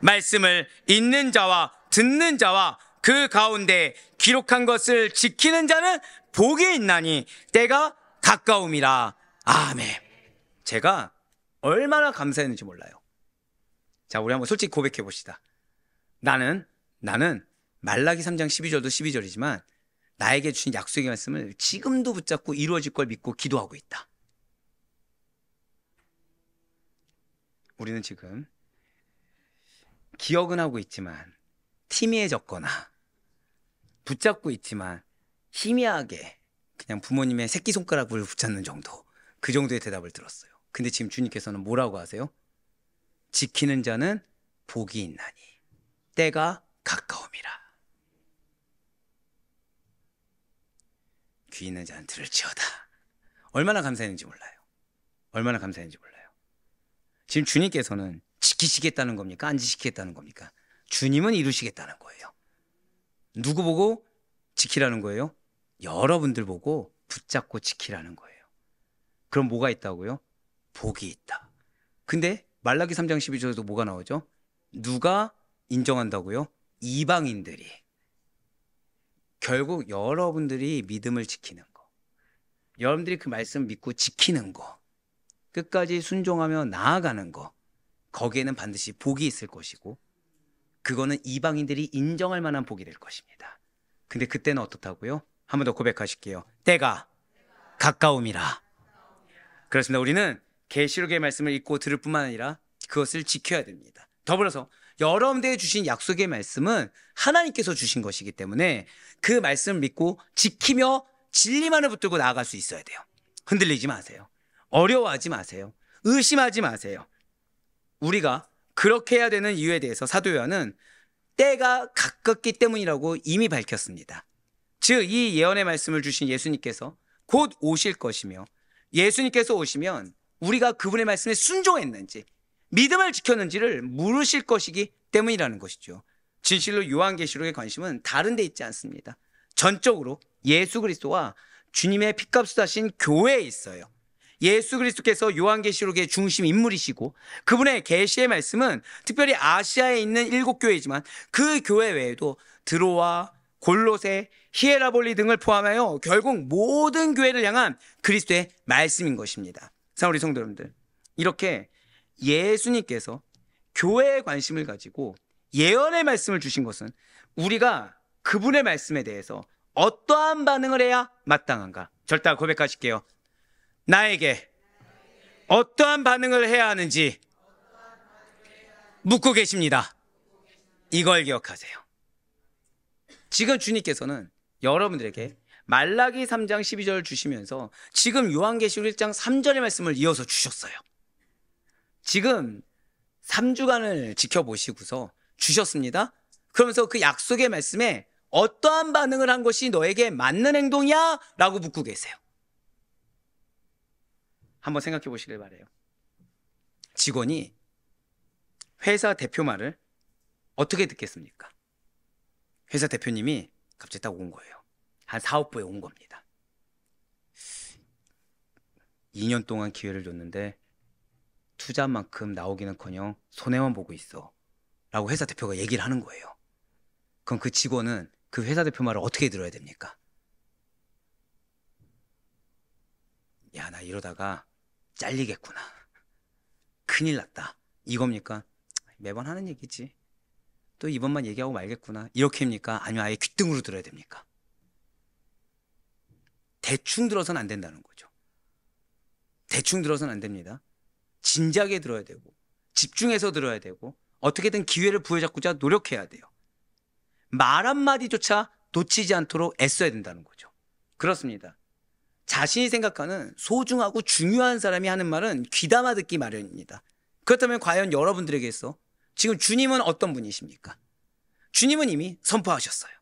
말씀을 읽는 자와 듣는 자와 그 가운데 기록한 것을 지키는 자는 복이 있나니 때가 가까움이라. 아멘. 제가 얼마나 감사했는지 몰라요. 자, 우리 한번 솔직히 고백해 봅시다. 나는 말라기 3장 12절도 12절이지만 나에게 주신 약속의 말씀을 지금도 붙잡고 이루어질 걸 믿고 기도하고 있다. 우리는 지금 기억은 하고 있지만 희미해졌거나 붙잡고 있지만 희미하게 그냥 부모님의 새끼손가락을 붙잡는 정도, 그 정도의 대답을 들었어요. 근데 지금 주님께서는 뭐라고 하세요? 지키는 자는 복이 있나니 때가 가까움이라. 귀 있는 자는 들을지어다. 얼마나 감사했는지 몰라요. 얼마나 감사했는지 몰라요. 지금 주님께서는 지키시겠다는 겁니까? 안 지키겠다는 겁니까? 주님은 이루시겠다는 거예요. 누구 보고 지키라는 거예요? 여러분들 보고 붙잡고 지키라는 거예요. 그럼 뭐가 있다고요? 복이 있다. 근데 말라기 3장 12절에도 뭐가 나오죠? 누가 인정한다고요? 이방인들이. 결국 여러분들이 믿음을 지키는 거, 여러분들이 그 말씀 믿고 지키는 거, 끝까지 순종하며 나아가는 거, 거기에는 반드시 복이 있을 것이고 그거는 이방인들이 인정할 만한 복이 될 것입니다. 근데 그때는 어떻다고요? 한 번 더 고백하실게요. 때가 가까움이라. 그렇습니다. 우리는 계시록의 말씀을 읽고 들을 뿐만 아니라 그것을 지켜야 됩니다. 더불어서 여러분들에게 주신 약속의 말씀은 하나님께서 주신 것이기 때문에 그 말씀을 믿고 지키며 진리만을 붙들고 나아갈 수 있어야 돼요. 흔들리지 마세요. 어려워하지 마세요. 의심하지 마세요. 우리가 그렇게 해야 되는 이유에 대해서 사도 요한은 때가 가깝기 때문이라고 이미 밝혔습니다. 즉, 이 예언의 말씀을 주신 예수님께서 곧 오실 것이며, 예수님께서 오시면 우리가 그분의 말씀에 순종했는지 믿음을 지켰는지를 물으실 것이기 때문이라는 것이죠. 진실로 요한계시록의 관심은 다른 데 있지 않습니다. 전적으로 예수 그리스도와 주님의 핏값을 하신 교회에 있어요. 예수 그리스도께서 요한계시록의 중심 인물이시고 그분의 계시의 말씀은 특별히 아시아에 있는 7교회이지만 그 교회 외에도 드로아, 골로새, 히에라볼리 등을 포함하여 결국 모든 교회를 향한 그리스도의 말씀인 것입니다. 자, 우리 성도 여러분들, 이렇게 예수님께서 교회에 관심을 가지고 예언의 말씀을 주신 것은 우리가 그분의 말씀에 대해서 어떠한 반응을 해야 마땅한가? 절대 고백하실게요. 나에게 어떠한 반응을 해야 하는지 묻고 계십니다. 이걸 기억하세요. 지금 주님께서는 여러분들에게 말라기 3장 12절을 주시면서 지금 요한계시록 1장 3절의 말씀을 이어서 주셨어요. 지금 3주간을 지켜보시고서 주셨습니다. 그러면서 그 약속의 말씀에 어떠한 반응을 한 것이 너에게 맞는 행동이야? 라고 묻고 계세요. 한번 생각해 보시길 바래요. 직원이 회사 대표 말을 어떻게 듣겠습니까? 회사 대표님이 갑자기 딱 온 거예요. 한 사업부에 온 겁니다. 2년 동안 기회를 줬는데 투자만큼 나오기는커녕 손해만 보고 있어 라고 회사 대표가 얘기를 하는 거예요. 그럼 그 직원은 그 회사 대표 말을 어떻게 들어야 됩니까? 야, 나 이러다가 잘리겠구나, 큰일 났다, 이겁니까? 매번 하는 얘기지, 또 이번만 얘기하고 말겠구나, 이렇게입니까? 아니면 아예 귓등으로 들어야 됩니까? 대충 들어서는 안 된다는 거죠. 대충 들어서는 안 됩니다. 진지하게 들어야 되고 집중해서 들어야 되고 어떻게든 기회를 부여잡고자 노력해야 돼요. 말 한마디조차 놓치지 않도록 애써야 된다는 거죠. 그렇습니다. 자신이 생각하는 소중하고 중요한 사람이 하는 말은 귀담아 듣기 마련입니다. 그렇다면 과연 여러분들에게서 지금 주님은 어떤 분이십니까? 주님은 이미 선포하셨어요.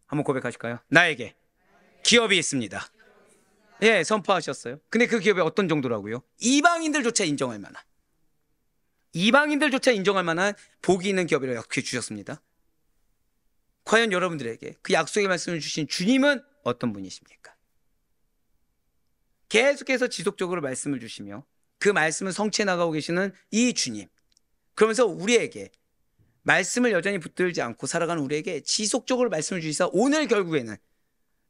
한번 고백하실까요? 나에게 기업이 있습니다. 예, 선포하셨어요. 근데 그 기업이 어떤 정도라고요? 이방인들조차 인정할 만한, 이방인들조차 인정할 만한 복이 있는 기업이라고 약속해 주셨습니다. 과연 여러분들에게 그 약속의 말씀을 주신 주님은 어떤 분이십니까? 계속해서 지속적으로 말씀을 주시며 그 말씀을 성취해 나가고 계시는 이 주님, 그러면서 우리에게 말씀을 여전히 붙들지 않고 살아가는 우리에게 지속적으로 말씀을 주시사 오늘 결국에는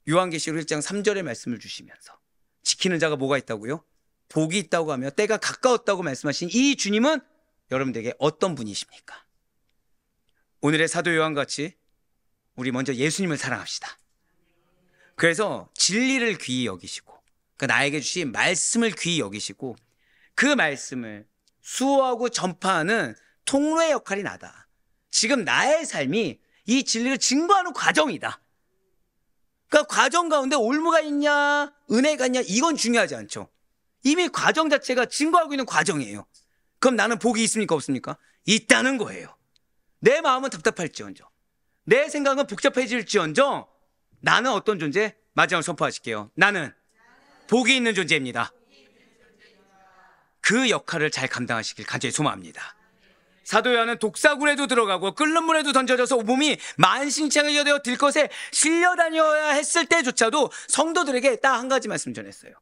요한계시록 1장 3절의 말씀을 주시면서 지키는 자가 뭐가 있다고요? 복이 있다고 하며 때가 가까웠다고 말씀하신 이 주님은 여러분들에게 어떤 분이십니까? 오늘의 사도 요한같이 우리 먼저 예수님을 사랑합시다. 그래서 진리를 귀히 여기시고 그 나에게 주신 말씀을 귀히 여기시고 그 말씀을 수호하고 전파하는 통로의 역할이 나다. 지금 나의 삶이 이 진리를 증거하는 과정이다. 그러니까 과정 가운데 올무가 있냐 은혜가 있냐 이건 중요하지 않죠. 이미 과정 자체가 증거하고 있는 과정이에요. 그럼 나는 복이 있습니까 없습니까? 있다는 거예요. 내 마음은 답답할지언정, 내 생각은 복잡해질지언정 나는 어떤 존재? 마지막으로 선포하실게요. 나는 복이 있는 존재입니다. 그 역할을 잘 감당하시길 간절히 소망합니다. 사도 요한은 독사굴에도 들어가고 끓는 물에도 던져져서 몸이 만신창이가 되어 들것에 실려다녀야 했을 때조차도 성도들에게 딱 한 가지 말씀 전했어요.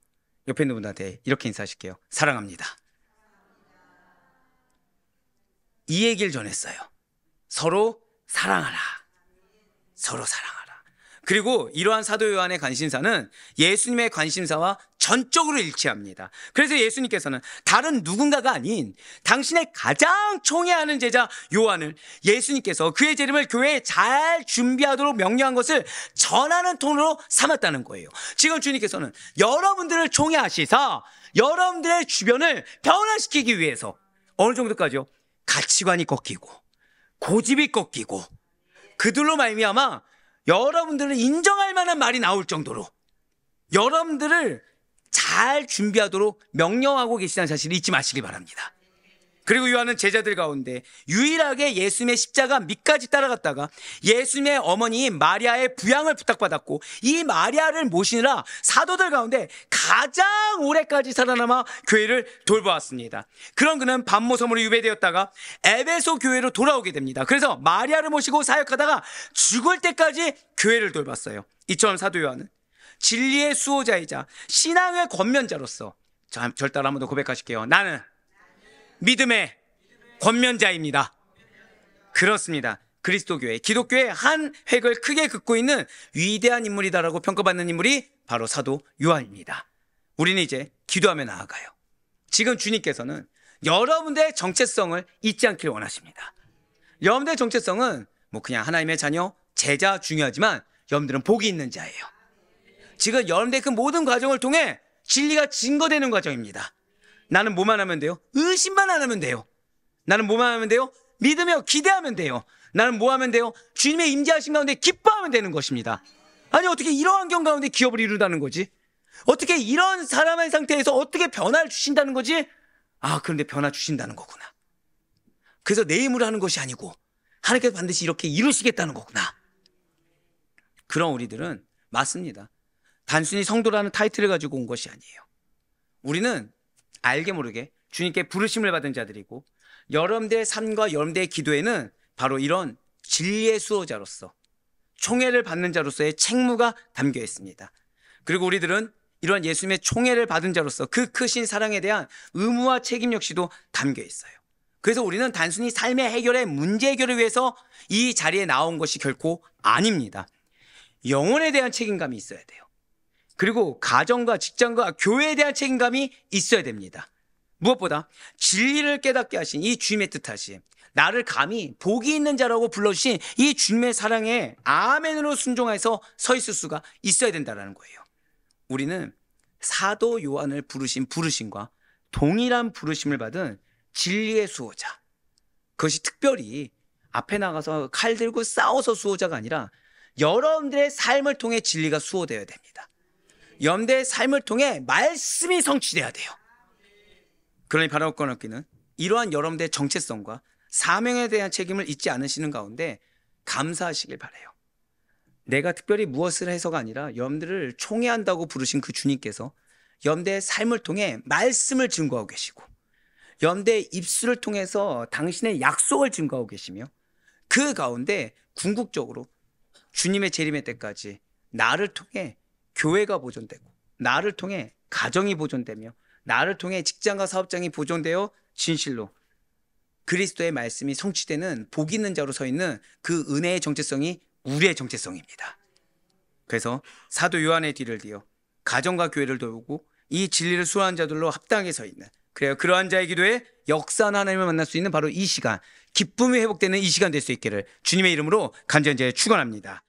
옆에 있는 분한테 이렇게 인사하실게요. 사랑합니다. 이 얘기를 전했어요. 서로 사랑하라. 서로 사랑하라. 그리고 이러한 사도 요한의 관심사는 예수님의 관심사와 전적으로 일치합니다. 그래서 예수님께서는 다른 누군가가 아닌 당신의 가장 총애하는 제자 요한을 예수님께서 그의 재림을 교회에 잘 준비하도록 명령한 것을 전하는 통로로 삼았다는 거예요. 지금 주님께서는 여러분들을 총애하시사 여러분들의 주변을 변화시키기 위해서 어느 정도까지요? 가치관이 꺾이고 고집이 꺾이고 그들로 말미암아 여러분들을 인정할 만한 말이 나올 정도로 여러분들을 잘 준비하도록 명령하고 계시다는 사실을 잊지 마시기 바랍니다. 그리고 요한은 제자들 가운데 유일하게 예수님의 십자가 밑까지 따라갔다가 예수님의 어머니 마리아의 부양을 부탁받았고 이 마리아를 모시느라 사도들 가운데 가장 오래까지 살아남아 교회를 돌보았습니다. 그런 그는 반모섬으로 유배되었다가 에베소 교회로 돌아오게 됩니다. 그래서 마리아를 모시고 사역하다가 죽을 때까지 교회를 돌봤어요. 이처럼 사도 요한은 진리의 수호자이자 신앙의 권면자로서 절 따라 한 번 더 고백하실게요. 나는 믿음의 권면자입니다. 그렇습니다. 그리스도교회, 기독교의 한 획을 크게 긋고 있는 위대한 인물이다라고 평가받는 인물이 바로 사도 요한입니다. 우리는 이제 기도하며 나아가요. 지금 주님께서는 여러분들의 정체성을 잊지 않기를 원하십니다. 여러분들의 정체성은 뭐 그냥 하나님의 자녀, 제자 중요하지만 여러분들은 복이 있는 자예요. 지금 여러분들의 그 모든 과정을 통해 진리가 증거되는 과정입니다. 나는 뭐만 하면 돼요? 의심만 안 하면 돼요. 나는 뭐만 하면 돼요? 믿으며 기대하면 돼요. 나는 뭐 하면 돼요? 주님의 임재하신 가운데 기뻐하면 되는 것입니다. 아니 어떻게 이런 환경 가운데 기업을 이루다는 거지? 어떻게 이런 사람의 상태에서 어떻게 변화를 주신다는 거지? 아, 그런데 변화 주신다는 거구나. 그래서 내 힘으로 하는 것이 아니고 하나님께서 반드시 이렇게 이루시겠다는 거구나. 그런 우리들은 맞습니다. 단순히 성도라는 타이틀을 가지고 온 것이 아니에요. 우리는 알게 모르게 주님께 부르심을 받은 자들이고, 여러분들의 삶과 여러분들의 기도에는 바로 이런 진리의 수호자로서, 총애를 받는 자로서의 책무가 담겨 있습니다. 그리고 우리들은 이런 예수님의 총애를 받은 자로서 그 크신 사랑에 대한 의무와 책임 역시도 담겨 있어요. 그래서 우리는 단순히 삶의 해결에, 문제 해결을 위해서 이 자리에 나온 것이 결코 아닙니다. 영혼에 대한 책임감이 있어야 돼요. 그리고 가정과 직장과 교회에 대한 책임감이 있어야 됩니다. 무엇보다 진리를 깨닫게 하신 이 주님의 뜻하심, 나를 감히 복이 있는 자라고 불러주신 이 주님의 사랑에 아멘으로 순종해서 서 있을 수가 있어야 된다는 거예요. 우리는 사도 요한을 부르신 부르심과 동일한 부르심을 받은 진리의 수호자, 그것이 특별히 앞에 나가서 칼 들고 싸워서 수호자가 아니라 여러분들의 삶을 통해 진리가 수호되어야 됩니다. 여러분들의 삶을 통해 말씀이 성취돼야 돼요. 그러니 바라볼 건 없기는 이러한 여러분들의 정체성과 사명에 대한 책임을 잊지 않으시는 가운데 감사하시길 바라요. 내가 특별히 무엇을 해서가 아니라 여러분들을 총애한다고 부르신 그 주님께서 여러분들의 삶을 통해 말씀을 증거하고 계시고, 여러분들의 입술을 통해서 당신의 약속을 증거하고 계시며, 그 가운데 궁극적으로 주님의 재림의 때까지 나를 통해 교회가 보존되고, 나를 통해 가정이 보존되며, 나를 통해 직장과 사업장이 보존되어 진실로 그리스도의 말씀이 성취되는 복 있는 자로 서 있는 그 은혜의 정체성이 우리의 정체성입니다. 그래서 사도 요한의 뒤를 이어 가정과 교회를 돌보고 이 진리를 수호하는 자들로 합당하게 서 있는, 그래요, 그러한 자의 기도에 역사하는 하나님을 만날 수 있는 바로 이 시간, 기쁨이 회복되는 이 시간 될 수 있기를 주님의 이름으로 간절히 축원합니다.